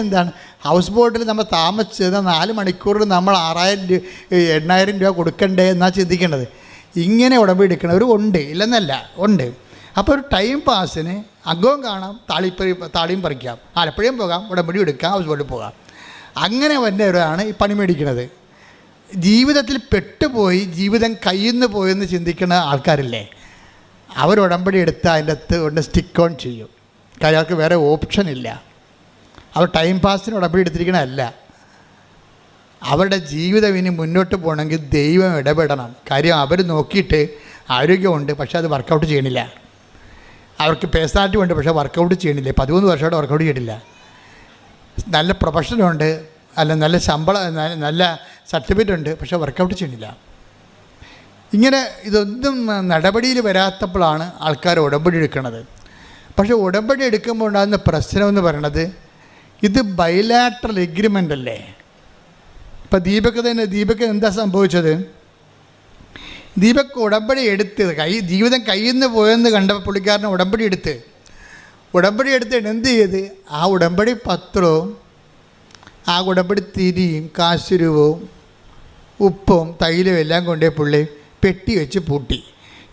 എന്താണ്? ഹൗസ് ബോട്ടിൽ നമ്മൾ താമസിച്ചത് 4 മണിക്കൂറിൽ നമ്മൾ 8,000 രൂപ കൊടുക്കണ്ടേ എന്നാണ് ചിന്തിക്കേണ്ടത്. ഇങ്ങനെ ഉടമ്പടി എടുക്കണവർ ഉണ്ട്, ഇല്ലെന്നല്ല, ഉണ്ട്. അപ്പോൾ ഒരു ടൈം പാസിന് അകവും കാണാം, താളിയും പറിക്കാം, ആലപ്പുഴയും പോകാം, ഉടമ്പടി എടുക്കാം, ഹൗസ് ബോട്ടിൽ പോകാം. അങ്ങനെ വന്നവരാണ് ഈ പണി മേടിക്കുന്നത്. ജീവിതത്തിൽ പെട്ടുപോയി ജീവിതം കയ്യിൽ നിന്ന് പോയെന്ന് ചിന്തിക്കുന്ന ആൾക്കാരില്ലേ, അവർ ഉടമ്പടി എടുത്ത് അതിൻ്റെ അകത്ത് കൊണ്ട് സ്റ്റിക്ക് ഓൺ ചെയ്യും. കാര്യം അവർക്ക് വേറെ ഓപ്ഷൻ ഇല്ല. അവർ ടൈം പാസിന് ഉടമ്പടി എടുത്തിരിക്കണമല്ല. അവരുടെ ജീവിതം ഇനി മുന്നോട്ട് പോകണമെങ്കിൽ ദൈവം ഇടപെടണം. കാര്യം അവർ നോക്കിയിട്ട് ആരോഗ്യമുണ്ട്, പക്ഷേ അത് വർക്കൗട്ട് ചെയ്യണില്ല. അവർക്ക് പേഴ്സണാലിറ്റി ഉണ്ട്, പക്ഷേ വർക്കൗട്ട് ചെയ്യണില്ല. 13 വർഷമായിട്ട് വർക്കൗട്ട് ചെയ്യണില്ല. നല്ല പ്രൊഫഷനുണ്ട്, നല്ല ശമ്പളം, നല്ല സർട്ടിഫിക്കറ്റ് ഉണ്ട്, പക്ഷേ വർക്കൗട്ട് ചെയ്യണില്ല. ഇങ്ങനെ ഇതൊന്നും നടപടിയിൽ വരാത്തപ്പോഴാണ് ആൾക്കാർ ഉടമ്പടി എടുക്കുന്നത്. പക്ഷേ ഉടമ്പടി എടുക്കുമ്പോൾ ഉണ്ടാകുന്ന പ്രശ്നമെന്ന് പറയണത്, ഇത് ബൈലാറ്ററൽ എഗ്രിമെൻ്റ് അല്ലേ. ഇപ്പം ദീപക്ക് എന്താ സംഭവിച്ചത്? ദീപക്ക് ഉടമ്പടി എടുത്ത് ജീവിതം കയ്യിൽ നിന്ന് പോയെന്ന് കണ്ടപ്പോൾ പുള്ളിക്കാരനെ ഉടമ്പടി എടുത്ത് എന്ത് ചെയ്ത്? ആ ഉടമ്പടി പത്രവും ആ ഉടമ്പടി തിരിയും കാശുരൂപവും ഉപ്പും തൈലും എല്ലാം കൊണ്ടേ പുള്ളി പെട്ടി വെച്ച് പൂട്ടി.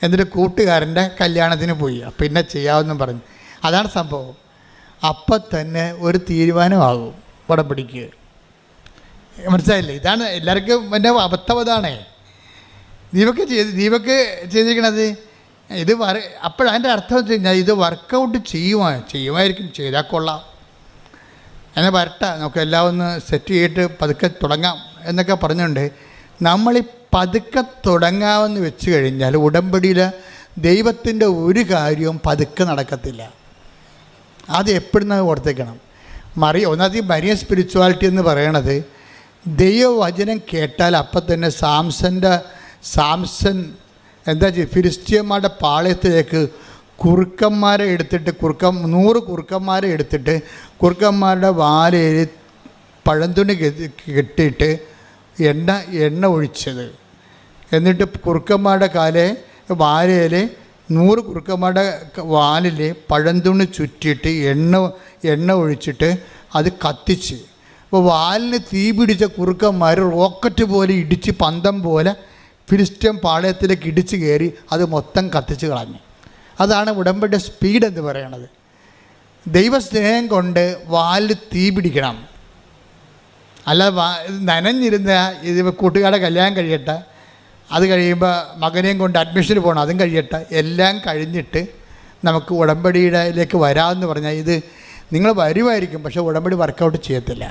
എന്നിട്ട് കൂട്ടുകാരൻ്റെ കല്യാണത്തിന് പോയി. പിന്നെ ചെയ്യാമെന്നും പറഞ്ഞു. അതാണ് സംഭവം. അപ്പം തന്നെ ഒരു തീരുമാനമാകും ഉടമ്പടിക്ക്. മനസ്സിലായില്ലേ? ഇതാണ് എല്ലാവർക്കും എൻ്റെ അബദ്ധം. അതാണേ ദീപക്ക് ചെയ്തിരിക്കണത്. ഇത് അപ്പോഴതിൻ്റെ അർത്ഥം വെച്ച് കഴിഞ്ഞാൽ ഇത് വർക്കൗട്ട് ചെയ്യുമായിരിക്കും, ചെയ്താൽ കൊള്ളാം. എന്നാൽ വരട്ടെ, നമുക്ക് എല്ലാം ഒന്ന് സെറ്റ് ചെയ്തിട്ട് പതുക്കെ തുടങ്ങാം എന്നൊക്കെ പറഞ്ഞുകൊണ്ട് നമ്മളീ പതുക്കെ തുടങ്ങാമെന്ന് വെച്ച് കഴിഞ്ഞാൽ ഉടമ്പടിയിൽ ദൈവത്തിൻ്റെ ഒരു കാര്യവും പതുക്കെ നടക്കത്തില്ല. അത് എപ്പോഴും ഓർത്തേക്കണം. ഒന്നാമത് മരിയ സ്പിരിച്വാലിറ്റി എന്ന് പറയണത് ദൈവവചനം കേട്ടാൽ അപ്പം തന്നെ സാംസൺ എന്താ ചെയ്യുക, ഫിലിസ്ത്യന്മാരുടെ പാളയത്തിലേക്ക് കുറുക്കന്മാരെ എടുത്തിട്ട് 100 കുറുക്കന്മാരെ എടുത്തിട്ട് കുറുക്കന്മാരുടെ വാലയിൽ പഴന്തുണി കെട്ടിയിട്ട് എണ്ണ ഒഴിച്ചത്. എന്നിട്ട് കുറുക്കന്മാരുടെ വാലയിൽ 100 കുറുക്കന്മാരുടെ വാലിൽ പഴന്തുണി ചുറ്റിയിട്ട് എണ്ണ ഒഴിച്ചിട്ട് അത് കത്തിച്ച്. അപ്പോൾ വാലിന് തീ പിടിച്ച കുറുക്കന്മാർ റോക്കറ്റ് പോലെ ഇടിച്ച് പന്തം പോലെ ഫിലിസ്ത്യൻ പാളയത്തിലേക്ക് ഇടിച്ച് കയറി അത് മൊത്തം കത്തിച്ച് കളഞ്ഞു. അതാണ് ഉടമ്പടിയുടെ സ്പീഡ് എന്ന് പറയണത്. ദൈവസ്നേഹം കൊണ്ട് വാലിൽ തീ പിടിക്കണം. അല്ല നനഞ്ഞിരുന്ന ഇത് കൂട്ടുകാരുടെ കല്യാണം കഴിയട്ടെ, അത് കഴിയുമ്പോൾ മകനെയും കൊണ്ട് അഡ്മിഷന് പോകണം, അതും കഴിയട്ടെ, എല്ലാം കഴിഞ്ഞിട്ട് നമുക്ക് ഉടമ്പടിയിലേക്ക് വരാമെന്ന് പറഞ്ഞാൽ ഇത് നിങ്ങൾ വരുമായിരിക്കും, പക്ഷേ ഉടമ്പടി വർക്കൗട്ട് ചെയ്യത്തില്ല.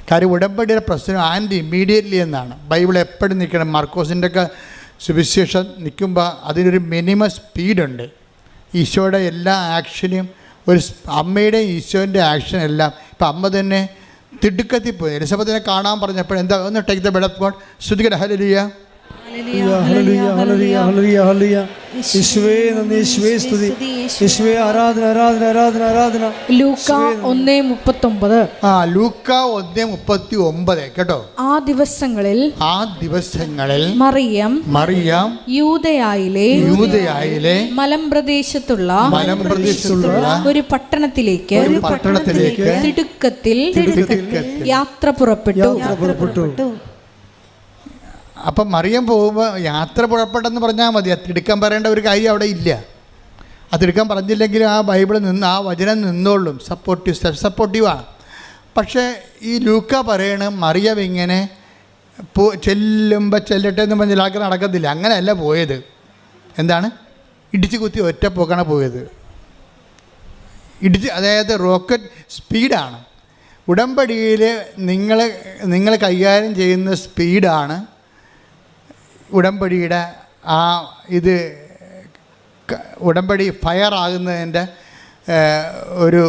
കാര്യം ഉടമ്പടിയുടെ പ്രശ്നം ഇമ്മീഡിയറ്റ്ലി എന്നാണ്. ബൈബിൾ എപ്പോഴും നിൽക്കണം. മാർക്കോസിൻ്റെ ഒക്കെ സുവിശേഷം നിൽക്കുമ്പോൾ അതിനൊരു മിനിമം സ്പീഡുണ്ട്. ഈശോയുടെ എല്ലാ ആക്ഷനും അമ്മയുടെയും ഈശോൻ്റെ ആക്ഷൻ എല്ലാം. ഇപ്പം അമ്മ തന്നെ തിടുക്കത്തിപ്പോയി. എലിസബത്തിനെ കാണാൻ പറഞ്ഞപ്പോൾ എന്താ, ഒന്ന് take the bed of God, ശ്രുതികട ഹല്ലേലൂയ. ലൂക്ക 1:39. ലൂക്ക 1:39 കേട്ടോ. ആ ദിവസങ്ങളിൽ മറിയം യൂദയായിലെ മലമ്പ്രദേശത്തുള്ള ഒരു പട്ടണത്തിലേക്ക് തിടുക്കത്തിൽ യാത്ര പുറപ്പെട്ടു. അപ്പം മറിയം പോകുമ്പോൾ യാത്ര പുറപ്പെട്ടെന്ന് പറഞ്ഞാൽ മതി. അത് തിടുക്കം പറയേണ്ട ഒരു കാര്യം അവിടെ ഇല്ല. അത് തിടുക്കം പറഞ്ഞില്ലെങ്കിലും ആ ബൈബിളിൽ നിന്ന് ആ വചനം നിന്നോളും. സെൽഫ് സപ്പോർട്ടീവാണ്. പക്ഷേ ഈ ലൂക്ക പറയണ മറിയം ഇങ്ങനെ ചെല്ലട്ടെ എന്ന് പറഞ്ഞാൽ ആൾക്ക് നടക്കത്തില്ല. അങ്ങനെയല്ല പോയത്. എന്താണ്, ഇടിച്ച് കുത്തി ഒറ്റപ്പോക്കാണ് പോയത്. അതായത് റോക്കറ്റ് സ്പീഡാണ്. ഉടമ്പടിയിൽ നിങ്ങൾ കൈകാര്യം ചെയ്യുന്ന സ്പീഡാണ് ഉടമ്പടിയുടെ ഉടമ്പടി ഫയർ ആകുന്നതിൻ്റെ ഒരു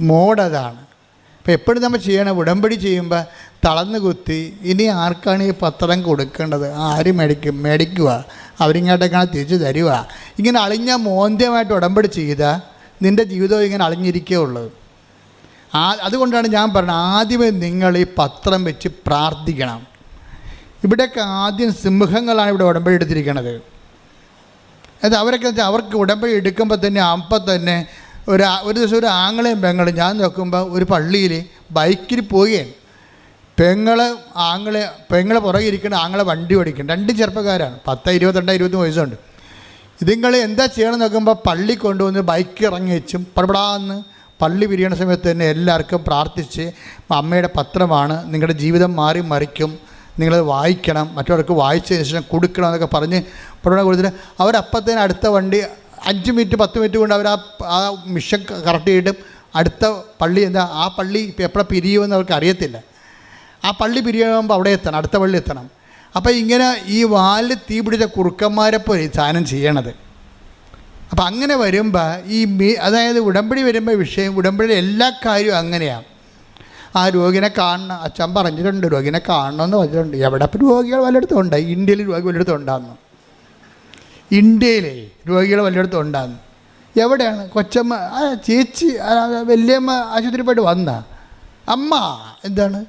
മോഡ് അതാണ്. അപ്പോൾ എപ്പോഴും നമ്മൾ ചെയ്യണം, ഉടമ്പടി ചെയ്യുമ്പോൾ തളർന്നു കുത്തി ഇനി ആർക്കാണ് ഈ പത്രം കൊടുക്കേണ്ടത്, ആര് മേടിക്കുക, അവരിങ്ങോട്ടേക്കാണ് തിരിച്ചു തരിക, ഇങ്ങനെ അളിഞ്ഞ മോന്ത്യമായിട്ട് ഉടമ്പടി ചെയ്താൽ നിൻ്റെ ജീവിതം ഇങ്ങനെ അളിഞ്ഞിരിക്കേ ഉള്ളത്. അതുകൊണ്ടാണ് ഞാൻ പറഞ്ഞത്, ആദ്യമേ നിങ്ങൾ ഈ പത്രം വെച്ച് പ്രാർത്ഥിക്കണം. ഇവിടെയൊക്കെ ആദ്യം സിംഹങ്ങളാണ് ഇവിടെ ഉടമ്പടി എടുത്തിരിക്കുന്നത്. അത് അവർക്ക് ഉടമ്പടി എടുക്കുമ്പോൾ തന്നെ അപ്പം തന്നെ ഒരു ദിവസം ഒരു ആങ്ങളെയും പെങ്ങളും ഞാൻ നോക്കുമ്പോൾ ഒരു പള്ളിയിൽ ബൈക്കിൽ പോവുകയാണ്. പെങ്ങളെ പുറകെ ഇരിക്കുന്ന ആങ്ങളെ വണ്ടി ഓടിക്കണം. 2 ചെറുപ്പക്കാരാണ്, 10, 22, 23 വയസ്സുണ്ട്. ഇതുങ്ങൾ എന്താ ചെയ്യണം നോക്കുമ്പോൾ പള്ളി കൊണ്ടുവന്ന് ബൈക്ക് ഇറങ്ങി വെച്ചും പടപടാന്ന് പള്ളി പിരിയണ സമയത്ത് തന്നെ എല്ലാവർക്കും പ്രാർത്ഥിച്ച്, അമ്മയുടെ പത്രമാണ്, നിങ്ങളുടെ ജീവിതം മാറി മറിക്കും, നിങ്ങളത് വായിക്കണം, മറ്റവർക്ക് വായിച്ചതിന് ശേഷം കൊടുക്കണം എന്നൊക്കെ പറഞ്ഞ് പടപട കൊടുത്തിട്ട് അവരപ്പത്തേന് അടുത്ത വണ്ടി 5 മിനിറ്റ് 10 മിനിറ്റ് കൊണ്ട് അവർ ആ മിഷൻ കറക്റ്റ് ചെയ്തിട്ട് അടുത്ത പള്ളി ആ പള്ളി എപ്പോഴാണ് പിരിയുമെന്ന് അവർക്ക് അറിയത്തില്ല. ആ പള്ളി പിരിയുമ്പോൾ അവിടെ എത്തണം, അടുത്ത പള്ളി എത്തണം. അപ്പോൾ ഇങ്ങനെ ഈ വാലിൽ തീ പിടിച്ച കുറുക്കന്മാരെപ്പോലെ ഈ സാധനം ചെയ്യണത്. അപ്പം അങ്ങനെ വരുമ്പോൾ അതായത് ഉടമ്പടി വരുമ്പോൾ ഉടമ്പടിയുടെ എല്ലാ കാര്യവും അങ്ങനെയാണ്. ആ രോഗിനെ കാണണം, അച്ഛൻ പറഞ്ഞിട്ടുണ്ട്, രോഗിനെ കാണണമെന്ന് പറഞ്ഞിട്ടുണ്ട്. എവിടെ ഇപ്പം രോഗികൾ വല്ലയിടത്തും ഉണ്ട്, ഇന്ത്യയിൽ രോഗി വല്ലയിടത്തും ഉണ്ടാകുന്നു, ഇന്ത്യയിലെ രോഗികൾ വല്ലയിടത്തും ഉണ്ടാകുന്നു. എവിടെയാണ് കൊച്ചമ്മ ചേച്ചി വലിയമ്മ ആശുപത്രി പോയിട്ട് വന്നാ, അമ്മ എന്താണ്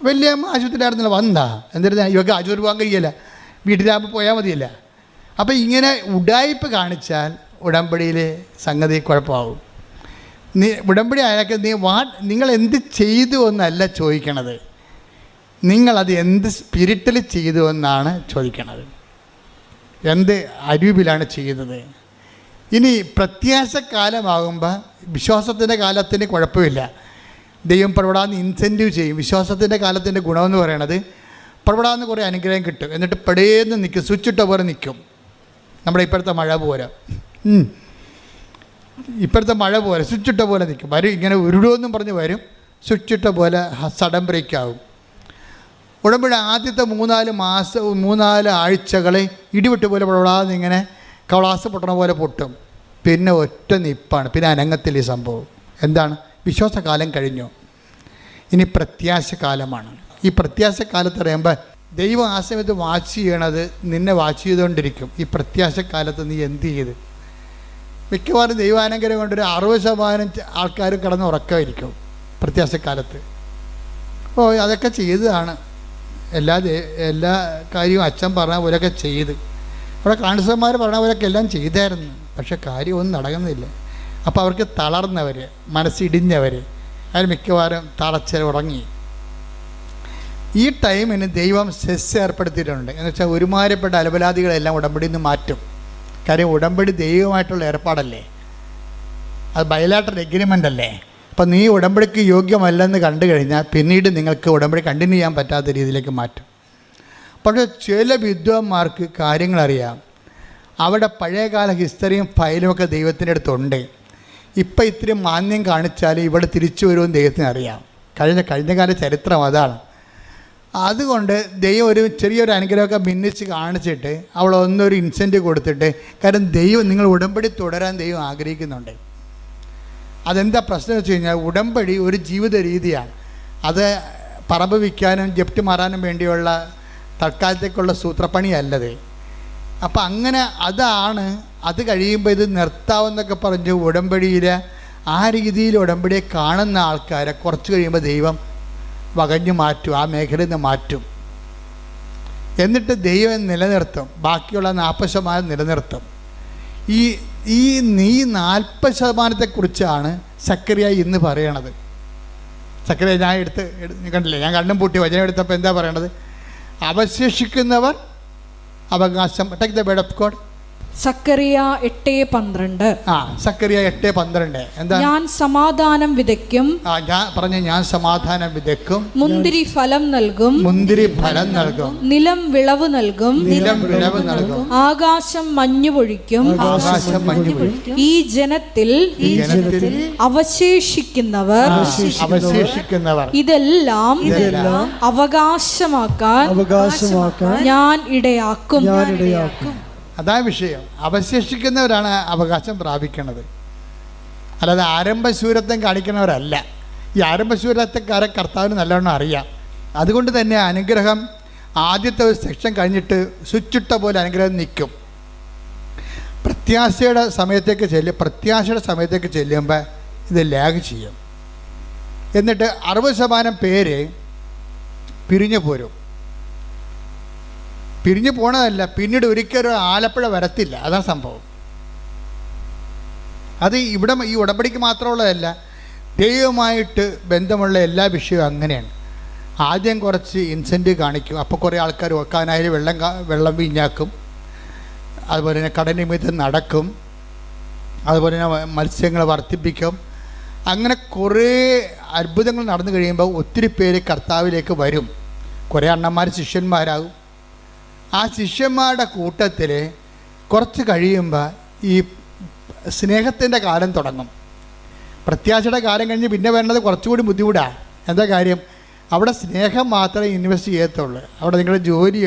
വലിയമ്മ ആശുപത്രിയിലായിരുന്നല്ലോ വന്നാ, എന്നിരുന്നാ ഇവർക്ക് ആശുപത്രി പോകാൻ കഴിയില്ല, വീട്ടിലാകുമ്പോൾ പോയാൽ മതിയല്ല. അപ്പോൾ ഇങ്ങനെ ഉഡായിപ്പ് കാണിച്ചാൽ ഉടമ്പടിയിൽ സംഗതി കുഴപ്പമാവും. ഉടമ്പടി ആയാൽ നിങ്ങൾ എന്ത് ചെയ്തു എന്നല്ല ചോദിക്കണത്, നിങ്ങളത് എന്ത് സ്പിരിറ്റിൽ ചെയ്തു എന്നാണ് ചോദിക്കണത്, എന്ത് അരൂപിലാണ് ചെയ്തത്. ഇനി പ്രത്യാശക്കാലമാകുമ്പോൾ വിശ്വാസത്തിൻ്റെ കാലത്തിന് കുഴപ്പമില്ല, ദൈവം പ്രവടാന്ന് ഇൻസെൻറ്റീവ് ചെയ്യും. വിശ്വാസത്തിൻ്റെ കാലത്തിൻ്റെ ഗുണമെന്ന് പറയണത് പ്രവടാന്ന് കുറേ അനുഗ്രഹം കിട്ടും, എന്നിട്ട് പെടേന്ന് നിൽക്കും, സ്വിച്ച് ഇട്ട പോലെ നിൽക്കും. നമ്മുടെ ഇപ്പോഴത്തെ മഴ പോലെ ഇപ്പോഴത്തെ മഴ പോലെ സ്വിച്ചിട്ട പോലെ നിൽക്കും. വരും ഇങ്ങനെ ഉരുടുമെന്നും പറഞ്ഞ് വരും, സ്വിച്ചിട്ട പോലെ സഡൻ ബ്രേക്ക് ആകും. ഉടമ്പടി ആദ്യത്തെ 3-4 ആഴ്ചകൾ ഇടിവിട്ട് പോലെ പൊടാതെ ഇങ്ങനെ കവളാസ് പൊട്ടണ പോലെ പൊട്ടും. പിന്നെ ഒറ്റ നിപ്പാണ്, പിന്നെ അനങ്ങത്തിൽ ഈ സംഭവം. എന്താണ്? വിശ്വാസകാലം കഴിഞ്ഞു, ഇനി പ്രത്യാശക്കാലമാണ്. ഈ പ്രത്യാശക്കാലത്ത് പറയുമ്പോൾ ദൈവം ആ സമയത്ത് വാച്ച് ചെയ്യണത് നിന്നെ വാച്ച് ചെയ്തുകൊണ്ടിരിക്കും. ഈ പ്രത്യാശക്കാലത്ത് നീ എന്ത് ചെയ്ത്? മിക്കവാറും ദൈവാനുഗ്രഹം കൊണ്ടൊരു 60% ആൾക്കാർ കിടന്ന് ഉറക്കമായിരിക്കും പ്രത്യാശക്കാലത്ത്. അപ്പോൾ അതൊക്കെ ചെയ്തതാണ്, എല്ലാ കാര്യവും അച്ഛൻ പറഞ്ഞ പോലെയൊക്കെ ചെയ്ത്, അവിടെ കാണിസന്മാർ പറഞ്ഞ പോലെയൊക്കെ എല്ലാം ചെയ്തായിരുന്നു. പക്ഷെ കാര്യമൊന്നും നടക്കുന്നില്ല. അപ്പോൾ അവർക്ക് തളർന്നവർ, മനസ്സിടിഞ്ഞവർ, അതിൽ മിക്കവാറും ഉറങ്ങി. ഈ ടൈമിന് ദൈവം സെസ് ഏർപ്പെടുത്തിയിട്ടുണ്ട്. എന്ന് വെച്ചാൽ ഒരുമാതിരിപ്പെട്ട അലപലാദികളെല്ലാം ഉടമ്പടിയിൽ നിന്ന് മാറ്റും. കാര്യം ഉടമ്പടി ദൈവമായിട്ടുള്ള ഏർപ്പാടല്ലേ, അത് ബയലാട്ടർ എഗ്രിമെൻ്റ് അല്ലേ. അപ്പം നീ ഉടമ്പടിക്ക് യോഗ്യമല്ലെന്ന് കണ്ടു കഴിഞ്ഞാൽ പിന്നീട് നിങ്ങൾക്ക് ഉടമ്പടി കണ്ടിന്യൂ ചെയ്യാൻ പറ്റാത്ത രീതിയിലേക്ക് മാറ്റും. പക്ഷേ ചില വിദ്വാന്മാർക്ക് കാര്യങ്ങളറിയാം. അവിടെ പഴയകാല ഹിസ്റ്ററിയും ഫയലുമൊക്കെ ദൈവത്തിൻ്റെ അടുത്തുണ്ട്. ഇപ്പം ഇത്തിരി മാന്യം കാണിച്ചാൽ ഇവിടെ തിരിച്ചു വരുമെന്ന് ദൈവത്തിന് അറിയാം. കഴിഞ്ഞ കാല ചരിത്രം അതാണ്. അതുകൊണ്ട് ദൈവം ഒരു ചെറിയൊരു അനുഗ്രഹമൊക്കെ ഭിന്നിച്ച് കാണിച്ചിട്ട് അവളൊന്നൊരു ഇൻസെൻറ്റീവ് കൊടുത്തിട്ട്, കാരണം ദൈവം നിങ്ങൾ ഉടമ്പടി തുടരാൻ ദൈവം ആഗ്രഹിക്കുന്നുണ്ട്. അതെന്താ പ്രശ്നം വെച്ച് കഴിഞ്ഞാൽ ഉടമ്പടി ഒരു ജീവിത രീതിയാണ്. അത് പറമ്പ് വിൽക്കാനും ജപ്റ്റ് മാറാനും വേണ്ടിയുള്ള തൽക്കാലത്തേക്കുള്ള സൂത്രപ്പണിയല്ലത്. അപ്പം അങ്ങനെ അതാണ്. അത് കഴിയുമ്പോൾ ഇത് നിർത്താമെന്നൊക്കെ പറഞ്ഞ് ഉടമ്പടിയിൽ ആ രീതിയിൽ ഉടമ്പടിയെ കാണുന്ന ആൾക്കാരെ കുറച്ച് കഴിയുമ്പോൾ ദൈവം വകഞ്ഞു മാറ്റും, ആ മേഖലയിൽ നിന്ന് മാറ്റും. എന്നിട്ട് ദൈവം നിലനിർത്തും, ബാക്കിയുള്ള 40% നിലനിർത്തും. ഈ 40%-ത്തെക്കുറിച്ചാണ് സക്കറിയ ഇന്ന് പറയണത്. സക്കറിയ ഞാൻ കണ്ടില്ലേ, ഞാൻ കണ്ണും പൂട്ടി വചനം എടുത്തപ്പോൾ എന്താ പറയണത്? അവശേഷിക്കുന്നവർ അവകാശം. Take the word of God. Zechariah 8:12. Zechariah 8:12 എന്താ? ഞാൻ സമാധാനം വിതയ്ക്കും. ഞാൻ സമാധാനം വിതയ്ക്കും. മുന്തിരി ഫലം നൽകും. നിലം വിളവ് നൽകും. ആകാശം മഞ്ഞു പൊഴിക്കും. ഈ ജനത്തിൽ അവശേഷിക്കുന്നവർ ഇതെല്ലാം അവകാശമാക്കാൻ ഞാൻ ഇടയാക്കും. അതാ വിഷയം. അവശേഷിക്കുന്നവരാണ് അവകാശം പ്രാപിക്കുന്നത്, അല്ലാതെ ആരംഭശൂരത്വം കാണിക്കുന്നവരല്ല. ഈ ആരംഭശൂരത്വക്കാരെ കർത്താവിന് നല്ലവണ്ണം അറിയാം. അതുകൊണ്ട് തന്നെ അനുഗ്രഹം ആദ്യത്തെ ഒരു സെക്ഷൻ കഴിഞ്ഞിട്ട് സ്വിച്ചിട്ട പോലെ അനുഗ്രഹം നിൽക്കും. പ്രത്യാശയുടെ സമയത്തേക്ക് ചെല്ലുമ്പോൾ ഇത് ലാഗ് ചെയ്യും. എന്നിട്ട് 60% പേര് പിരിഞ്ഞു പോരും. പിരിഞ്ഞു പോണതല്ല, പിന്നീട് ഒരിക്കലും ആലപ്പുഴ വരത്തില്ല. അതാണ് സംഭവം. അത് ഇവിടെ ഈ ഉടമ്പടിക്ക് മാത്രമുള്ളതല്ല, ദൈവമായിട്ട് ബന്ധമുള്ള എല്ലാ വിഷയവും അങ്ങനെയാണ്. ആദ്യം കുറച്ച് ഇൻസെൻറ്റീവ് കാണിക്കും, അപ്പോൾ കുറേ ആൾക്കാർ വെക്കാനായി വെള്ളം വീഞ്ഞാക്കും. അതുപോലെ തന്നെ കടനിമിത്തം നടക്കും. അതുപോലെ തന്നെ മത്സ്യങ്ങൾ വർദ്ധിപ്പിക്കും. അങ്ങനെ കുറേ അത്ഭുതങ്ങൾ നടന്നു കഴിയുമ്പോൾ ഒത്തിരി പേര് കർത്താവിലേക്ക് വരും. കുറേ അണ്ണന്മാർ ശിഷ്യന്മാരാകും. ആ ശിഷ്യന്മാരുടെ കൂട്ടത്തിൽ കുറച്ച് കഴിയുമ്പോൾ ഈ സ്നേഹത്തിൻ്റെ കാലം തുടങ്ങും. പ്രത്യാശയുടെ കാലം കഴിഞ്ഞ് പിന്നെ വേണ്ടത് കുറച്ചുകൂടി ബുദ്ധിമുട്ടാണ്. എന്താ കാര്യം? അവിടെ സ്നേഹം മാത്രമേ ഇൻവെസ്റ്റ് ചെയ്യത്തുള്ളൂ. അവിടെ നിങ്ങളുടെ ജോലി,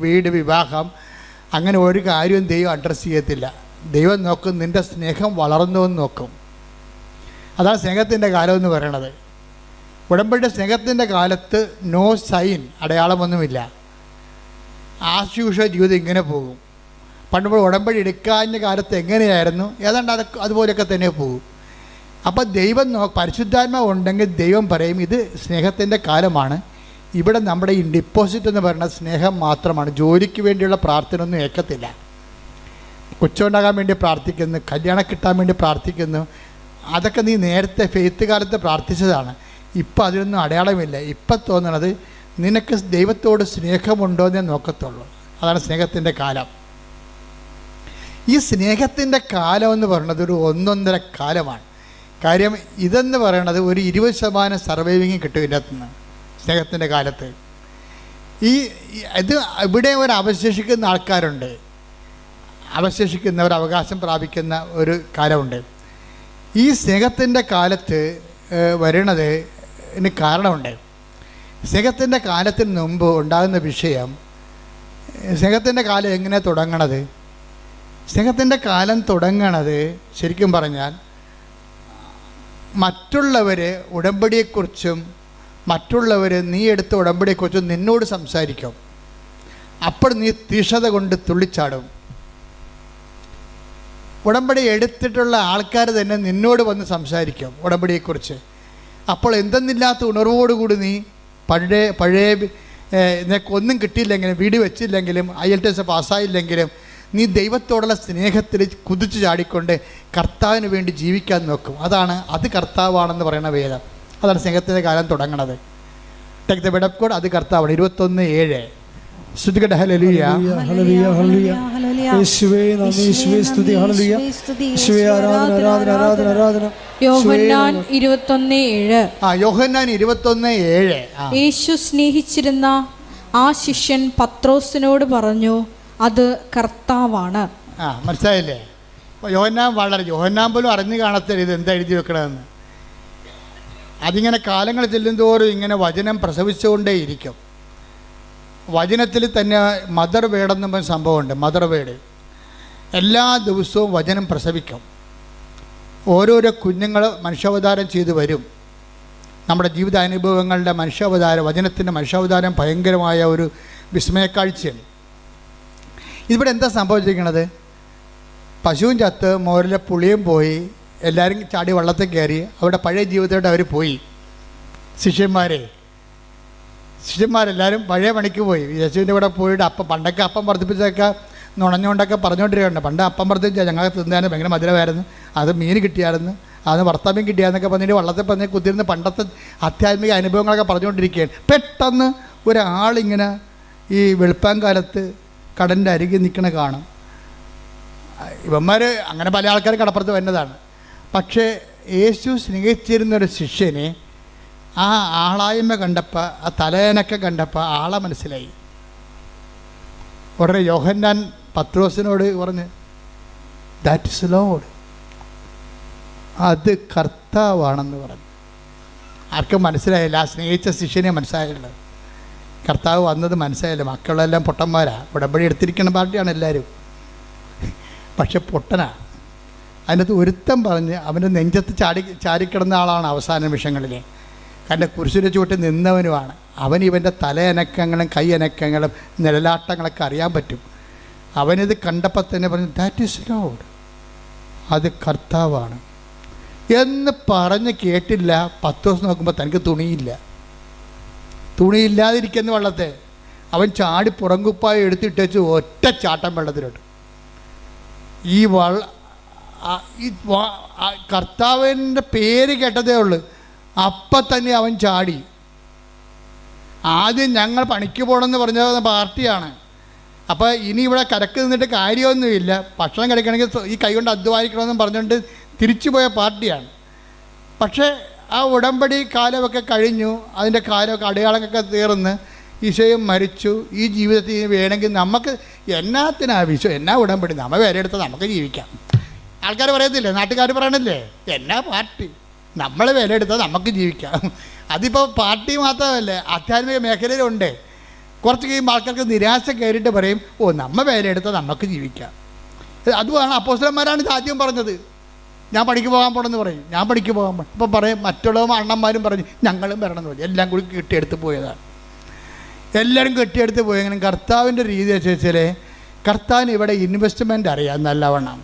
വീട്, വിവാഹം, അങ്ങനെ ഒരു കാര്യവും ദൈവം അഡ്രസ്സ് ചെയ്യത്തില്ല. ദൈവം നോക്കും നിൻ്റെ സ്നേഹം വളർന്നു എന്ന് നോക്കും. അതാണ് സ്നേഹത്തിൻ്റെ കാലം എന്ന് പറയണത്. ഉടമ്പടിയുടെ സ്നേഹത്തിൻ്റെ കാലത്ത് നോ സൈൻ, അടയാളമൊന്നുമില്ല. ആശുഷ ജീവിതം ഇങ്ങനെ പോകും. പണ്ടുമ്പോൾ ഉടമ്പടി എടുക്കാഞ്ഞ കാലത്ത് എങ്ങനെയായിരുന്നു, ഏതാണ്ട് അതുപോലെയൊക്കെ തന്നെ പോകും. അപ്പോൾ ദൈവം പരിശുദ്ധാത്മാവ് ഉണ്ടെങ്കിൽ ദൈവം പറയും ഇത് സ്നേഹത്തിൻ്റെ കാലമാണ്. ഇവിടെ നമ്മുടെ ഈ ഡിപ്പോസിറ്റ് എന്ന് പറയുന്നത് സ്നേഹം മാത്രമാണ്. ജോലിക്ക് വേണ്ടിയുള്ള പ്രാർത്ഥന ഒന്നും ഏക്കത്തില്ല. കൊച്ചുണ്ടാകാൻ വേണ്ടി പ്രാർത്ഥിക്കുന്നു, കല്യാണം കിട്ടാൻ വേണ്ടി പ്രാർത്ഥിക്കുന്നു. അതൊക്കെ നീ നേരത്തെ ഫെയ്ത്ത് കാലത്ത് പ്രാർത്ഥിച്ചതാണ്. ഇപ്പം അതിനൊന്നും അടയാളമില്ല. ഇപ്പം തോന്നണത് നിനക്ക് ദൈവത്തോട് സ്നേഹമുണ്ടോ എന്നേ നോക്കത്തുള്ളൂ. അതാണ് സ്നേഹത്തിൻ്റെ കാലം. ഈ സ്നേഹത്തിൻ്റെ കാലം എന്ന് പറയുന്നത് ഒരു 1.5 കാലമാണ്. കാര്യം ഇതെന്ന് പറയണത് ഒരു 20% സർവൈവിങ് കിട്ടും ഇതിനകത്ത് നിന്ന് സ്നേഹത്തിൻ്റെ കാലത്ത്. ഇത് ഇവിടെ ഒരു അവശേഷിക്കുന്ന ആൾക്കാരുണ്ട്, അവശേഷിക്കുന്നവർ അവകാശം പ്രാപിക്കുന്ന ഒരു കാലമുണ്ട്. ഈ സ്നേഹത്തിൻ്റെ കാലത്ത് വരണത് ഇതിന് കാരണമുണ്ട്. സ്നേഹത്തിൻ്റെ കാലത്തിന് മുമ്പ് ഉണ്ടാകുന്ന വിഷയം, സ്നേഹത്തിൻ്റെ കാലം എങ്ങനെ തുടങ്ങണത്? സ്നേഹത്തിൻ്റെ കാലം തുടങ്ങണത് ശരിക്കും പറഞ്ഞാൽ മറ്റുള്ളവർ ഉടമ്പടിയെക്കുറിച്ചും മറ്റുള്ളവർ നീ എടുത്ത ഉടമ്പടിയെക്കുറിച്ചും നിന്നോട് സംസാരിക്കും. അപ്പോൾ നീ തീഷ്ണത കൊണ്ട് തുള്ളിച്ചാടും. ഉടമ്പടി എടുത്തിട്ടുള്ള ആൾക്കാർ തന്നെ നിന്നോട് വന്ന് സംസാരിക്കും ഉടമ്പടിയെക്കുറിച്ച്. അപ്പോൾ എന്തെന്നില്ലാത്ത ഉണർവോടുകൂടി നീ പഴയ നിനക്കൊന്നും കിട്ടിയില്ലെങ്കിലും, വീട് വെച്ചില്ലെങ്കിലും, IELTS പാസ്സായില്ലെങ്കിലും നീ ദൈവത്തോടുള്ള സ്നേഹത്തിൽ കുതിച്ചു ചാടിക്കൊണ്ട് കർത്താവിന് വേണ്ടി ജീവിക്കാൻ നോക്കും. അത് കർത്താവാണെന്ന് പറയുന്ന വേദം. അതാണ് സ്നേഹത്തിൻ്റെ കാലം തുടങ്ങണത്. Take the bed of God, അത് കർത്താവാണ്. 21:7 സ്തുതിക്കട്ടെ. ഹല്ലേലൂയ, ഹല്ലേലൂയ, ഹല്ലേലൂയ. യേശുവേ നന്ദി, യേശുവേ സ്തുതി, ഹല്ലേലൂയ. യേശുവേ ആരാധന, ആരാധന, ആരാധന, ആരാധന. യോഹന്നാൻ 21:7. യോഹന്നാൻ 21:7. യേശു സ്നേഹിച്ചിരുന്ന ആ ശിഷ്യൻ പത്രോസിനോട് പറഞ്ഞു, അത് കർത്താവാണ്. മനസ്സിലായില്ലേ? യോഹന്നാൻ പോലും അറിഞ്ഞു കാണത്തില്ല ഇത് എന്താ എഴുതി വെക്കണമെന്ന്. അതിങ്ങനെ കാലങ്ങൾ ചെല്ലുന്തോറും ഇങ്ങനെ വചനം പ്രസവിച്ചുകൊണ്ടേയിരിക്കും. വചനത്തിൽ തന്നെ മദർ വേഡ് എന്ന സംഭവമുണ്ട്. മദർ വേഡ് എല്ലാ ദിവസവും വചനം പ്രസവിക്കും. ഓരോരോ കുഞ്ഞുങ്ങൾ മനുഷ്യാവതാരം ചെയ്തു വരും. നമ്മുടെ ജീവിതാനുഭവങ്ങളുടെ മനുഷ്യാവതാരം, വചനത്തിൻ്റെ മനുഷ്യാവതാരം ഭയങ്കരമായ ഒരു വിസ്മയക്കാഴ്ചയാണ്. ഇവിടെ എന്താ സംഭവിച്ചിരിക്കുന്നത്? പശുവും ചത്ത്, മോരിലെ പുളിയും പോയി, എല്ലാവരും ചാടി വള്ളത്തിൽ കയറി അവരുടെ പഴയ ജീവിതത്തോട്ട് അവർ പോയി. ശിഷ്യന്മാരെല്ലാവരും പഴയ പണിക്ക് പോയി. യേശുവിൻ്റെ കൂടെ പോയിട്ട് പണ്ടൊക്കെ അപ്പം വർദ്ധിപ്പിച്ചൊക്കെ നുണഞ്ഞുകൊണ്ടൊക്കെ പറഞ്ഞുകൊണ്ടിരിക്കുകയാണ്. പണ്ട് അപ്പം വർദ്ധിപ്പിച്ചാൽ ഞങ്ങൾക്ക് തിന്നാനും ഭയങ്കര മധുരമായിരുന്നു, അത് മീൻ കിട്ടിയായിരുന്നു, അത് ഭർത്താവ്യം കിട്ടിയാന്നൊക്കെ പറഞ്ഞിട്ട് വള്ളത്തിൽ പറഞ്ഞ് കുത്തിരുന്ന് പണ്ടത്തെ ആധ്യാത്മിക അനുഭവങ്ങളൊക്കെ പറഞ്ഞുകൊണ്ടിരിക്കുകയാണ്. പെട്ടെന്ന് ഒരാളിങ്ങനെ ഈ വെളുപ്പാങ്കാലത്ത് കടലിൻ്റെ അരികിൽ നിൽക്കണ കാണും. ഇവന്മാർ അങ്ങനെ പല ആൾക്കാർ കടപ്പുറത്ത് വരുന്നതാണ്. പക്ഷേ യേശു സ്നേഹിച്ചിരുന്നൊരു ശിഷ്യനെ ആ ആളായ്മ കണ്ടപ്പോൾ, ആ തലയനൊക്കെ കണ്ടപ്പോൾ ആളെ മനസ്സിലായി. ഉടനെ യോഹന്നാൻ പത്രോസിനോട് പറഞ്ഞ്, ദാറ്റ് ഇസ് ലോർഡ്, അത് കർത്താവാണെന്ന് പറഞ്ഞു. ആർക്കും മനസ്സിലായില്ല. ആ സ്നേഹിച്ച ശിഷ്യനെ മനസ്സിലായില്ല. കർത്താവ് വന്നത് മനസ്സിലായില്ല. മക്കളെല്ലാം പൊട്ടന്മാരാണ്. ഉടമ്പടി എടുത്തിരിക്കുന്ന പാർട്ടിയാണ് എല്ലാവരും. പക്ഷെ പൊട്ടനാ. അതിനകത്ത് ഒരുത്തം പറഞ്ഞ് അവൻ്റെ നെഞ്ചത്ത് ചാരിക്കിടന്ന ആളാണ് അവസാന നിമിഷങ്ങളിൽ. കാരണം കുരിശിൻ്റെ ചുവട്ടിൽ നിന്നവനുമാണ് അവൻ. ഇവൻ്റെ തലയനക്കങ്ങളും കൈയനക്കങ്ങളും നിഴലാട്ടങ്ങളൊക്കെ അറിയാൻ പറ്റും. അവനിത് കണ്ടപ്പോൾ തന്നെ പറഞ്ഞു, ദാറ്റ് ഈസ് ലോർഡ്, അത് കർത്താവാണ് എന്ന് പറഞ്ഞ് കേട്ടില്ല. 10 ദിവസം നോക്കുമ്പോൾ തനിക്ക് തുണിയില്ലാതിരിക്കുന്ന വെള്ളത്തെ അവൻ ചാടി പുറങ്കുപ്പായി എടുത്തിട്ടേച്ച് ഒറ്റ ചാട്ടം വെള്ളത്തിലോട്ട്. ഈ കർത്താവിൻ്റെ പേര് കേട്ടതേ ഉള്ളൂ. അപ്പം തന്നെ അവൻ ചാടി. ആദ്യം ഞങ്ങൾ പണിക്ക് പോകണമെന്ന് പറഞ്ഞ പാർട്ടിയാണ്. അപ്പോൾ ഇനി ഇവിടെ കരക്ക് നിന്നിട്ട് കാര്യമൊന്നുമില്ല, ഭക്ഷണം കഴിക്കണമെങ്കിൽ ഈ കൈ കൊണ്ട് അധ്വാനിക്കണമെന്ന് പറഞ്ഞുകൊണ്ട് തിരിച്ചു പോയ പാർട്ടിയാണ്. പക്ഷേ ആ ഉടമ്പടി കാലമൊക്കെ കഴിഞ്ഞു. അതിൻ്റെ കാലമൊക്കെ അടയാളങ്ങളൊക്കെ തീർന്ന് ഈശോയും മരിച്ചു. ഈ ജീവിതത്തിൽ വേണമെങ്കിൽ നമുക്ക് എന്നാ ഉടമ്പടി, നമ്മൾ വില എടുത്താൽ നമുക്ക് ജീവിക്കാം. ആൾക്കാർ പറയത്തില്ലേ, നാട്ടുകാർ പറയണില്ലേ, എന്നാ പാർട്ടി, നമ്മൾ വില എടുത്താൽ നമുക്ക് ജീവിക്കാം. അതിപ്പോൾ പാർട്ടി മാത്രമല്ല, ആധ്യാത്മിക മേഖലയിലുണ്ട്. കുറച്ച് കഴിയുമ്പോൾ ആൾക്കാർക്ക് നിരാശ കയറിയിട്ട് പറയും, നമ്മൾ വില എടുത്താൽ നമുക്ക് ജീവിക്കാം. അതുമാണ് അപ്പോസ്തലന്മാരാണ് ഇത് ആദ്യം പറഞ്ഞത്. ഞാൻ പണിക്ക് പോകാൻ പോകണമെന്ന് പറയും, ഞാൻ പണിക്ക് പോകാൻ പോകണം. അപ്പോൾ പറയും മറ്റുള്ളവരും അണ്ണന്മാരും പറഞ്ഞു ഞങ്ങളും വരണമെന്ന് പറയും. എല്ലാം കൂടി കെട്ടിയെടുത്ത് പോയതാണ്. എല്ലാവരും കെട്ടിയെടുത്ത് പോയി. അങ്ങനെ കർത്താവിൻ്റെ രീതി വെച്ചാൽ കർത്താവിന് ഇവിടെ ഇൻവെസ്റ്റ്മെൻറ്റ് അറിയാം നല്ലവണ്ണം.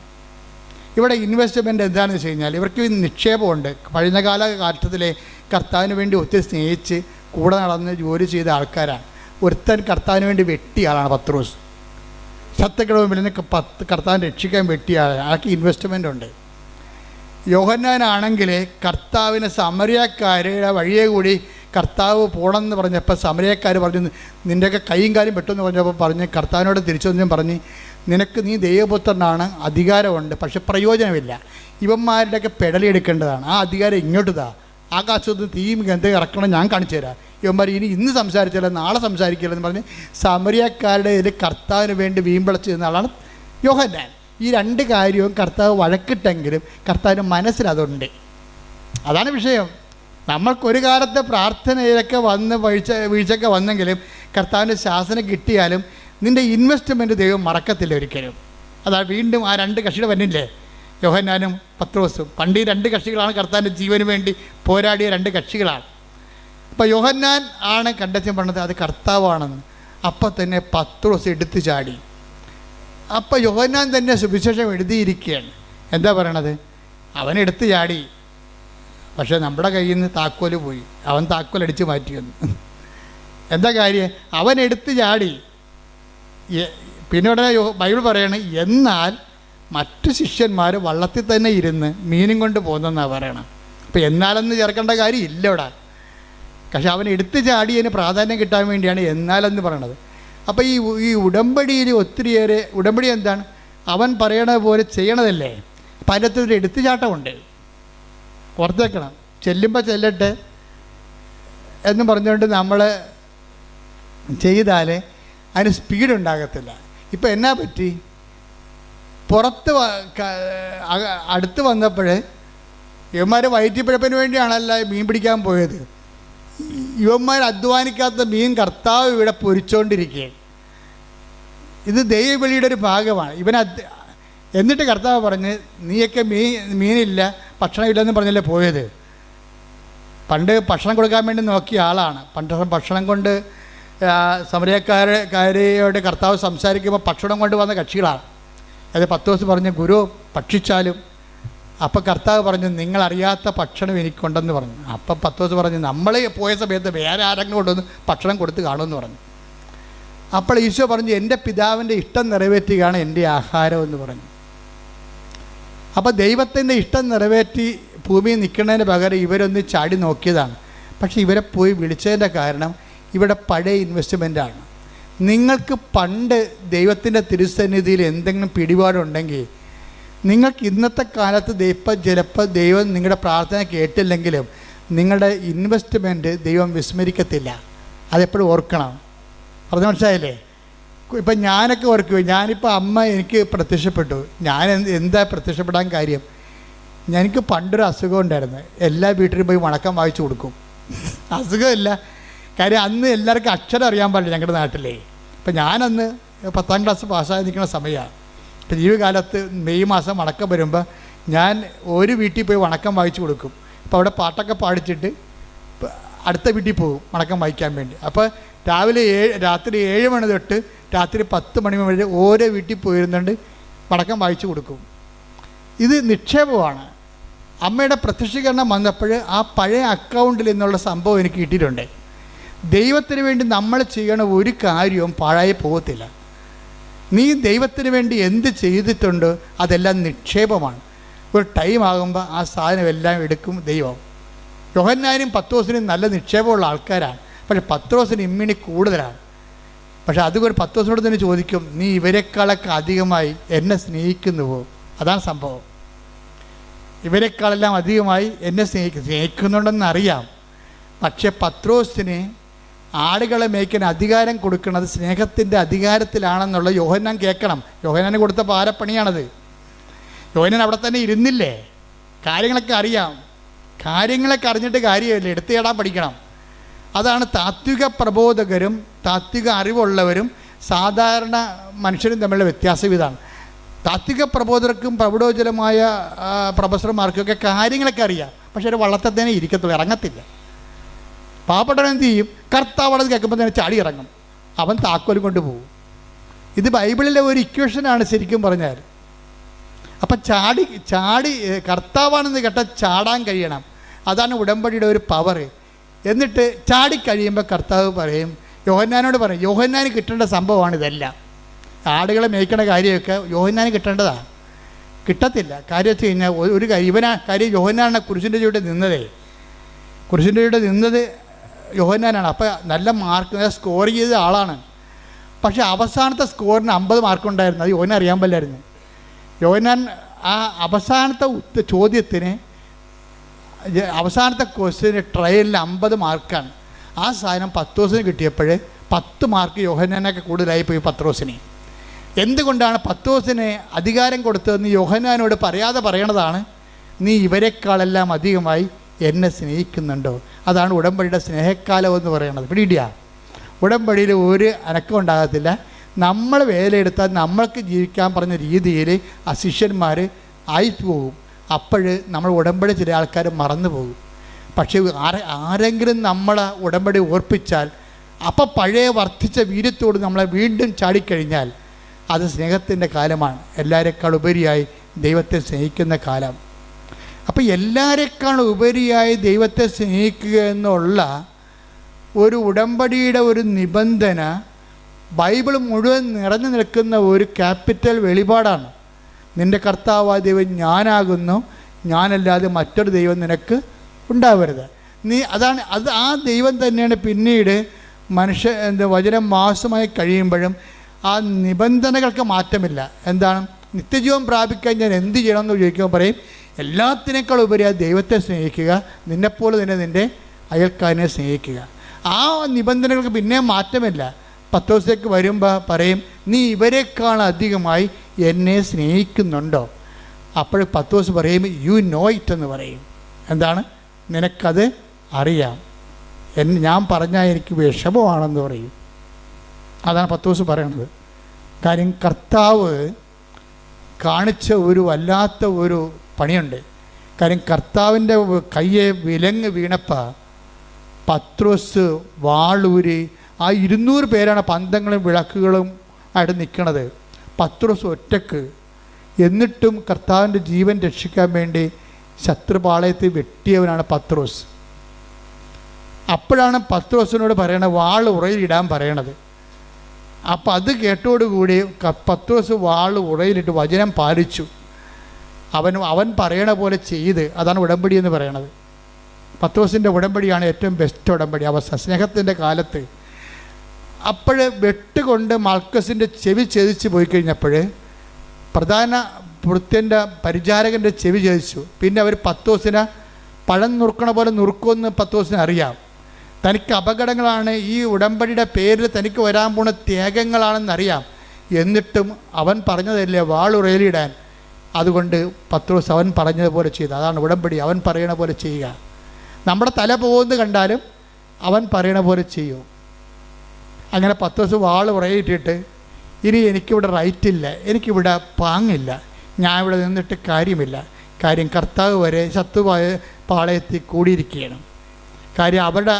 ഇവിടെ ഇൻവെസ്റ്റ്മെൻറ്റ് എന്താണെന്ന് വെച്ച് കഴിഞ്ഞാൽ ഇവർക്ക് നിക്ഷേപമുണ്ട്. പഴയകാല കാലത്തിലെ കർത്താവിന് വേണ്ടി ഒത്തിരി സ്നേഹിച്ച് കൂടെ നടന്ന് ജോലി ചെയ്ത ആൾക്കാരാണ്. ഒരുത്തൻ കർത്താവിന് വേണ്ടി വെട്ടിയ ആളാണ് പത്രോസ്. ശത്രുക്കളുടെ മുമ്പിൽ നിന്ന് കർത്താവിനെ രക്ഷിക്കാൻ വെട്ടിയ ആളാണ്. ആൾക്ക് ഇൻവെസ്റ്റ്മെൻ്റ് ഉണ്ട്. യോഹന്നാനാണെങ്കിൽ കർത്താവിന് സമരിയക്കാരുടെ വഴിയെ കൂടി കർത്താവ് പോകണമെന്ന് പറഞ്ഞപ്പോൾ സമരിയക്കാർ പറഞ്ഞു, നിൻ്റെയൊക്കെ കൈയും കാലും വെട്ടുമെന്ന് പറഞ്ഞപ്പോൾ പറഞ്ഞ് കർത്താവിനോട് തിരിച്ചൊന്നും പറഞ്ഞ്, നീ ദൈവപുത്രനാണ്, അധികാരമുണ്ട്, പക്ഷെ പ്രയോജനമില്ല. ഇവന്മാരുടെയൊക്കെ പെടലെടുക്കേണ്ടതാണ്. ആ അധികാരം ഇങ്ങോട്ട് ആകാശത്ത് തീയും ഗന്ധം ഇറക്കണം, ഞാൻ കാണിച്ചു തരാം. ഇവന്മാർ ഇന്ന് സംസാരിച്ചാലോ നാളെ സംസാരിക്കില്ലെന്ന് പറഞ്ഞ് സമരിയക്കാരുടെ ഇതിൽ കർത്താവിന് വേണ്ടി വീമ്പിളച്ച് നിന്ന ആളാണ് യോഹന്നാൻ. ഈ രണ്ട് കാര്യവും കർത്താവ് വഴക്കിട്ടെങ്കിലും കർത്താവിൻ്റെ മനസ്സിലതുണ്ട്. അതാണ് വിഷയം. നമ്മൾക്കൊരു കാലത്തെ പ്രാർത്ഥനയിലൊക്കെ വന്ന് വീഴ്ചയൊക്കെ വന്നെങ്കിലും കർത്താവിൻ്റെ ശാസനം കിട്ടിയാലും നിൻ്റെ ഇൻവെസ്റ്റ്മെൻറ്റ് ദൈവം മറക്കത്തില്ല ഒരിക്കലും. അതാ വീണ്ടും ആ രണ്ട് കക്ഷിയുടെ വന്നില്ലേ, യോഹന്നാനും പത്രോസും. പണ്ട് ഈ രണ്ട് കക്ഷികളാണ് കർത്താവിൻ്റെ ജീവന് വേണ്ടി പോരാടിയ രണ്ട് കക്ഷികളാണ്. അപ്പോൾ യോഹന്നാൻ ആണ് കണ്ടെത്താൻ പറഞ്ഞത് അത് കർത്താവാണെന്ന്. അപ്പം തന്നെ പത്രോസ് എടുത്തു ചാടി. അപ്പം യോഹന്നാൻ തന്നെ സുവിശേഷം എഴുതിയിരിക്കുകയാണ്. എന്താ പറയണത്? അവൻ എടുത്തു ചാടി, പക്ഷേ നമ്മുടെ കയ്യിൽ നിന്ന് താക്കോല് പോയി. അവൻ താക്കോൽ അടിച്ച് മാറ്റിയെന്ന്. എന്താ കാര്യം? അവൻ എടുത്തു ചാടി. പിന്നെ ഉടനെ ബൈബിൾ പറയണ, എന്നാൽ മറ്റു ശിഷ്യന്മാർ വള്ളത്തിൽ തന്നെ ഇരുന്ന് മീനും കൊണ്ട് പോകുന്നെന്നാണ് പറയണം. അപ്പോൾ എന്നാലെന്ന് ചേർക്കേണ്ട കാര്യം ഇല്ല ഇവിടെ. പക്ഷെ അവൻ എടുത്തു ചാടിയതിന് പ്രാധാന്യം കിട്ടാൻ വേണ്ടിയാണ് എന്നാലെന്ന് പറയണത്. അപ്പോൾ ഈ ഉടമ്പടിയിൽ ഒത്തിരിയേറെ, ഉടമ്പടി എന്താണ്? അവൻ പറയണ പോലെ ചെയ്യണതല്ലേ. അപ്പം അതിനകത്ത് ഒരു എടുത്തുചാട്ടമുണ്ട്, ഓർത്തേക്കണം. ചെല്ലുമ്പോൾ ചെല്ലട്ടെ എന്ന് പറഞ്ഞുകൊണ്ട് നമ്മൾ ചെയ്താൽ അതിന് സ്പീഡ് ഉണ്ടാകത്തില്ല. ഇപ്പം എന്നാ പറ്റി? പുറത്ത് അടുത്ത് വന്നപ്പോൾ ഇവന്മാർ വയറ്റിപ്പിഴപ്പിന് വേണ്ടിയാണല്ലോ മീൻ പിടിക്കാൻ പോയത്. ഇവന്മാർ അധ്വാനിക്കാത്ത മീൻ കർത്താവ് ഇവിടെ പൊരിച്ചുകൊണ്ടിരിക്കുകയാണ്. ഇത് ദൈവവിളിയുടെ ഒരു ഭാഗമാണ്. എന്നിട്ട് കർത്താവ് പറഞ്ഞ്, നീയൊക്കെ മീനില്ല ഭക്ഷണമില്ലെന്ന് പറഞ്ഞല്ലേ പോയത്. പണ്ട് ഭക്ഷണം കൊടുക്കാൻ വേണ്ടി നോക്കിയ ആളാണ്. പണ്ട് ഭക്ഷണം കൊണ്ട് സമരക്കാരോട് കർത്താവ് സംസാരിക്കുമ്പോൾ ഭക്ഷണം കൊണ്ട് വന്ന കക്ഷികളാണ്. അത് പത്രോസ് പറഞ്ഞു, ഗുരു ഭക്ഷിച്ചാലും. അപ്പം കർത്താവ് പറഞ്ഞു, നിങ്ങളറിയാത്ത ഭക്ഷണം എനിക്കുണ്ടെന്ന് പറഞ്ഞു. അപ്പം പത്രോസ് പറഞ്ഞു, നമ്മൾ പോയ സമയത്ത് വേറെ ആരെങ്കിലും കൊണ്ടുവന്ന് ഭക്ഷണം കൊടുത്ത് കാണുമെന്ന് പറഞ്ഞു. അപ്പോൾ ഈശോ പറഞ്ഞു, എൻ്റെ പിതാവിൻ്റെ ഇഷ്ടം നിറവേറ്റുകയാണ് എൻ്റെ ആഹാരം എന്ന് പറഞ്ഞു. അപ്പോൾ ദൈവത്തിൻ്റെ ഇഷ്ടം നിറവേറ്റി ഭൂമിയിൽ നിൽക്കുന്നതിന് പകരം ഇവരൊന്ന് ചാടി നോക്കിയതാണ്. പക്ഷേ ഇവരെ പോയി വിളിച്ചതിൻ്റെ കാരണം ഇവിടെ പഴയ ഇൻവെസ്റ്റ്മെൻറ്റാണ്. നിങ്ങൾക്ക് പണ്ട് ദൈവത്തിൻ്റെ തിരുസന്നിധിയിൽ എന്തെങ്കിലും പിടിപാടുണ്ടെങ്കിൽ നിങ്ങൾക്ക് ഇന്നത്തെ കാലത്ത് ചിലപ്പോൾ ദൈവം നിങ്ങളുടെ പ്രാർത്ഥന കേട്ടില്ലെങ്കിലും നിങ്ങളുടെ ഇൻവെസ്റ്റ്മെൻറ്റ് ദൈവം വിസ്മരിക്കത്തില്ല. അതെപ്പോഴും ഓർക്കണം. പറഞ്ഞ മനസ്സിലായില്ലേ? ഇപ്പം ഞാനൊക്കെ ഓർക്കുക, ഞാനിപ്പോൾ അമ്മ എനിക്ക് പ്രത്യക്ഷപ്പെട്ടു. ഞാൻ എന്താ പ്രത്യക്ഷപ്പെടാൻ കാര്യം? എനിക്ക് പണ്ടൊരു അസുഖം ഉണ്ടായിരുന്നു. എല്ലാ വീട്ടിലും പോയി വണക്കം വായിച്ചു കൊടുക്കും. അസുഖമില്ല, കാര്യം അന്ന് എല്ലാവർക്കും അക്ഷരം അറിയാൻ പാടില്ല ഞങ്ങളുടെ നാട്ടിലേ. ഇപ്പം ഞാനന്ന് 10ാം ക്ലാസ് പാസ്സായി നിൽക്കുന്ന സമയമാണ്. ഇപ്പം ജീവിതകാലത്ത് മെയ് മാസം വണക്കം വരുമ്പോൾ ഞാൻ ഒരു വീട്ടിൽ പോയി വണക്കം വായിച്ചു കൊടുക്കും. അപ്പോൾ അവിടെ പാട്ടൊക്കെ പാടിച്ചിട്ട് അടുത്ത വീട്ടിൽ പോകും വണക്കം വായിക്കാൻ വേണ്ടി. അപ്പോൾ രാത്രി 7 മണി തൊട്ട് രാത്രി 10 മണി വരെ ഓരോ വീട്ടിൽ പോയിരുന്നുകൊണ്ട് വണക്കം വായിച്ചു കൊടുക്കും. ഇത് നിക്ഷേപമാണ്. അമ്മയുടെ പ്രത്യക്ഷീകരണം വന്നപ്പോൾ ആ പഴയ അക്കൗണ്ടിൽ നിന്നുള്ള സംഭവം എനിക്ക് കിട്ടിയിട്ടുണ്ട്. ദൈവത്തിന് വേണ്ടി നമ്മൾ ചെയ്യണ ഒരു കാര്യവും പാഴായി പോകത്തില്ല. നീ ദൈവത്തിന് വേണ്ടി എന്ത് ചെയ്തിട്ടുണ്ടോ അതെല്ലാം നിക്ഷേപമാണ്. ഒരു ടൈം ആകുമ്പോൾ ആ സാധനം എല്ലാം എടുക്കും ദൈവം. യോഹന്നാനും പത്രോസിനും നല്ല നിക്ഷേപമുള്ള ആൾക്കാരാണ്. പക്ഷേ പത്രോസിന് ഇമ്മിണി കൂടുതലാണ്. പക്ഷേ അതുകൊണ്ട് പത്രോസിനോട് തന്നെ ചോദിക്കും, നീ ഇവരെക്കാളൊക്കെ അധികമായി എന്നെ സ്നേഹിക്കുന്നുവോ? അതാണ് സംഭവം. ഇവരെക്കാളെല്ലാം അധികമായി എന്നെ സ്നേഹിക്കുന്നുണ്ടെന്നറിയാം. പക്ഷേ പത്രോസിന് ആടുകളെ മേയ്ക്കാൻ അധികാരം കൊടുക്കുന്നത് സ്നേഹത്തിൻ്റെ അധികാരത്തിലാണെന്നുള്ള യോഹന്നാൻ കേൾക്കണം. യോഹന്നാന് കൊടുത്ത പാരപ്പണിയാണത്. യോഹന്നാൻ അവിടെ തന്നെ ഇരുന്നില്ലേ? കാര്യങ്ങളൊക്കെ അറിയാം. കാര്യങ്ങളൊക്കെ അറിഞ്ഞിട്ട് കാര്യമില്ല, എടുത്തേടാൻ പഠിക്കണം. അതാണ് താത്വിക പ്രബോധകരും താത്വിക അറിവുള്ളവരും സാധാരണ മനുഷ്യരും തമ്മിലുള്ള വ്യത്യാസം ഇതാണ്. താത്വിക പ്രബോധകർക്കും പ്രൗഢോജ്വലമായ പ്രൊഫസർമാർക്കൊക്കെ കാര്യങ്ങളൊക്കെ അറിയാം. പക്ഷേ ഒരു വള്ളത്തെ തന്നെ ഇരിക്കത്തുള്ളൂ, ഇറങ്ങത്തില്ല. പാവപ്പെട്ടവൻ എന്ത് ചെയ്യും? കർത്താവളത് കേൾക്കുമ്പോൾ തന്നെ ചാടി ഇറങ്ങും. അവൻ താക്കോലും കൊണ്ട് പോകും. ഇത് ബൈബിളിലെ ഒരു ഇക്വേഷനാണ് ശരിക്കും പറഞ്ഞാൽ. അപ്പം ചാടി കർത്താവാണെന്ന് കേട്ടാൽ ചാടാൻ കഴിയണം. അതാണ് ഉടമ്പടിയുടെ ഒരു പവർ. എന്നിട്ട് ചാടിക്കഴിയുമ്പോൾ കർത്താവ് പറയും, യോഹന്നാനോട് പറയും, യോഹന്നാന് കിട്ടേണ്ട സംഭവമാണ് ഇതെല്ലാം. ആടുകളെ മേയ്ക്കണ കാര്യമൊക്കെ യോഹന്നാന് കിട്ടേണ്ടതാണ്. കിട്ടത്തില്ല. കാര്യം വെച്ച് കഴിഞ്ഞാൽ ഒരു കാര്യം യോഹന്നാനാണ് കുരിശിൻ്റെ ചുവടെ നിന്നതേ. കുരിശിൻ്റെ ചുവടെ നിന്നത് യോഹന്നാനാണ്. അപ്പോൾ നല്ല മാർക്ക് സ്കോർ ചെയ്ത ആളാണ്. പക്ഷേ അവസാനത്തെ സ്കോറിന് 50 മാർക്കുണ്ടായിരുന്നു. അത് യോഹന്നാൻ അറിയാൻ പാടില്ലായിരുന്നു. യോഹന്നാൻ ആ അവസാനത്തെ ചോദ്യത്തിന് അവസാനത്തെ ക്വസ്റ്റ്യന് ട്രയലിൽ 50 മാർക്കാണ്. ആ സാധനം പത്രോസിന് കിട്ടിയപ്പോൾ 10 മാർക്ക് യോഹന്നാനൊക്കെ കൂടുതലായി പോയി പത്രോസിന്. എന്തുകൊണ്ടാണ് പത്രോസിന് അധികാരം കൊടുത്തതെന്ന് യോഹന്നാനോട് പറയാതെ പറയണതാണ്, നീ ഇവരെക്കാളെല്ലാം അധികമായി എന്നെ സ്നേഹിക്കുന്നുണ്ടോ? അതാണ് ഉടമ്പടിയുടെ സ്നേഹക്കാലം എന്ന് പറയുന്നത്. പിടിയിടിയാ, ഉടമ്പടിയിൽ ഒരു അനക്കം ഉണ്ടാകത്തില്ല. നമ്മൾ വേലയെടുത്താൽ നമ്മൾക്ക് ജീവിക്കാൻ പറഞ്ഞ രീതിയിൽ ആ ശിഷ്യന്മാർ ആയിപ്പോകും. അപ്പോൾ നമ്മൾ ഉടമ്പടി ചില ആൾക്കാർ മറന്നു പോകും. പക്ഷേ ആരെങ്കിലും നമ്മളെ ഉടമ്പടി ഓർപ്പിച്ചാൽ അപ്പം പഴയ വർദ്ധിച്ച വീര്യത്തോട് നമ്മളെ വീണ്ടും ചാടിക്കഴിഞ്ഞാൽ അത് സ്നേഹത്തിൻ്റെ കാലമാണ്. എല്ലാവരെക്കാൾ ഉപരിയായി ദൈവത്തെ സ്നേഹിക്കുന്ന കാലം. അപ്പോൾ എല്ലാവരെക്കാൾ ഉപരിയായി ദൈവത്തെ സ്നേഹിക്കുക എന്നുള്ള ഒരു ഉടമ്പടിയുടെ ഒരു നിബന്ധന ബൈബിൾ മുഴുവൻ നിറഞ്ഞു നിൽക്കുന്ന ഒരു ക്യാപിറ്റൽ വെളിപാടാണ്. നിൻ്റെ കർത്താവായ ദൈവം ഞാനാകുന്നു, ഞാനല്ലാതെ മറ്റൊരു ദൈവം നിനക്ക് ഉണ്ടാവരുത്. ആ ദൈവം തന്നെയാണ് പിന്നീട് വചനം മാസമായി കഴിയുമ്പോഴും ആ നിബന്ധനകൾക്ക് മാറ്റമില്ല. എന്താണ്? നിത്യജീവൻ പ്രാപിക്കാൻ ഞാൻ എന്ത് ചെയ്യണമെന്ന് ചോദിക്കുമ്പോൾ പറയും, എല്ലാത്തിനേക്കാൾ ഉപരി ആ ദൈവത്തെ സ്നേഹിക്കുക, നിന്നെപ്പോലെ തന്നെ നിൻ്റെ അയൽക്കാരനെ സ്നേഹിക്കുക. ആ നിബന്ധനകൾക്ക് പിന്നെ മാറ്റമില്ല. പത്രോസിലേക്ക് വരുമ്പോൾ പറയും, നീ ഇവരെക്കാൾ അധികമായി എന്നെ സ്നേഹിക്കുന്നുണ്ടോ? അപ്പോൾ പത്രോസ് പറയും, യു നോ ഇറ്റ് എന്ന് പറയും. എന്താണ്? നിനക്കത് അറിയാം. ഞാൻ പറഞ്ഞാൽ എനിക്ക് വിഷമമാണെന്ന് പറയും. അതാണ് പത്രോസ് പറയണത്. കാര്യം കർത്താവ് കാണിച്ച ഒരു വല്ലാത്ത ഒരു പണിയുണ്ട്. കാര്യം കർത്താവിൻ്റെ കയ്യെ വിലങ്ങ് വീണപ്പോൾ പത്രോസ് വാളൂരി, ആ 200 പേരാണ് പന്തങ്ങളും വിളക്കുകളും ആയിട്ട് നിൽക്കണത്. പത്രോസ് ഒറ്റക്ക്. എന്നിട്ടും കർത്താവിൻ്റെ ജീവൻ രക്ഷിക്കാൻ വേണ്ടി ശത്രുപാളയത്തിൽ വെട്ടിയവനാണ് പത്രോസ്. അപ്പോഴാണ് പത്രോസിനോട് പറയണത്, വാൾ ഉറയിലിടാൻ പറയണത്. അപ്പം അത് കേട്ടോടുകൂടി പത്രോസ് വാൾ ഉറയിലിട്ട് വചനം പാലിച്ചു. അവൻ പറയണ പോലെ ചെയ്ത്. അതാണ് ഉടമ്പടി എന്ന് പറയണത്. പത്രോസിൻ്റെ ഉടമ്പടിയാണ് ഏറ്റവും ബെസ്റ്റ് ഉടമ്പടി. അവസ്ഥ സ്നേഹത്തിൻ്റെ കാലത്ത്. അപ്പോൾ വെട്ടുകൊണ്ട് മൽക്കസിൻ്റെ ചെവി ഛേദിച്ച് പോയി കഴിഞ്ഞപ്പോൾ പ്രധാന ഭൃത്യൻ്റെ പരിചാരകൻ്റെ ചെവി ഛേദിച്ചു. പിന്നെ അവർ പത്രോസിനെ പഴം നുറുക്കണ പോലെ നുറുക്കുമെന്ന് പത്രോസിന് അറിയാം. തനിക്ക് അപകടങ്ങളാണ്, ഈ ഉടമ്പടിയുടെ പേരിൽ തനിക്ക് വരാൻ പോണ ത്യാഗങ്ങളാണെന്നറിയാം. എന്നിട്ടും അവൻ പറഞ്ഞതല്ലേ വാളുറയിലിടാൻ. അതുകൊണ്ട് പത്രോസ് അവൻ പറഞ്ഞതുപോലെ ചെയ്തു. അതാണ് ഉടമ്പടി. അവൻ പറയണ പോലെ ചെയ്യുക. നമ്മുടെ തല പോകുന്നത് കണ്ടാലും അവൻ പറയണ പോലെ ചെയ്യും. അങ്ങനെ പത്രോസ് വാൾ ഉറയിട്ടിട്ട്, ഇനി എനിക്കിവിടെ റൈറ്റില്ല, എനിക്കിവിടെ പാങ്ങില്ല, ഞാൻ ഇവിടെ നിന്നിട്ട് കാര്യമില്ല. കാര്യം കർത്താവ് വരെ ശത്രുവായ പാളയത്തിൽ കൂടിയിരിക്കുകയാണ്. കാര്യം അവരുടെ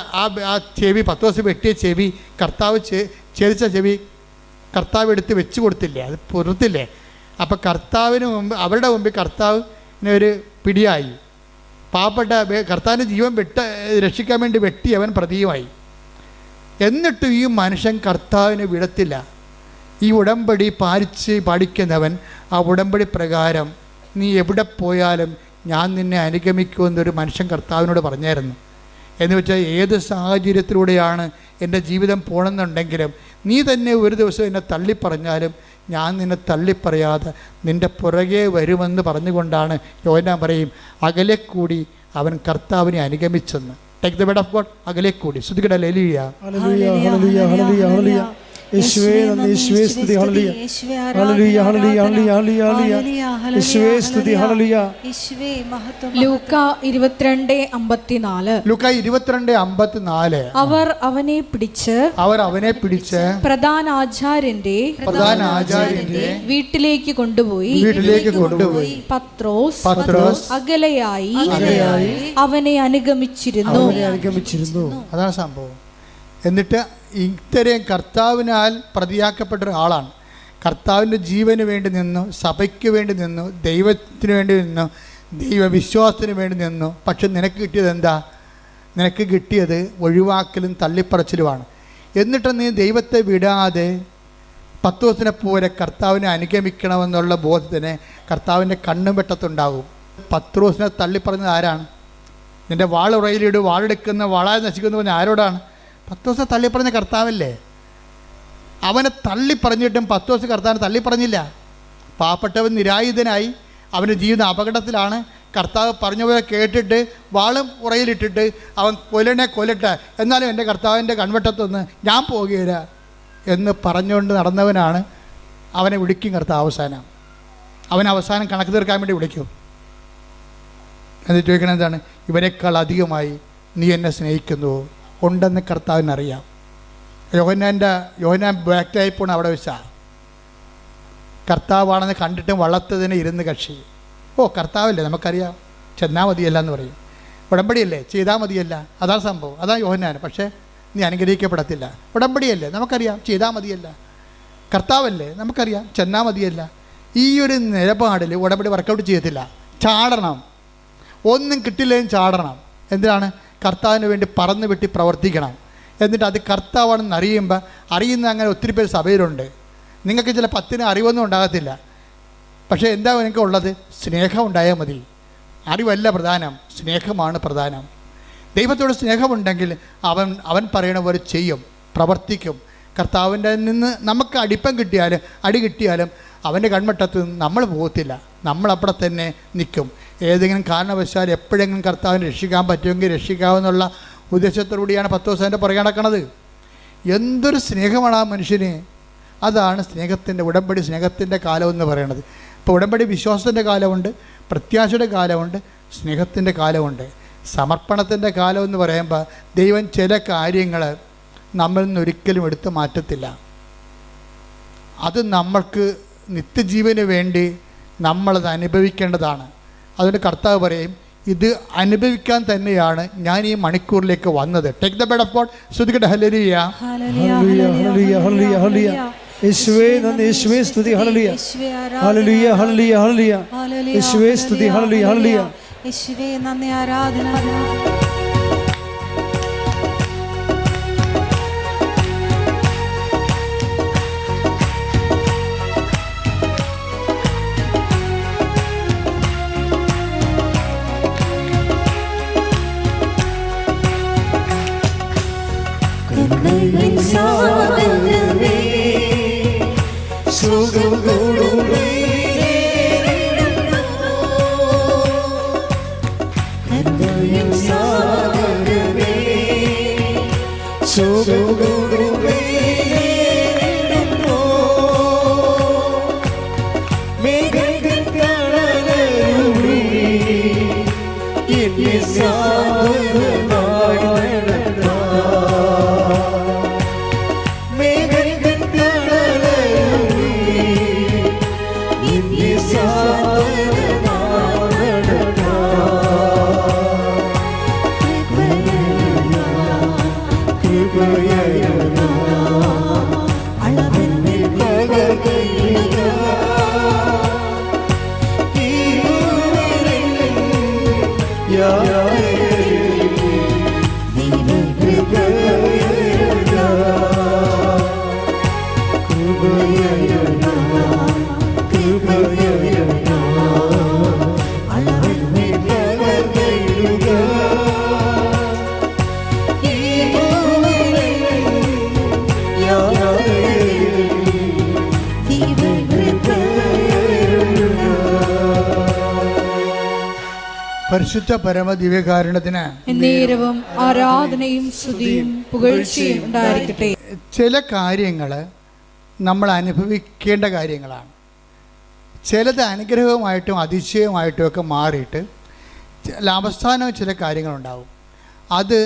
ആ ചെവി, പത്രോസ് വെട്ടിയ ചെവി, കർത്താവ് ഛേദിച്ച ചെവി കർത്താവ് എടുത്ത് വെച്ച് കൊടുത്തില്ലേ, അത് പുറത്തില്ലേ. അപ്പം കർത്താവിന് മുമ്പ്, അവരുടെ മുമ്പിൽ കർത്താവിന് ഒരു പിടിയായി. പാവപ്പെട്ട കർത്താവിൻ്റെ ജീവൻ രക്ഷിക്കാൻ വേണ്ടി വെട്ടി അവൻ പ്രതിയുമായി. എന്നിട്ടും ഈ മനുഷ്യൻ കർത്താവിനെ വിടത്തില്ല. ഈ ഉടമ്പടി പാലിക്കുന്നവൻ ആ ഉടമ്പടി പ്രകാരം നീ എവിടെ പോയാലും ഞാൻ നിന്നെ അനുഗമിക്കുമെന്നൊരു മനുഷ്യൻ കർത്താവിനോട് പറഞ്ഞായിരുന്നു. എന്ന് വെച്ചാൽ ഏത് സാഹചര്യത്തിലൂടെയാണ് എൻ്റെ ജീവിതം പോകണമെന്നുണ്ടെങ്കിലും നീ തന്നെ ഒരു ദിവസം എന്നെ തള്ളിപ്പറഞ്ഞാലും ഞാൻ നിന്നെ തള്ളിപ്പറയാതെ നിൻ്റെ പുറകെ വരുമെന്ന് പറഞ്ഞുകൊണ്ടാണ് യോഹന്നാൻ പറയും, അകലെ കൂടി അവൻ കർത്താവിനെ അനുഗമിച്ചെന്ന്. Take the word of God. അകലെ കൂടി. ശ്രുതികട ഹല്ലേലൂയ ഹല്ലേലൂയ ഹല്ലേലൂയ ഹല്ലേലൂയ ഹല്ലേലൂയ. യേശുവേ നന്ദി, യേശുവേ സ്തുതി. ഹല്ലേലൂയ ഹല്ലേലൂയ ഹല്ലേലൂയ ഹല്ലേലൂയ ഹല്ലേലൂയ. യേശുവേ സ്തുതി. ഹല്ലേലൂയ. ലൂക്ക 22:54. ലൂക്ക 22:54. അവർ അവനെ പിടിച്ച് പ്രധാന ആചാര്യന്റെ വീട്ടിലേക്ക് കൊണ്ടുപോയി പത്രോസ് അകലെയായി അവനെ അനുഗമിച്ചിരുന്നു. അതാണ് സംഭവം. എന്നിട്ട് ഇത്രയും കർത്താവിനാൽ പ്രതിയാക്കപ്പെട്ട ഒരാളാണ്. കർത്താവിൻ്റെ ജീവന് വേണ്ടി നിന്നു, സഭയ്ക്ക് വേണ്ടി നിന്നു, ദൈവത്തിന് വേണ്ടി നിന്നു, ദൈവവിശ്വാസത്തിന് വേണ്ടി നിന്നു. പക്ഷെ നിനക്ക് കിട്ടിയത് എന്താ? നിനക്ക് കിട്ടിയത് ഒഴിവാക്കലും തള്ളിപ്പറച്ചിലുമാണ്. എന്നിട്ട് നീ ദൈവത്തെ വിടാതെ പത്രോസിനെ പോലെ കർത്താവിനെ അനുഗമിക്കണമെന്നുള്ള ബോധത്തിന് കർത്താവിൻ്റെ കണ്ണും വെട്ടത്തുണ്ടാകും. പത്രോസിനെ തള്ളിപ്പറഞ്ഞത് ആരാണ്? നിൻ്റെ വാളുറയിലിട്, വാളെടുക്കുന്ന വാളായി നശിക്കുന്നു പറഞ്ഞ ആരോടാണ്? പത്രോസിനെ തള്ളിപ്പറഞ്ഞ കർത്താവല്ലേ. അവനെ തള്ളിപ്പറഞ്ഞിട്ടും പത്രോസ് കർത്താവിനെ തള്ളിപ്പറഞ്ഞില്ല. പാവപ്പെട്ടവൻ നിരായുധനായി, അവൻ്റെ ജീവിതം അപകടത്തിലാണ്. കർത്താവ് പറഞ്ഞ പോലെ കേട്ടിട്ട് വാളും ഉറയിലിട്ടിട്ട് അവൻ കൊല്ലട്ടെ, എന്നാലും എൻ്റെ കർത്താവിൻ്റെ കൺവെട്ടത്തൊന്ന് ഞാൻ പോകുകയില്ല എന്ന് പറഞ്ഞുകൊണ്ട് നടന്നവനാണ് അവനെ വിളിക്കും കർത്താവ് അവസാനം. അവൻ അവസാനം കണക്ക് തീർക്കാൻ വേണ്ടി വിളിക്കും. എന്നിട്ട് ചോദിക്കണം എന്താണ്? ഇവനേക്കാൾ അധികമായി നീ എന്നെ സ്നേഹിക്കുന്നുവോ? ഉണ്ടെന്ന് കർത്താവിനറിയാം. യോഹന്നാൻ ബാക്കിലായി പോണ അവിടെ വെച്ചാൽ കർത്താവാണെന്ന് കണ്ടിട്ടും വളർത്തതിന് ഇരുന്ന് കക്ഷി. ഓ കർത്താവല്ലേ, നമുക്കറിയാം, ചെന്നാൽ മതിയല്ല എന്ന് പറയും. ഉടമ്പടിയല്ലേ, ചെയ്താൽ മതിയല്ല, അതാണ് സംഭവം, അതാണ് യോഹന്നാൻ. പക്ഷേ നീ അനുഗ്രഹിക്കപ്പെടത്തില്ല. ഉടമ്പടിയല്ലേ, നമുക്കറിയാം, ചെയ്താൽ മതിയല്ല. കർത്താവല്ലേ, നമുക്കറിയാം, ചെന്നാൽ മതിയല്ല. ഈ ഒരു നിലപാടിൽ ഉടമ്പടി വർക്കൗട്ട് ചെയ്യത്തില്ല. ചാടണം, ഒന്നും കിട്ടില്ലെങ്കിലും ചാടണം. എന്തിനാണ്? കർത്താവിന് വേണ്ടി പറന്ന് വെട്ടി പ്രവർത്തിക്കണം. എന്നിട്ട് അത് കർത്താവാണെന്ന് അറിയുമ്പോൾ, അറിയുന്ന അങ്ങനെ ഒത്തിരി പേര് സഭയിലുണ്ട്. നിങ്ങൾക്ക് ചില 10 അറിവൊന്നും ഉണ്ടാകത്തില്ല. പക്ഷേ എന്താ നിങ്ങൾക്ക് ഉള്ളത്? സ്നേഹം ഉണ്ടായാൽ മതി. അറിവല്ല പ്രധാനം, സ്നേഹമാണ് പ്രധാനം. ദൈവത്തോട് സ്നേഹമുണ്ടെങ്കിൽ അവൻ പറയണ പോലെ ചെയ്യും, പ്രവർത്തിക്കും. കർത്താവിൻ്റെ നിന്ന് നമുക്ക് അടി കിട്ടിയാലും അവൻ്റെ കൺമട്ടത്ത് നമ്മൾ പോകത്തില്ല. നമ്മളവിടെ തന്നെ നിൽക്കും. ഏതെങ്കിലും കാരണവശാൽ എപ്പോഴെങ്കിലും കർത്താവിനെ രക്ഷിക്കാൻ പറ്റുമെങ്കിൽ രക്ഷിക്കാമെന്നുള്ള ഉദ്ദേശത്തോടുകൂടിയാണ് 10 ദിവസം പുറകെ നടക്കുന്നത്. എന്തൊരു സ്നേഹമാണ് ആ മനുഷ്യന്! അതാണ് സ്നേഹത്തിൻ്റെ, ഉടമ്പടി സ്നേഹത്തിൻ്റെ കാലം എന്ന് പറയുന്നത്. ഇപ്പോൾ ഉടമ്പടി വിശ്വാസത്തിൻ്റെ കാലമുണ്ട്, പ്രത്യാശയുടെ കാലമുണ്ട്, സ്നേഹത്തിൻ്റെ കാലമുണ്ട്. സമർപ്പണത്തിൻ്റെ കാലം എന്ന് പറയുമ്പോൾ ദൈവം ചില കാര്യങ്ങൾ നമ്മളിൽ നിന്ന് ഒരിക്കലും എടുത്തു മാറ്റത്തില്ല. അത് നമ്മൾക്ക് നിത്യജീവന് വേണ്ടി നമ്മളത് അനുഭവിക്കേണ്ടതാണ്. അതുകൊണ്ട് കർത്താവ് പറയും, ഇത് അനുഭവിക്കാൻ തന്നെയാണ് ഞാൻ ഈ മണിക്കൂറിലേക്ക് വന്നത്. Take the bed of God. സ്തുതിക്കട്ടെ. ഹല്ലേലൂയ, ഹല്ലേലൂയ, ഹല്ലേലൂയ, ഹല്ലേലൂയ, ഹല്ലേലൂയ. യേശുവേ നന്ദി, യേശുവേ സ്തുതി, ഹല്ലേലൂയ, ഹല്ലേലൂയ, ഹല്ലേലൂയ, ഹല്ലേലൂയ. യേശുവേ സ്തുതി, ഹല്ലേലൂയ, ഹല്ലേലൂയ. യേശുവേ നന്ദി, ആരാധന. പരിശുദ്ധ പരമദിവ്യകാരുണ്യത്തിന് നേരവും ആരാധനയും സ്തുതിയും പുകഴ്ചയും ഉണ്ടായിരിക്കട്ടെ. ചില കാര്യങ്ങൾ നമ്മൾ അനുഭവിക്കേണ്ട കാര്യങ്ങളാണ്. ചിലത് അനുഗ്രഹമായിട്ടും അതിശയമായിട്ടും ഒക്കെ മാറിയിട്ട് ലാഭസ്ഥാനവും ചില കാര്യങ്ങളുണ്ടാവും. അത്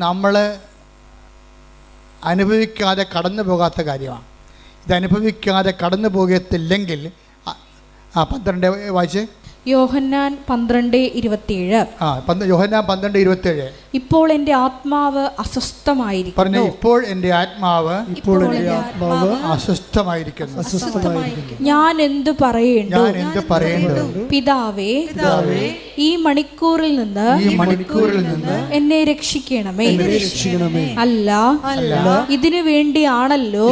നമ്മൾ അനുഭവിക്കാതെ കടന്നു പോകാത്ത കാര്യമാണ്. ഇത് അനുഭവിക്കാതെ കടന്നു പോകത്തില്ലെങ്കിൽ 12 വായിച്ചേ. യോഹന്നാൻ 12:27. യോഹന്നാൻ 12:27. ഇപ്പോൾ എൻ്റെ ആത്മാവ് അസ്വസ്ഥമായിരിക്കുന്നു. പറഞ്ഞു, ഇപ്പോൾ എൻ്റെ ആത്മാവ് അസ്വസ്ഥമായിരിക്കുന്നു. ഞാൻ എന്തു പറയേണ്ടു? പിതാവേ, ഈ മണിക്കൂറിൽ നിന്ന് എന്നെ രക്ഷിക്കണമേ. അല്ല, ഇതിനു വേണ്ടിയാണല്ലോ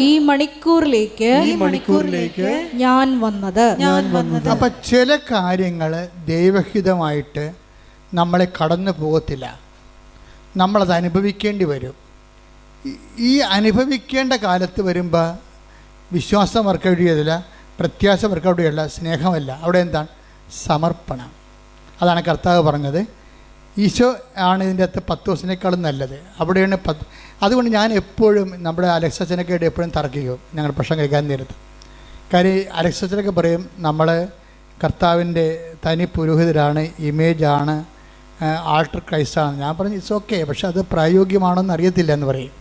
ഈ മണിക്കൂറിലേക്ക് ഞാൻ വന്നത്. അപ്പം ചില കാര്യങ്ങൾ ദൈവഹിതമായിട്ട് നമ്മളെ കടന്നു പോകത്തില്ല. നമ്മളത് അനുഭവിക്കേണ്ടി വരും. ഈ അനുഭവിക്കേണ്ട കാലത്ത് വരുമ്പോൾ വിശ്വാസം വർക്കൗട്ട് ചെയ്തില്ല, പ്രത്യാശ വർക്കൗട്ട് ചെയ്യല്ല, സ്നേഹമല്ല. അവിടെ എന്താണ്? സമർപ്പണം. അതാണ് കർത്താവ് പറഞ്ഞത്, ഈശോ ആണ് ഇതിൻ്റെ അകത്ത് 10 ദിവസത്തിനേക്കാളും നല്ലത്. അവിടെയാണ് അതുകൊണ്ട് ഞാൻ എപ്പോഴും നമ്മുടെ അലക്സച്ചനൊക്കെ ആയിട്ട് എപ്പോഴും തർക്കിക്കും ഞങ്ങൾ പ്രശ്നം കഴിക്കാൻ നേരത്ത്. കാര്യം അലക്സച്ചനൊക്കെ പറയും നമ്മൾ കർത്താവിൻ്റെ തനി പുരോഹിതരാണ്, ഇമേജാണ്, ആൾട്ടർ ക്രൈസ്റ്റാണ്. ഞാൻ പറഞ്ഞു ഇറ്റ്സ് ഓക്കെ, പക്ഷെ അത് പ്രായോഗികമാണെന്ന് അറിയത്തില്ല എന്ന് പറയും.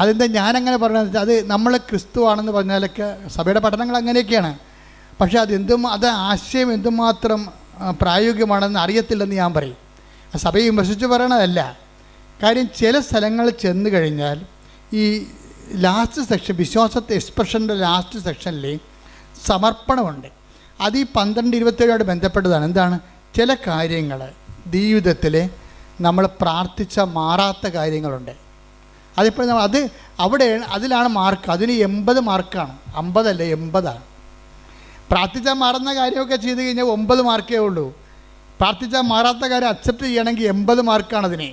അതെന്താ ഞാനങ്ങനെ പറഞ്ഞത്? അത് നമ്മൾ ക്രിസ്തു ആണെന്ന് പറഞ്ഞാലൊക്കെ സഭയുടെ പഠനങ്ങൾ അങ്ങനെയൊക്കെയാണ്, പക്ഷേ അത് ആശയം എന്തുമാത്രം പ്രായോഗികമാണെന്ന് അറിയത്തില്ലെന്ന് ഞാൻ പറയും. സഭയെ വിമർശിച്ച് പറയണതല്ല. കാര്യം ചില സ്ഥലങ്ങളിൽ ചെന്ന് കഴിഞ്ഞാൽ ഈ ലാസ്റ്റ് സെക്ഷൻ, വിശ്വാസത്തെ എക്സ്പ്രഷൻ്റെ ലാസ്റ്റ് സെക്ഷനിൽ സമർപ്പണമുണ്ട്. അത് ഈ 12-27 ബന്ധപ്പെട്ടതാണ്. എന്താണ്? ചില കാര്യങ്ങൾ ജീവിതത്തിൽ നമ്മൾ പ്രാർത്ഥിച്ച മാറാത്ത കാര്യങ്ങളുണ്ട്. അതിപ്പോൾ അതിലാണ് മാർക്ക്. അതിന് 80 മാർക്കാണ്, 50 അല്ല 80ആണ്. പ്രാർത്ഥിച്ചാൽ മാറുന്ന കാര്യമൊക്കെ ചെയ്ത് കഴിഞ്ഞാൽ 9 മാർക്കേ ഉള്ളൂ. പ്രാർത്ഥിച്ചാൽ മാറാത്ത കാര്യം അക്സെപ്റ്റ് ചെയ്യണമെങ്കിൽ 80 മാർക്കാണ് അതിന്.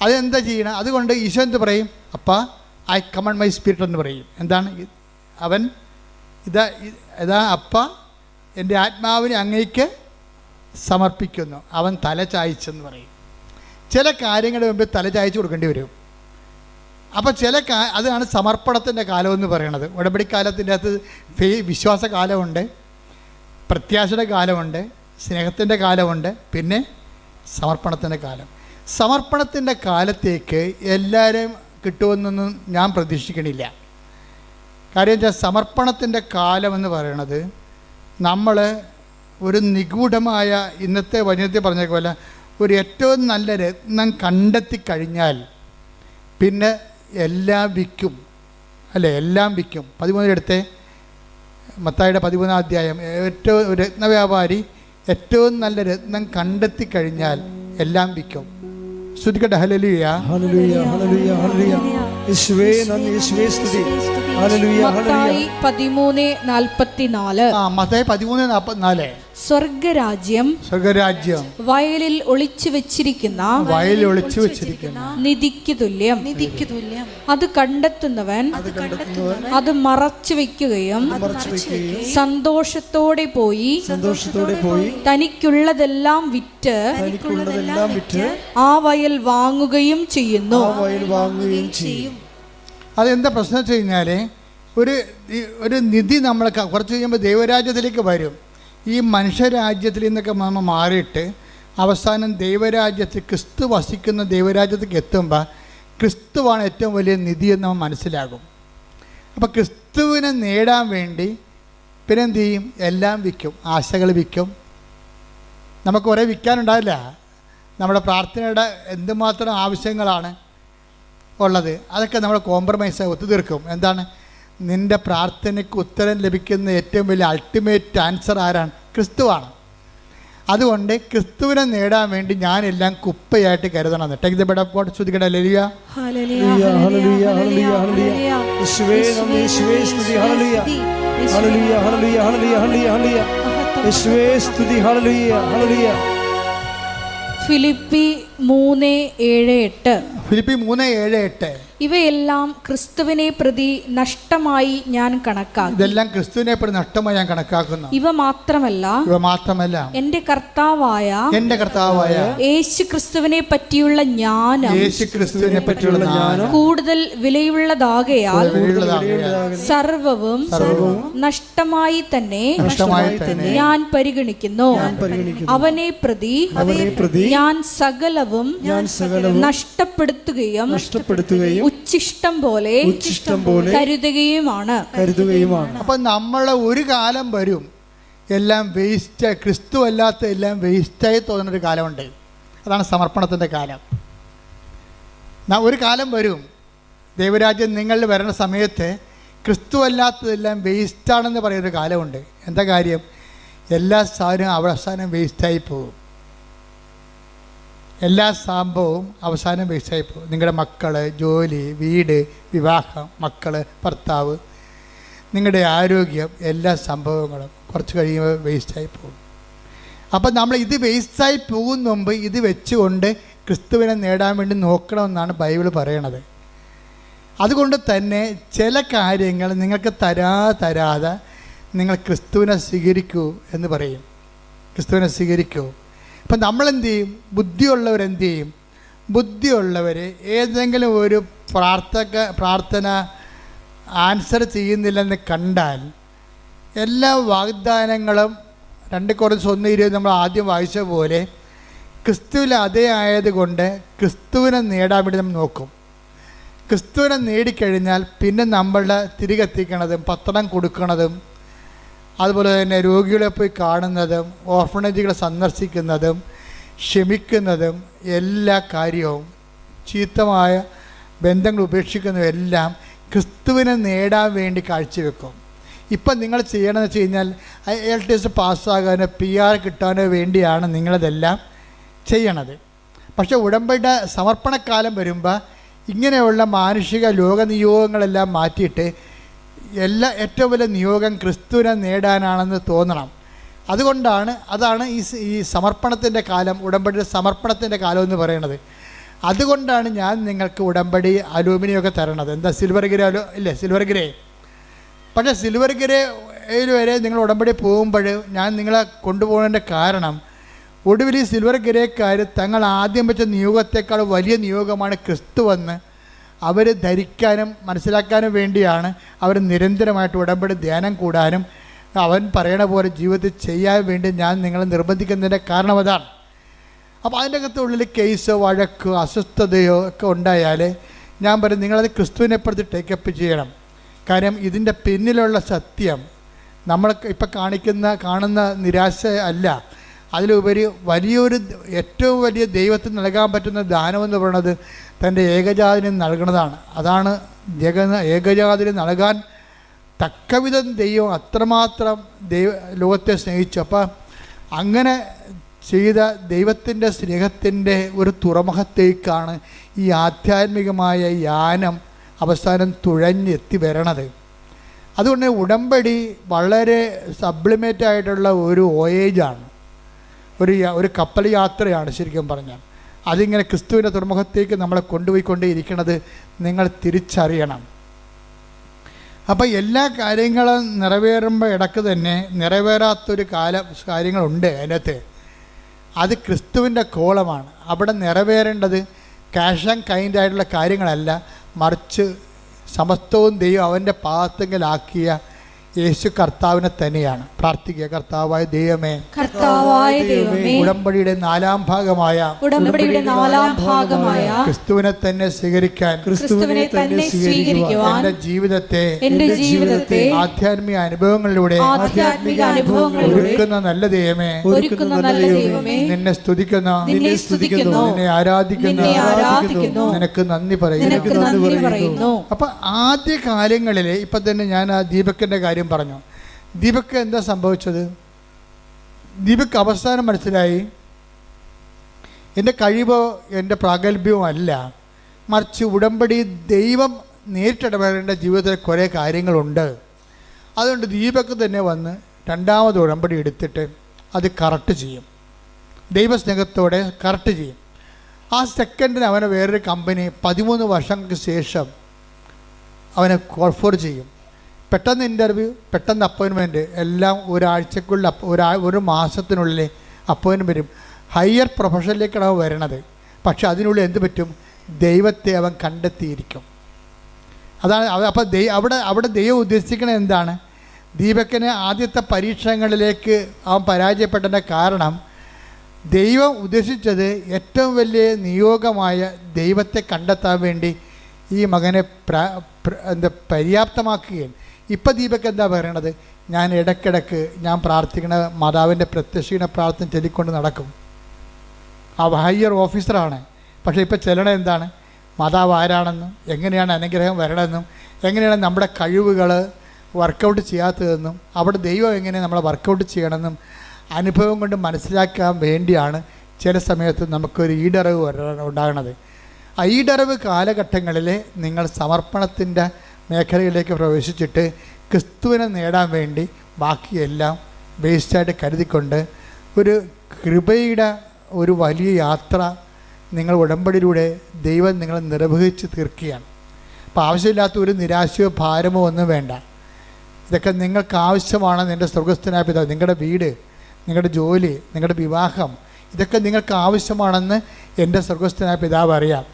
അതെന്താ ചെയ്യണം? അതുകൊണ്ട് ഈശോ എന്ത് പറയും? അപ്പാ ഐ കമണ്ട് മൈ സ്പിരിറ്റ് എന്ന് പറയും. എന്താണ് അവൻ? ഇതാ അപ്പ എൻ്റെ ആത്മാവിനെ അങ്ങേക്ക് സമർപ്പിക്കുന്നു. അവൻ തല ചായ്ച്ചെന്ന് പറയും. ചില കാര്യങ്ങളുടെ മുമ്പ് തല ചായ്ച്ചു കൊടുക്കേണ്ടി വരും. അപ്പോൾ അതാണ് സമർപ്പണത്തിൻ്റെ കാലമെന്ന് പറയണത്. ഉടമ്പടിക്കാലത്തിൻ്റെ അകത്ത് വിശ്വാസ കാലമുണ്ട്, പ്രത്യാശയുടെ കാലമുണ്ട്, സ്നേഹത്തിൻ്റെ കാലമുണ്ട്, പിന്നെ സമർപ്പണത്തിൻ്റെ കാലം. സമർപ്പണത്തിൻ്റെ കാലത്തേക്ക് എല്ലാവരും കിട്ടുമെന്നൊന്നും ഞാൻ പ്രതീക്ഷിക്കണില്ല. കാര്യം വെച്ചാൽ സമർപ്പണത്തിൻ്റെ കാലമെന്ന് പറയണത് നമ്മൾ ഒരു നിഗൂഢമായ, ഇന്നത്തെ വചനത്തിൽ പറഞ്ഞേക്കുമല്ല, ഒരു ഏറ്റവും നല്ല രത്നം കണ്ടെത്തി കഴിഞ്ഞാൽ പിന്നെ എല്ലാം വിൽക്കും, അല്ലേ? എല്ലാം വിൽക്കും. 13 മത്തായിയുടെ 13 അധ്യായം. ഏറ്റവും രത്നവ്യാപാരി ഏറ്റവും നല്ല രത്നം കണ്ടെത്തി കഴിഞ്ഞാൽ എല്ലാം വിൽക്കും. ശ്രുതിക്കട്ടെ ഹല്ലേലൂയ, ഹല്ലേലൂയ, ഹല്ലേലൂയ, ഹല്ലേലൂയ. യേശുവേ നന്ദി, യേശുവേ സ്തുതി. ഹല്ലേലൂയ, ഹല്ലേലൂയ. മത്തായി 13:44. മത്തായി 13:44. സ്വർഗരാജ്യം വയലിൽ ഒളിച്ചു വെച്ചിരിക്കുന്ന നിധിക്ക് തുല്യം. അത് കണ്ടെത്തുന്നവൻ അത് മറച്ചു വെക്കുകയും സന്തോഷത്തോടെ പോയി തനിക്കുള്ളതെല്ലാം വിറ്റ് ആ വയൽ വാങ്ങുകയും ചെയ്യുന്നു. അതെന്താ പ്രശ്നം വെച്ച് കഴിഞ്ഞാൽ ഒരു നിധി നമ്മൾ കുറച്ച് കഴിയുമ്പോൾ ദൈവരാജ്യത്തിലേക്ക് വരും. ഈ മനുഷ്യരാജ്യത്തിൽ നിന്നൊക്കെ നമ്മൾ മാറിയിട്ട് അവസാനം ദൈവരാജ്യത്തിൽ, ക്രിസ്തു വസിക്കുന്ന ദൈവരാജ്യത്തേക്ക് എത്തുമ്പോൾ ക്രിസ്തുവാണ് ഏറ്റവും വലിയ നിധിയെന്ന് നമ്മൾ മനസ്സിലാകും. അപ്പോൾ ക്രിസ്തുവിനെ നേടാൻ വേണ്ടി പിന്നെ എന്തു ചെയ്യും? എല്ലാം വിൽക്കും, ആശകൾ വിൽക്കും. നമുക്ക് കുറേ വിൽക്കാനുണ്ടാവില്ല. നമ്മുടെ പ്രാർത്ഥനയുടെ എന്തുമാത്രം ആവശ്യങ്ങളാണ് ഉള്ളത്, അതൊക്കെ നമ്മൾ കോംപ്രമൈസായി ഒത്തുതീർക്കും. എന്താണ്? നിൻ്റെ പ്രാർത്ഥനയ്ക്ക് ഉത്തരം ലഭിക്കുന്ന ഏറ്റവും വലിയ അൾട്ടിമേറ്റ് ആൻസർ ആരാണ്? ക്രിസ്തുവാണ്. അതുകൊണ്ട് ക്രിസ്തുവിനെ നേടാൻ വേണ്ടി ഞാനെല്ലാം കുപ്പയായിട്ട് കരുതണം. Take the bed of God. ശ്രുതിക്കട്ടെ ഹല്ലേലൂയ, ഹല്ലേലൂയ, ഹല്ലേലൂയ, ഹല്ലേലൂയ, ഹല്ലേലൂയ. യേശുവേ നന്ദി, യേശുവേ സ്തുതി. ഹല്ലേലൂയ, ഹല്ലേലൂയ, ഹല്ലേലൂയ, ഹല്ലേലൂയ, ഹല്ലേലൂയ. യേശുവേ സ്തുതി. ഹല്ലേലൂയ, ഹല്ലേലൂയ. ഫിലിപ്പി 3:7-8. ഫിലിപ്പി 3:7-8. ഇവയെല്ലാം ക്രിസ്തുവിനെ പ്രതി നഷ്ടമായി ഞാൻ കണക്കാക്കി. ഇതെല്ലാം ക്രിസ്തുവിനെ പ്രതി നഷ്ടമായി ഞാൻ കണക്കാക്കുന്നു. ഇവ മാത്രമല്ല എന്റെ കർത്താവായ യേശു ക്രിസ്തുവിനെ പറ്റിയുള്ള ജ്ഞാനം കൂടുതൽ വിലയുള്ളതാകയാൽ സർവവും നഷ്ടമായി തന്നെ ഞാൻ പരിഗണിക്കുന്നു. അവനെ പ്രതി ഞാൻ സകലവും നഷ്ടപ്പെടുത്തുകയും ഉച്ഛിഷ്ടം പോലെ കരുതുകയുമാണ്. അപ്പൊ നമ്മളെ ഒരു കാലം വരും എല്ലാം വേസ്റ്റ്, ക്രിസ്തു അല്ലാത്ത എല്ലാം വേസ്റ്റായി തോന്നുന്നൊരു കാലമുണ്ട്. അതാണ് സമർപ്പണത്തിൻ്റെ കാലം. ഒരു കാലം വരും, ദൈവരാജ്യം നിങ്ങളിൽ വരുന്ന സമയത്ത് ക്രിസ്തു അല്ലാത്തതെല്ലാം വേസ്റ്റാണെന്ന് പറയുന്നൊരു കാലമുണ്ട്. എന്താ കാര്യം? എല്ലാ സാധനവും അവസാനം വേസ്റ്റായി പോകും. എല്ലാ സംഭവവും അവസാനം വേസ്റ്റായി പോകും. നിങ്ങളുടെ മക്കൾ, ജോലി, വീട്, വിവാഹം, മക്കൾ, ഭർത്താവ്, നിങ്ങളുടെ ആരോഗ്യം, എല്ലാ സംഭവങ്ങളും കുറച്ച് കഴിയുമ്പോൾ വേസ്റ്റായി പോകും. അപ്പം നമ്മൾ ഇത് വേസ്റ്റായി പോകുന്ന മുമ്പ് ഇത് വെച്ചുകൊണ്ട് ക്രിസ്തുവിനെ നേടാൻ വേണ്ടി നോക്കണമെന്നാണ് ബൈബിൾ പറയണത്. അതുകൊണ്ട് തന്നെ ചില കാര്യങ്ങൾ നിങ്ങൾക്ക് തരാതെ നിങ്ങൾ ക്രിസ്തുവിനെ സ്വീകരിക്കൂ എന്ന് പറയും. ക്രിസ്തുവിനെ സ്വീകരിക്കൂ. ഇപ്പം നമ്മളെന്ത് ചെയ്യും? ബുദ്ധിയുള്ളവരെന്ത് ചെയ്യും? ബുദ്ധിയുള്ളവർ ഏതെങ്കിലും ഒരു പ്രാർത്ഥന ആൻസർ ചെയ്യുന്നില്ലെന്ന് കണ്ടാൽ എല്ലാ വാഗ്ദാനങ്ങളും 2 കൊരിന്ത്യർ 1:20 നമ്മൾ ആദ്യം വായിച്ച പോലെ ക്രിസ്തുവിൽ അതേ ആയതുകൊണ്ട് ക്രിസ്തുവിനെ നേടാൻ വേണ്ടി നമ്മൾ നോക്കും. ക്രിസ്തുവിനെ നേടിക്കഴിഞ്ഞാൽ പിന്നെ നമ്മളുടെ തിരികെത്തിക്കണതും പത്രം കൊടുക്കുന്നതും അതുപോലെ തന്നെ രോഗികളെ പോയി കാണുന്നതും ഓർഫണേജുകളെ സന്ദർശിക്കുന്നതും ക്ഷമിക്കുന്നതും എല്ലാ കാര്യവും ചീത്തമായ ബന്ധങ്ങൾ ഉപേക്ഷിക്കുന്നതും എല്ലാം ക്രിസ്തുവിനെ നേടാൻ വേണ്ടി കാഴ്ചവെക്കും. ഇപ്പം നിങ്ങൾ ചെയ്യണമെന്ന് വെച്ച് കഴിഞ്ഞാൽ IELTS പാസ്സാകാനോ PR കിട്ടാനോ വേണ്ടിയാണ് നിങ്ങളിതെല്ലാം ചെയ്യണത്. പക്ഷേ ഉടമ്പടിയുടെ സമർപ്പണക്കാലം വരുമ്പോൾ ഇങ്ങനെയുള്ള മാനുഷിക ലോക നിയോഗങ്ങളെല്ലാം മാറ്റിയിട്ട് ഏറ്റവും വലിയ നിയോഗം ക്രിസ്തുവിനെ നേടാനാണെന്ന് തോന്നണം. അതാണ് ഈ സമർപ്പണത്തിൻ്റെ കാലം, ഉടമ്പടിയുടെ സമർപ്പണത്തിൻ്റെ കാലം എന്ന് പറയുന്നത്. അതുകൊണ്ടാണ് ഞാൻ നിങ്ങൾക്ക് ഉടമ്പടി അലൂമിനിയമൊക്കെ തരണത്. എന്താ സിൽവർ ഗ്രേ ഇല്ലേ? Silver grey. പക്ഷേ സിൽവർ ഗ്രേയിൽ വരെ നിങ്ങൾ ഉടമ്പടി പോകുമ്പോൾ ഞാൻ നിങ്ങളെ കൊണ്ടുപോകുന്നതിൻ്റെ കാരണം ഒടുവിൽ ഈ സിൽവർ ഗ്രേക്കാർ തങ്ങൾ ആദ്യം വെച്ച നിയോഗത്തെക്കാൾ വലിയ നിയോഗമാണ് ക്രിസ്തുവെന്ന് അവർ ധരിക്കാനും മനസ്സിലാക്കാനും വേണ്ടിയാണ് അവർ നിരന്തരമായിട്ട് ഉടമ്പടി ധ്യാനം കൂടാനും അവൻ പറയണ പോലെ ജീവിതത്തിൽ ചെയ്യാൻ വേണ്ടി ഞാൻ നിങ്ങളെ നിർബന്ധിക്കുന്നതിൻ്റെ കാരണം അതാണ്. അപ്പോൾ അതിൻ്റെ അകത്തുള്ളിൽ കേസോ വഴക്കോ അസ്വസ്ഥതയോ ഒക്കെ ഉണ്ടായാൽ ഞാൻ പറയും നിങ്ങളത് ക്രിസ്തുവിനെ പ്രതി ടേക്കപ്പ് ചെയ്യണം. കാര്യം ഇതിൻ്റെ പിന്നിലുള്ള സത്യം നമ്മൾ ഇപ്പം കാണുന്ന നിരാശ അല്ല, അതിലുപരി ഏറ്റവും വലിയ ദൈവത്തിന് നൽകാൻ പറ്റുന്ന ദാനമെന്ന് പറയുന്നത് തൻ്റെ ഏകജാതിന് നൽകുന്നതാണ്. അതാണ് ഏകജാതിന് നൽകാൻ തക്കവിധം ദൈവം അത്രമാത്രം ലോകത്തെ സ്നേഹിച്ചു. അപ്പം അങ്ങനെ ചെയ്ത ദൈവത്തിൻ്റെ സ്നേഹത്തിൻ്റെ ഒരു തുറമുഖത്തേക്കാണ് ഈ ആധ്യാത്മികമായ യാനം അവസാനം തുഴഞ്ഞെത്തി വരണത്. അതുകൊണ്ട് ഉടമ്പടി വളരെ സബ്ലിമേറ്റ് ആയിട്ടുള്ള ഒരു വോയേജാണ്, ഒരു കപ്പൽ യാത്രയാണ് ശരിക്കും പറഞ്ഞാൽ. അതിങ്ങനെ ക്രിസ്തുവിൻ്റെ തുറമുഖത്തേക്ക് നമ്മളെ കൊണ്ടുപോയിക്കൊണ്ടേയിരിക്കുന്നത് നിങ്ങൾ തിരിച്ചറിയണം. അപ്പോൾ എല്ലാ കാര്യങ്ങളും നിറവേറുമ്പോൾ ഇടയ്ക്ക് തന്നെ നിറവേറാത്തൊരു കാര്യങ്ങളുണ്ട് അതിനകത്ത്. അത് ക്രിസ്തുവിൻ്റെ കോളമാണ്. അവിടെ നിറവേറേണ്ടത് ക്യാഷ് ആൻഡ് കൈൻഡ് ആയിട്ടുള്ള കാര്യങ്ങളല്ല, മറിച്ച് സമസ്തവും ദൈവം അവൻ്റെ പാദത്തെങ്കിലാക്കിയ യേശു കർത്താവിനെ തന്നെയാണ്. പ്രാർത്ഥിക്കുക. കർത്താവായ ദൈവമേ, ഉടമ്പടിയുടെ 4ാം ഭാഗമായ ക്രിസ്തുവിനെ തന്നെ സ്വീകരിക്കാൻ എന്റെ ജീവിതത്തെ ആധ്യാത്മിക അനുഭവങ്ങളിലൂടെ ഒരുക്കുന്ന നല്ല ദൈവമേ, നിന്നെ സ്തുതിക്കുന്നു, നിന്നെ ആരാധിക്കുന്നു, നിനക്ക് നന്ദി പറയുന്നു. അപ്പൊ ആദ്യ കാലങ്ങളിൽ ഇപ്പൊ തന്നെ ഞാൻ ആ ദീപക്കിന്റെ കാര്യം പറഞ്ഞു. ദീപക്ക് എന്താ സംഭവിച്ചത്? ദീപക്ക് അവസാനം മനസ്സിലായി എൻ്റെ കഴിവോ എൻ്റെ പ്രാഗൽഭ്യമോ അല്ല, മറിച്ച് ഉടമ്പടി ദൈവം നേരിട്ടിടപെടേണ്ട ജീവിതത്തിൽ കുറേ കാര്യങ്ങളുണ്ട്. അതുകൊണ്ട് ദീപക്ക് തന്നെ വന്ന് 2ാമത് ഉടമ്പടി എടുത്തിട്ട് അത് കറക്റ്റ് ചെയ്യും, ദൈവസ്നേഹത്തോടെ കറക്റ്റ് ചെയ്യും. ആ സെക്കൻഡിന് അവനെ വേറൊരു കമ്പനി 13 വർഷങ്ങൾക്ക് ശേഷം അവനെ കോൾ ഫോർ ചെയ്യും. പെട്ടെന്ന് ഇൻ്റർവ്യൂ, പെട്ടെന്ന് അപ്പോയിൻമെൻറ്റ്, എല്ലാം ഒരാഴ്ചക്കുള്ളിൽ ഒരു മാസത്തിനുള്ളിൽ അപ്പോയിൻമെൻറ്റ് വരും. ഹയർ പ്രൊഫഷനിലേക്കാണ് അവൻ വരണത്. പക്ഷെ അതിനുള്ളിൽ എന്ത് പറ്റും? ദൈവത്തെ അവൻ കണ്ടെത്തിയിരിക്കും. അതാണ് അപ്പോൾ അവിടെ ദൈവം ഉദ്ദേശിക്കുന്നത് എന്താണ്? ദീപക്കിന് ആദ്യത്തെ പരീക്ഷണങ്ങളിലേക്ക് അവൻ പരാജയപ്പെട്ടതിൻ്റെ കാരണം ദൈവം ഉദ്ദേശിച്ചത് ഏറ്റവും വലിയ നിയോഗമായ ദൈവത്തെ കണ്ടെത്താൻ വേണ്ടി ഈ മകനെ പര്യാപ്തമാക്കുകയാണ്. ഇപ്പം ദീപക്ക് എന്താ പറയണത്? ഞാൻ ഇടയ്ക്കിടയ്ക്ക് ഞാൻ പ്രാർത്ഥിക്കണ മാതാവിൻ്റെ പ്രത്യക്ഷീണ പ്രാർത്ഥന ചൊല്ലിക്കൊണ്ട് നടക്കും. ആ ഹയർ ഓഫീസറാണ്. പക്ഷേ ഇപ്പം ചെല്ലണ എന്താണ്? മാതാവ് ആരാണെന്നും എങ്ങനെയാണ് അനുഗ്രഹം വരണമെന്നും എങ്ങനെയാണ് നമ്മുടെ കഴിവുകൾ വർക്കൗട്ട് ചെയ്യാത്തതെന്നും അവിടെ ദൈവം എങ്ങനെ നമ്മളെ വർക്കൗട്ട് ചെയ്യണമെന്നും അനുഭവം കൊണ്ട് മനസ്സിലാക്കാൻ വേണ്ടിയാണ് ചില സമയത്ത് നമുക്കൊരു ഈടറിവ് ഉണ്ടാകണത്. ആ ഈടറിവ് കാലഘട്ടങ്ങളിൽ നിങ്ങൾ സമർപ്പണത്തിൻ്റെ മേഖലയിലേക്ക് പ്രവേശിച്ചിട്ട് ക്രിസ്തുവിനെ നേടാൻ വേണ്ടി ബാക്കിയെല്ലാം വേസ്റ്റായിട്ട് കരുതിക്കൊണ്ട് ഒരു കൃപയുടെ ഒരു വലിയ യാത്ര നിങ്ങൾ ഉടമ്പടിയിലൂടെ ദൈവം നിങ്ങളെ നിർവഹിച്ച് തീർക്കുകയാണ്. അപ്പോൾ ആവശ്യമില്ലാത്ത ഒരു നിരാശയോ ഭാരമോ ഒന്നും വേണ്ട. ഇതൊക്കെ നിങ്ങൾക്ക് ആവശ്യമാണ്. നിൻ്റെ സ്വർഗസ്ഥനായ പിതാവ്, നിങ്ങളുടെ വീട്, നിങ്ങളുടെ ജോലി, നിങ്ങളുടെ വിവാഹം, ഇതൊക്കെ നിങ്ങൾക്ക് ആവശ്യമാണെന്ന് എൻ്റെ സ്വർഗസ്ഥനായ പിതാവ് അറിയാം.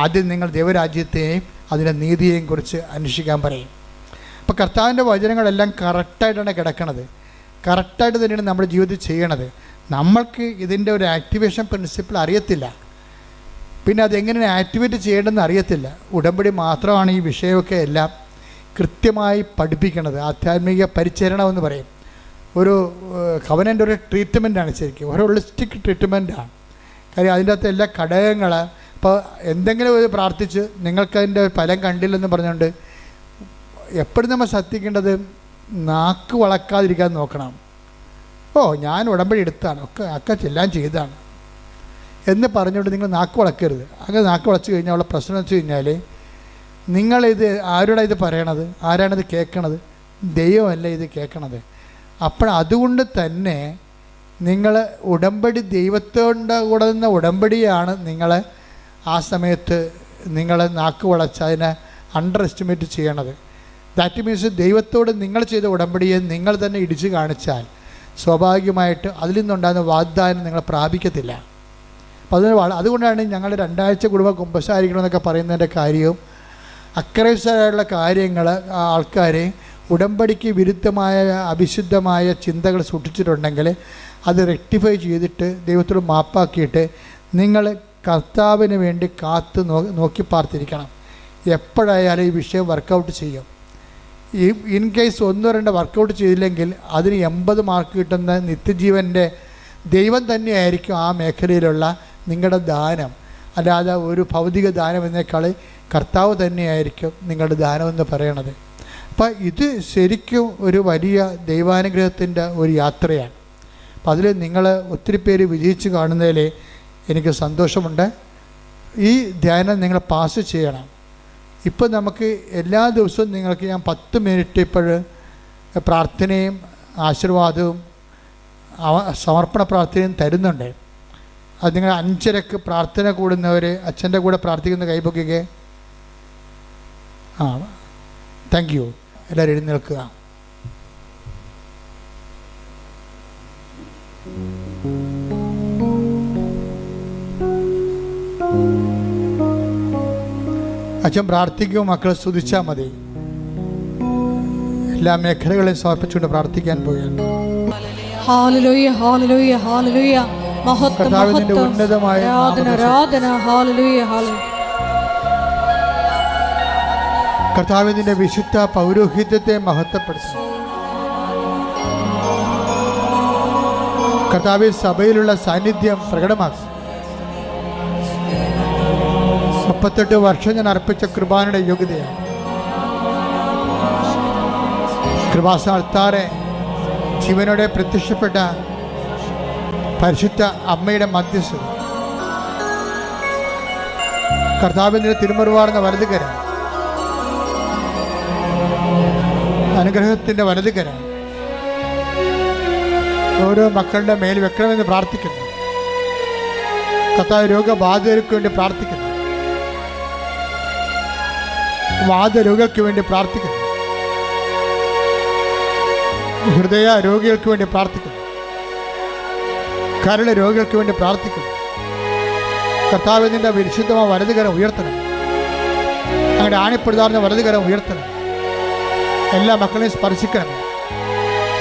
ആദ്യം നിങ്ങൾ ദൈവരാജ്യത്തെയും അതിൻ്റെ നീതിയെയും കുറിച്ച് അന്വേഷിക്കാൻ പറയും. അപ്പോൾ കർത്താവിൻ്റെ വചനങ്ങളെല്ലാം കറക്റ്റായിട്ടാണ് കിടക്കണത്. കറക്റ്റായിട്ട് തന്നെയാണ് നമ്മുടെ ജീവിതത്തിൽ ചെയ്യണത്. നമ്മൾക്ക് ഇതിൻ്റെ ഒരു ആക്ടിവേഷൻ പ്രിൻസിപ്പിൾ അറിയത്തില്ല, പിന്നെ അതെങ്ങനെ ആക്ടിവേറ്റ് ചെയ്യേണ്ടതെന്ന് അറിയത്തില്ല. ഉടമ്പടി മാത്രമാണ് ഈ വിഷയമൊക്കെ എല്ലാം കൃത്യമായി പഠിപ്പിക്കുന്നത്. ആധ്യാത്മിക പരിചരണം എന്ന് പറയും. ഒരു കവനൻ്റെ ഒരു ട്രീറ്റ്മെൻറ്റാണ്, ശരിക്കും ഒരു ഹോളിസ്റ്റിക് ട്രീറ്റ്മെൻറ്റാണ്. കാര്യം അതിൻ്റെ അകത്ത് എല്ലാ ഘടകങ്ങൾ. അപ്പോൾ എന്തെങ്കിലും ഒരു പ്രാർത്ഥിച്ച് നിങ്ങൾക്കതിൻ്റെ ഫലം കണ്ടില്ലെന്ന് പറഞ്ഞുകൊണ്ട് എപ്പോഴും നമ്മൾ ശ്രദ്ധിക്കേണ്ടത് നാക്ക് വളക്കാതിരിക്കാൻ നോക്കണം. ഞാൻ ഉടമ്പടി എടുത്താണ്, ഒക്കെ എല്ലാം ചെയ്താണ് എന്ന് പറഞ്ഞുകൊണ്ട് നിങ്ങൾ നാക്ക് വളക്കരുത്. അങ്ങനെ നാക്ക് വളച്ച് കഴിഞ്ഞാൽ ഉള്ള പ്രശ്നം വെച്ച് കഴിഞ്ഞാൽ നിങ്ങളിത് ആരോടാണ് ഇത് പറയണത്? ആരാണിത് കേൾക്കണത്? ദൈവമല്ല ഇത് കേൾക്കണത്. അപ്പോൾ അതുകൊണ്ട് തന്നെ നിങ്ങൾ ഉടമ്പടി ദൈവത്തോടെ കൂടെ നിന്ന ഉടമ്പടിയാണ് നിങ്ങൾ ആ സമയത്ത് നിങ്ങൾ നാക്ക് വളച്ച് അതിനെ അണ്ടർ എസ്റ്റിമേറ്റ് ചെയ്യണത്. ദാറ്റ് മീൻസ് ദൈവത്തോട് നിങ്ങൾ ചെയ്ത ഉടമ്പടിയെ നിങ്ങൾ തന്നെ ഇടിച്ച് കാണിച്ചാൽ സ്വാഭാവികമായിട്ട് അതിൽ നിന്നുണ്ടാകുന്ന വാഗ്ദാനം നിങ്ങൾ പ്രാപിക്കത്തില്ല. അപ്പോൾ അതുകൊണ്ടാണ് ഞങ്ങൾ 2 ആഴ്ച കുടുംബം കുമ്പസാരിക്കണമെന്നൊക്കെ പറയുന്നതിൻ്റെ കാര്യവും അക്രൈസ്തരായുള്ള കാര്യങ്ങൾ ആൾക്കാരെ ഉടമ്പടിക്ക് വിരുദ്ധമായ അവിശുദ്ധമായ ചിന്തകൾ സൂക്ഷിച്ചിട്ടുണ്ടെങ്കിൽ അത് റെക്ടിഫൈ ചെയ്തിട്ട് ദൈവത്തോട് മാപ്പാക്കിയിട്ട് നിങ്ങൾ കർത്താവിന് വേണ്ടി കാത്ത് നോക്കി പാർത്തിരിക്കണം. എപ്പോഴായാലും ഈ വിഷയം വർക്കൗട്ട് ചെയ്യും. ഇൻ കേസ് 1-2 വർക്കൗട്ട് ചെയ്തില്ലെങ്കിൽ അതിന് 80 മാർക്ക് കിട്ടുന്ന നിത്യജീവൻ്റെ ദൈവം തന്നെയായിരിക്കും ആ മേഖലയിലുള്ള നിങ്ങളുടെ ദാനം. അല്ലാതെ ഒരു ഭൗതിക ദാനം എന്നേക്കാൾ കർത്താവ് തന്നെയായിരിക്കും നിങ്ങളുടെ ദാനമെന്ന് പറയണത്. അപ്പം ഇത് ശരിക്കും ഒരു വലിയ ദൈവാനുഗ്രഹത്തിൻ്റെ ഒരു യാത്രയാണ്. അപ്പം അതിൽ നിങ്ങൾ ഒത്തിരി പേര് വിജയിച്ച് കാണുന്നതിൽ എനിക്ക് സന്തോഷമുണ്ട്. ഈ ധ്യാനം നിങ്ങൾ പാസ് ചെയ്യണം. ഇപ്പോൾ നമുക്ക് എല്ലാ ദിവസവും നിങ്ങൾക്ക് ഞാൻ 10 മിനിറ്റ് ഇപ്പോൾ പ്രാർത്ഥനയും ആശീർവാദവും സമർപ്പണ പ്രാർത്ഥനയും തരുന്നുണ്ട്. അത് നിങ്ങൾ 5:30 പ്രാർത്ഥന കൂടുന്നവർ അച്ഛൻ്റെ കൂടെ പ്രാർത്ഥിക്കുന്ന കൈപൊക്കിക്ക്. Thank you. എല്ലാവരും എഴുന്നേൽക്കുക. അച്ഛൻ പ്രാർത്ഥിക്കും, മക്കളെ സ്തുതിച്ചാൽ മതി. എല്ലാ മേഖലകളെയും സമർപ്പിച്ചുകൊണ്ട് പ്രാർത്ഥിക്കാൻ പോവുകയാണ്. ഹല്ലേലൂയ ഹല്ലേലൂയ ഹല്ലേലൂയ. മഹത്വം കർത്താവിന്റെ ഉന്നതമായ ആരാധന. ഹല്ലേലൂയ ഹല്ലേലൂയ. കർത്താവിന്റെ വിശുദ്ധ പൗരോഹിത്യത്തെ മഹത്വപ്പെടുത്തുന്നു. കർത്താവിൽ സഭയിലുള്ള സാന്നിധ്യം പ്രകടമാക്കും. 38 വർഷം ഞാൻ അർപ്പിച്ച കൃപാനയുടെ യോഗ്യതയാണ്. കൃപാസ്ഥാനത്താറെ ജീവനോടെ പ്രത്യക്ഷപ്പെട്ട പരിശുദ്ധ അമ്മയുടെ മധ്യസ്ഥത, കർത്താവിൻ്റെ തിരുമുറിവാർന്ന വലതുകരം, അനുഗ്രഹത്തിൻ്റെ വലതുകരം ഓരോ മക്കളുടെ മേൽ വെക്കണമെന്ന് പ്രാർത്ഥിക്കുന്നു. കർത്താവ് രോഗബാധിതർക്ക് വേണ്ടി പ്രാർത്ഥിക്കുന്നു. വാദരോഗികൾക്ക് വേണ്ടി പ്രാർത്ഥിക്കുന്നു. ഹൃദയ രോഗികൾക്ക് വേണ്ടി പ്രാർത്ഥിക്കുന്നു. കരൾ രോഗികൾക്ക് വേണ്ടി പ്രാർത്ഥിക്കുന്നു. കർത്താവിൻ്റെ വിശുദ്ധമായ വലതുകരം ഉയർത്തണം. അങ്ങനെ ആണിപ്പെടുതാർന്ന വലതുകരം ഉയർത്തണം. എല്ലാ മക്കളെയും സ്പർശിക്കണമേ.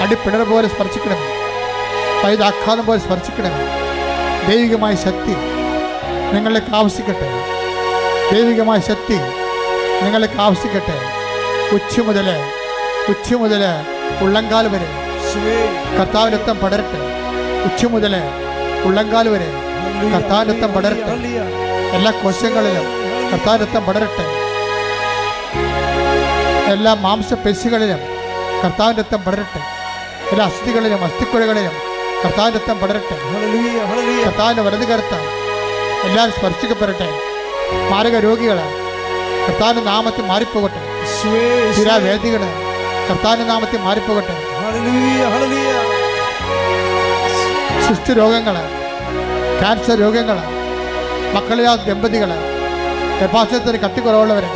അടിപ്പിണർ പോലെ സ്പർശിക്കണമേ. പൈതാഘാതം പോലെ സ്പർശിക്കണമേ. ദൈവികമായ ശക്തി നിങ്ങളിലേക്ക് ആവശ്യിക്കട്ടെ. ദൈവികമായ ശക്തി നിങ്ങളിലേക്ക് ആവശ്യിക്കട്ടെ. ഉച്ച മുതൽ ഉള്ളങ്കാൽ വരെ കർത്താവിൻ്റെ രക്തം പടരട്ടെ. ഉച്ച മുതൽ ഉള്ളങ്കാൽ വരെ കർത്താവിൻ്റെ രക്തം പടരട്ടെ. എല്ലാ കോശങ്ങളിലും കർത്താവിൻ്റെ രക്തം പടരട്ടെ. എല്ലാ മാംസപേശികളിലും കർത്താവിൻ്റെ രക്തം പടരട്ടെ. എല്ലാ അസ്ഥികളിലും അസ്ഥിക്കുഴകളിലും കർത്താവിൻ്റെ രക്തം പടരട്ടെ. കർത്താവിൻ്റെ വലതുകരത്താൽ എല്ലാവരും സ്പർശിക്കപ്പെടട്ടെ. മാരക രോഗികൾ കർത്താവിൻ്റെ നാമത്തിൽ മാറിപ്പോകട്ടെ. സ്ഥിരാവേദികൾ കർത്താവിൻ്റെ നാമത്തിൽ മാറിപ്പോകട്ടെ. സുസ്ഥിരോഗങ്ങൾ, ക്യാൻസർ രോഗങ്ങൾ, മക്കളില്ലാത്ത ദമ്പതികൾ, ഗർഭാശയത്തിന് കട്ടിക്കുറവുള്ളവർ,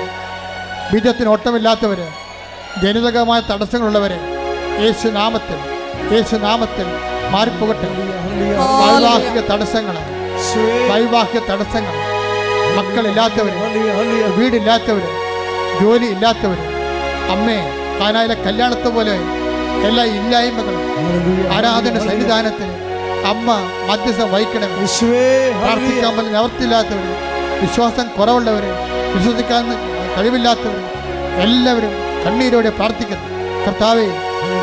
ബീജത്തിന് ഓട്ടമില്ലാത്തവർ, ജനിതകമായ തടസ്സങ്ങളുള്ളവർ യേശുനാമത്തിൽ മാറിപ്പോകട്ടെ. വൈവാഹിക തടസ്സങ്ങൾ, വൈവാഹിക തടസ്സങ്ങൾ, മക്കളില്ലാത്തവര്, വീടില്ലാത്തവര്, ജോലി ഇല്ലാത്തവര്, അമ്മേ കാനായിലെ കല്യാണത്തെ പോലെ എല്ലാ ഇല്ലായ്മകളും ആരാധന സന്നിധാനത്തിന് അമ്മ മധ്യസ്ഥം വഹിക്കണം. പ്രാർത്ഥിക്കാൻ പോലും നിവർത്തിയില്ലാത്തവര്, വിശ്വാസം കുറവുള്ളവര്, വിശ്വസിക്കാൻ കഴിവില്ലാത്തവര് എല്ലാവരും കണ്ണീരോടെ പ്രാർത്ഥിക്കുന്നു. കർത്താവേ,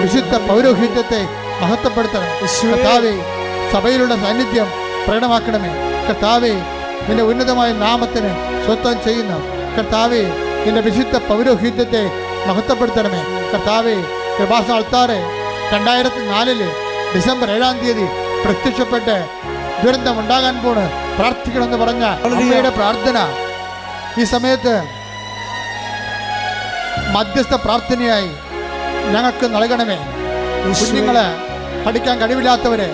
വിശുദ്ധ പൗരോഹിത്യത്തെ മഹത്വപ്പെടുത്തണം. കർത്താവേ, സഭയിലുള്ള സാന്നിധ്യം പ്രകടമാക്കണമേ. കർത്താവേ, നിന്റെ ഉന്നതമായ നാമത്തിന് സ്വത്വം ചെയ്യുന്ന കർത്താവേ, നിന്റെ വിശുദ്ധ പൗരോഹിത്യത്തെ മഹത്വപ്പെടുത്തണമേ. കർത്താവേ, കൃപാസന ആൾത്താറ് 2004 ഡിസംബർ 7-ാം തീയതി പ്രത്യക്ഷപ്പെട്ട് ദുരന്തം ഉണ്ടാകാൻ പോണ് പ്രാർത്ഥിക്കണമെന്ന് പറഞ്ഞ അമ്മയുടെ പ്രാർത്ഥന ഈ സമയത്ത് മധ്യസ്ഥ പ്രാർത്ഥനയായി ഞങ്ങൾക്ക് നൽകണമേ. കുഞ്ഞുങ്ങളെ പഠിക്കാൻ കഴിവില്ലാത്തവര്,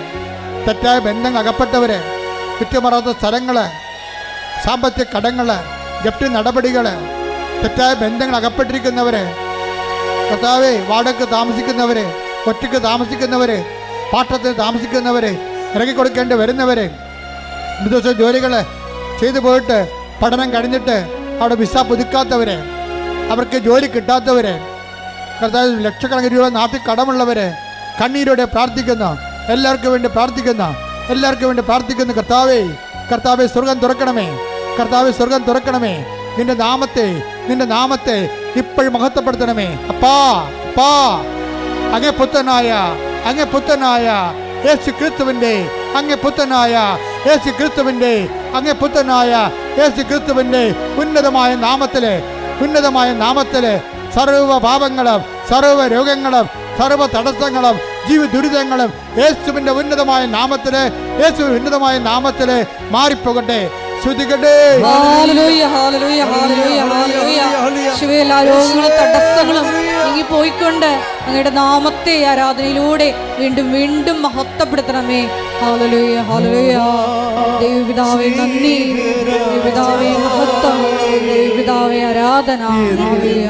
തെറ്റായ ബന്ധങ്ങൾ അകപ്പെട്ടവര്, കുറ്റമറാത്ത സ്ഥലങ്ങള്, സാമ്പത്തിക കടങ്ങള്, ജപ്തി നടപടികള്, തെറ്റായ ബന്ധങ്ങൾ അകപ്പെട്ടിരിക്കുന്നവര്, കർത്താവേ, വാടക താമസിക്കുന്നവര്, ഒറ്റയ്ക്ക് താമസിക്കുന്നവര്, പാട്ടത്തിന് താമസിക്കുന്നവര്, ഇറങ്ങിക്കൊടുക്കേണ്ടി വരുന്നവര്, വിദേശ ജോലികൾ ചെയ്തു പോയിട്ട് പഠനം കഴിഞ്ഞിട്ട് അവിടെ വിസ പുതുക്കാത്തവര്, അവർക്ക് ജോലി കിട്ടാത്തവര്, കർത്താവ് ലക്ഷക്കണക്കിന് രൂപ നാട്ടിൽ കടമുള്ളവര് കണ്ണീരോടെ പ്രാർത്ഥിക്കുന്നു. എല്ലാവർക്കും വേണ്ടി പ്രാർത്ഥിക്കുന്നു. എല്ലാവർക്കും വേണ്ടി പ്രാർത്ഥിക്കുന്നു. കർത്താവേ, കർത്താവെ സ്വർഗം തുറക്കണമേ. കർത്താവെ സ്വർഗം തുറക്കണമേ. നിന്റെ നാമത്തെ ഇപ്പോഴും മഹത്വപ്പെടുത്തണമേ. അപ്പാ അങ്ങേ പുത്രനായ യേശു ക്രിസ്തുവിന്റെ ഉന്നതമായ നാമത്തില് സർവ്വ പാപങ്ങളും, സർവ്വ രോഗങ്ങളും, സർവ്വ തടസ്സങ്ങളും, ജീവ ദുരിതങ്ങളും യേശുവിന്റെ ഉന്നതമായ നാമത്തില് മാറിപ്പോകട്ടെ. ശ്രുതികട്ടെ. എല്ലാ രോഗങ്ങളും തടസ്സങ്ങളും നീങ്ങി പോയിക്കൊണ്ട് അങ്ങയുടെ നാമത്തെ ആരാധനയിലൂടെ വീണ്ടും വീണ്ടും മഹത്വപ്പെടുത്തണമേ. Hallelujah, hallelujah. ദൈവപിതാവേ നന്ദി, ദൈവപിതാവേ മഹത്വം, ദൈവപിതാവേ ആരാധന. ഹല്ലേലൂയ.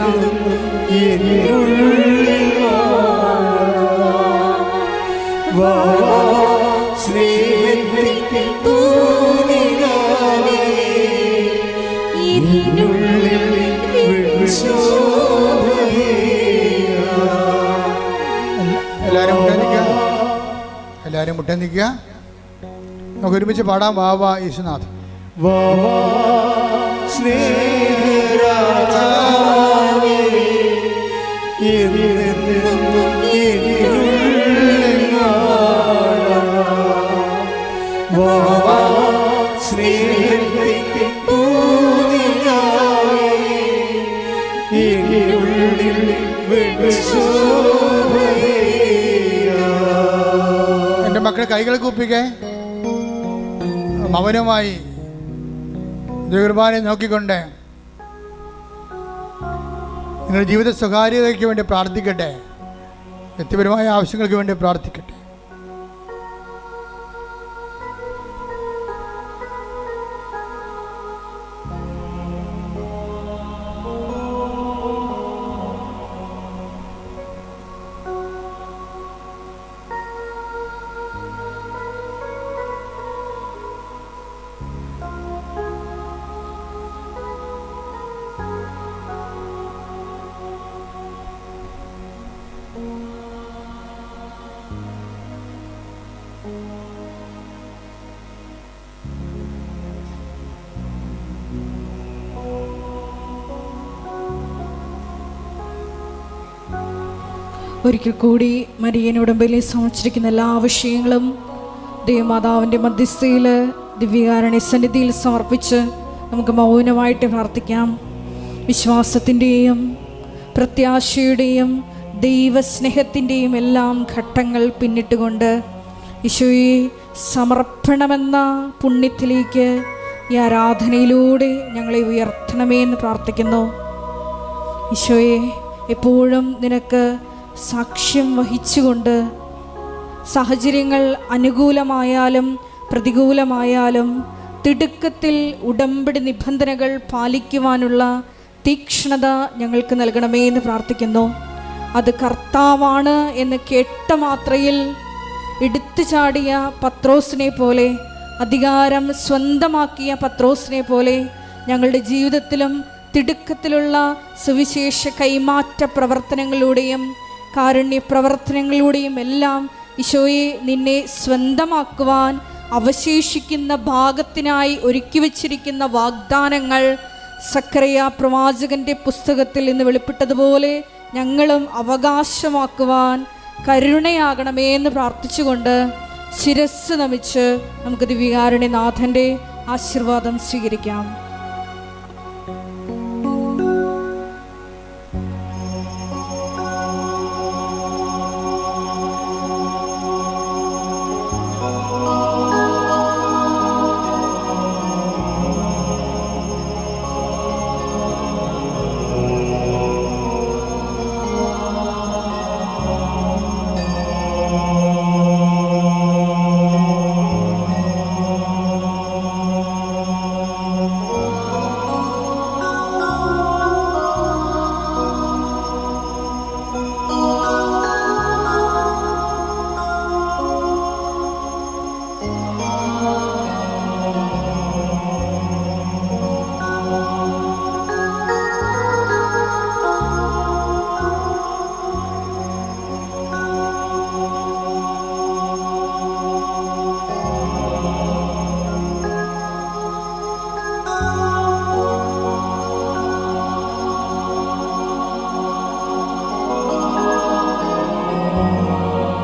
എല്ലാവരും മുട്ടേ നിൽക്കുക. നമുക്ക് ഒരുമിച്ച് പാടാം. വാവാ യേശുനാഥ്. എൻ്റെ മക്കളെ കൈകൾ കൂപ്പിക്കേ. മൗനമായി ദൈവകുർബാനെ നോക്കിക്കൊണ്ട് നിങ്ങളുടെ ജീവിത സ്വകാര്യതയ്ക്ക് വേണ്ടി പ്രാർത്ഥിക്കട്ടെ. വ്യക്തിപരമായ ആവശ്യങ്ങൾക്ക് വേണ്ടി പ്രാർത്ഥിക്കട്ടെ. ഒരിക്കൽ കൂടി മരിയൻ ഉടമ്പലിൽ സമർപ്പിച്ചിരിക്കുന്ന എല്ലാ വിഷയങ്ങളും ദൈവമാതാവിൻ്റെ മധ്യസ്ഥയിൽ ദിവ്യകാരുണ്യ സന്നിധിയിൽ സമർപ്പിച്ച് നമുക്ക് മൗനമായിട്ട് പ്രാർത്ഥിക്കാം. വിശ്വാസത്തിൻ്റെയും പ്രത്യാശയുടെയും ദൈവസ്നേഹത്തിൻ്റെയും എല്ലാം ഘട്ടങ്ങൾ പിന്നിട്ടുകൊണ്ട് ഈശോയെ സമർപ്പണമെന്ന പുണ്യത്തിലേക്ക് ഈ ആരാധനയിലൂടെ ഞങ്ങളെ ഉയർത്തണമേ എന്ന് പ്രാർത്ഥിക്കുന്നു. ഈശോയെ, എപ്പോഴും നിനക്ക് സാക്ഷ്യം വഹിച്ചുകൊണ്ട് സാഹചര്യങ്ങൾ അനുകൂലമായാലും പ്രതികൂലമായാലും തിടുക്കത്തിൽ ഉടമ്പടി നിബന്ധനകൾ പാലിക്കുവാനുള്ള തീക്ഷ്ണത ഞങ്ങൾക്ക് നൽകണമേ എന്ന് പ്രാർത്ഥിക്കുന്നു. അത് കർത്താവാണ് എന്ന് കേട്ട മാത്രയിൽ എടുത്തു ചാടിയ പത്രോസിനെ പോലെ, അധികാരം സ്വന്തമാക്കിയ പത്രോസിനെ പോലെ ഞങ്ങളുടെ ജീവിതത്തിലും തിടുക്കത്തിലുള്ള സുവിശേഷ കൈമാറ്റ പ്രവർത്തനങ്ങളിലൂടെയും കാരുണ്യ പ്രവർത്തനങ്ങളിലൂടെയും എല്ലാം ഈശോയെ നിന്നെ സ്വന്തമാക്കുവാൻ അവശേഷിക്കുന്ന ഭാഗത്തിനായി ഒരുക്കി വച്ചിരിക്കുന്ന വാഗ്ദാനങ്ങൾ സക്കറിയ പ്രവാചകന്റെ പുസ്തകത്തിൽ നിന്ന് വെളിപ്പെട്ടതുപോലെ ഞങ്ങളും അവകാശമാക്കുവാൻ കരുണയാകണമേ എന്ന് പ്രാർത്ഥിച്ചുകൊണ്ട് ശിരസ് നമിച്ച് നമുക്ക് ദിവ്യകാരുണ്യനാഥൻ്റെ ആശീർവാദം സ്വീകരിക്കാം.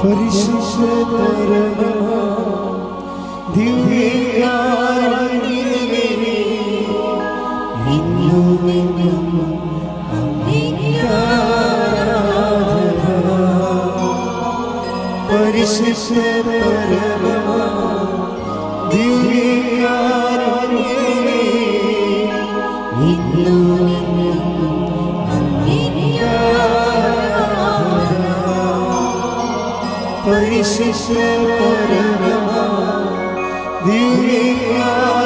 പരിശുദ്ധ പരമ ദിവ്യകാരുണ്യമേ, ഇന്നുമെന്നും അങ്ങേക്കാരാധന. പരിശുദ്ധ പരമ ദിവ്യകാരുണ്യമേ, ഇന്നുമെന്നും പരിശുദ്ധ പരമ ദിവ്യകാരുണ്യമേ.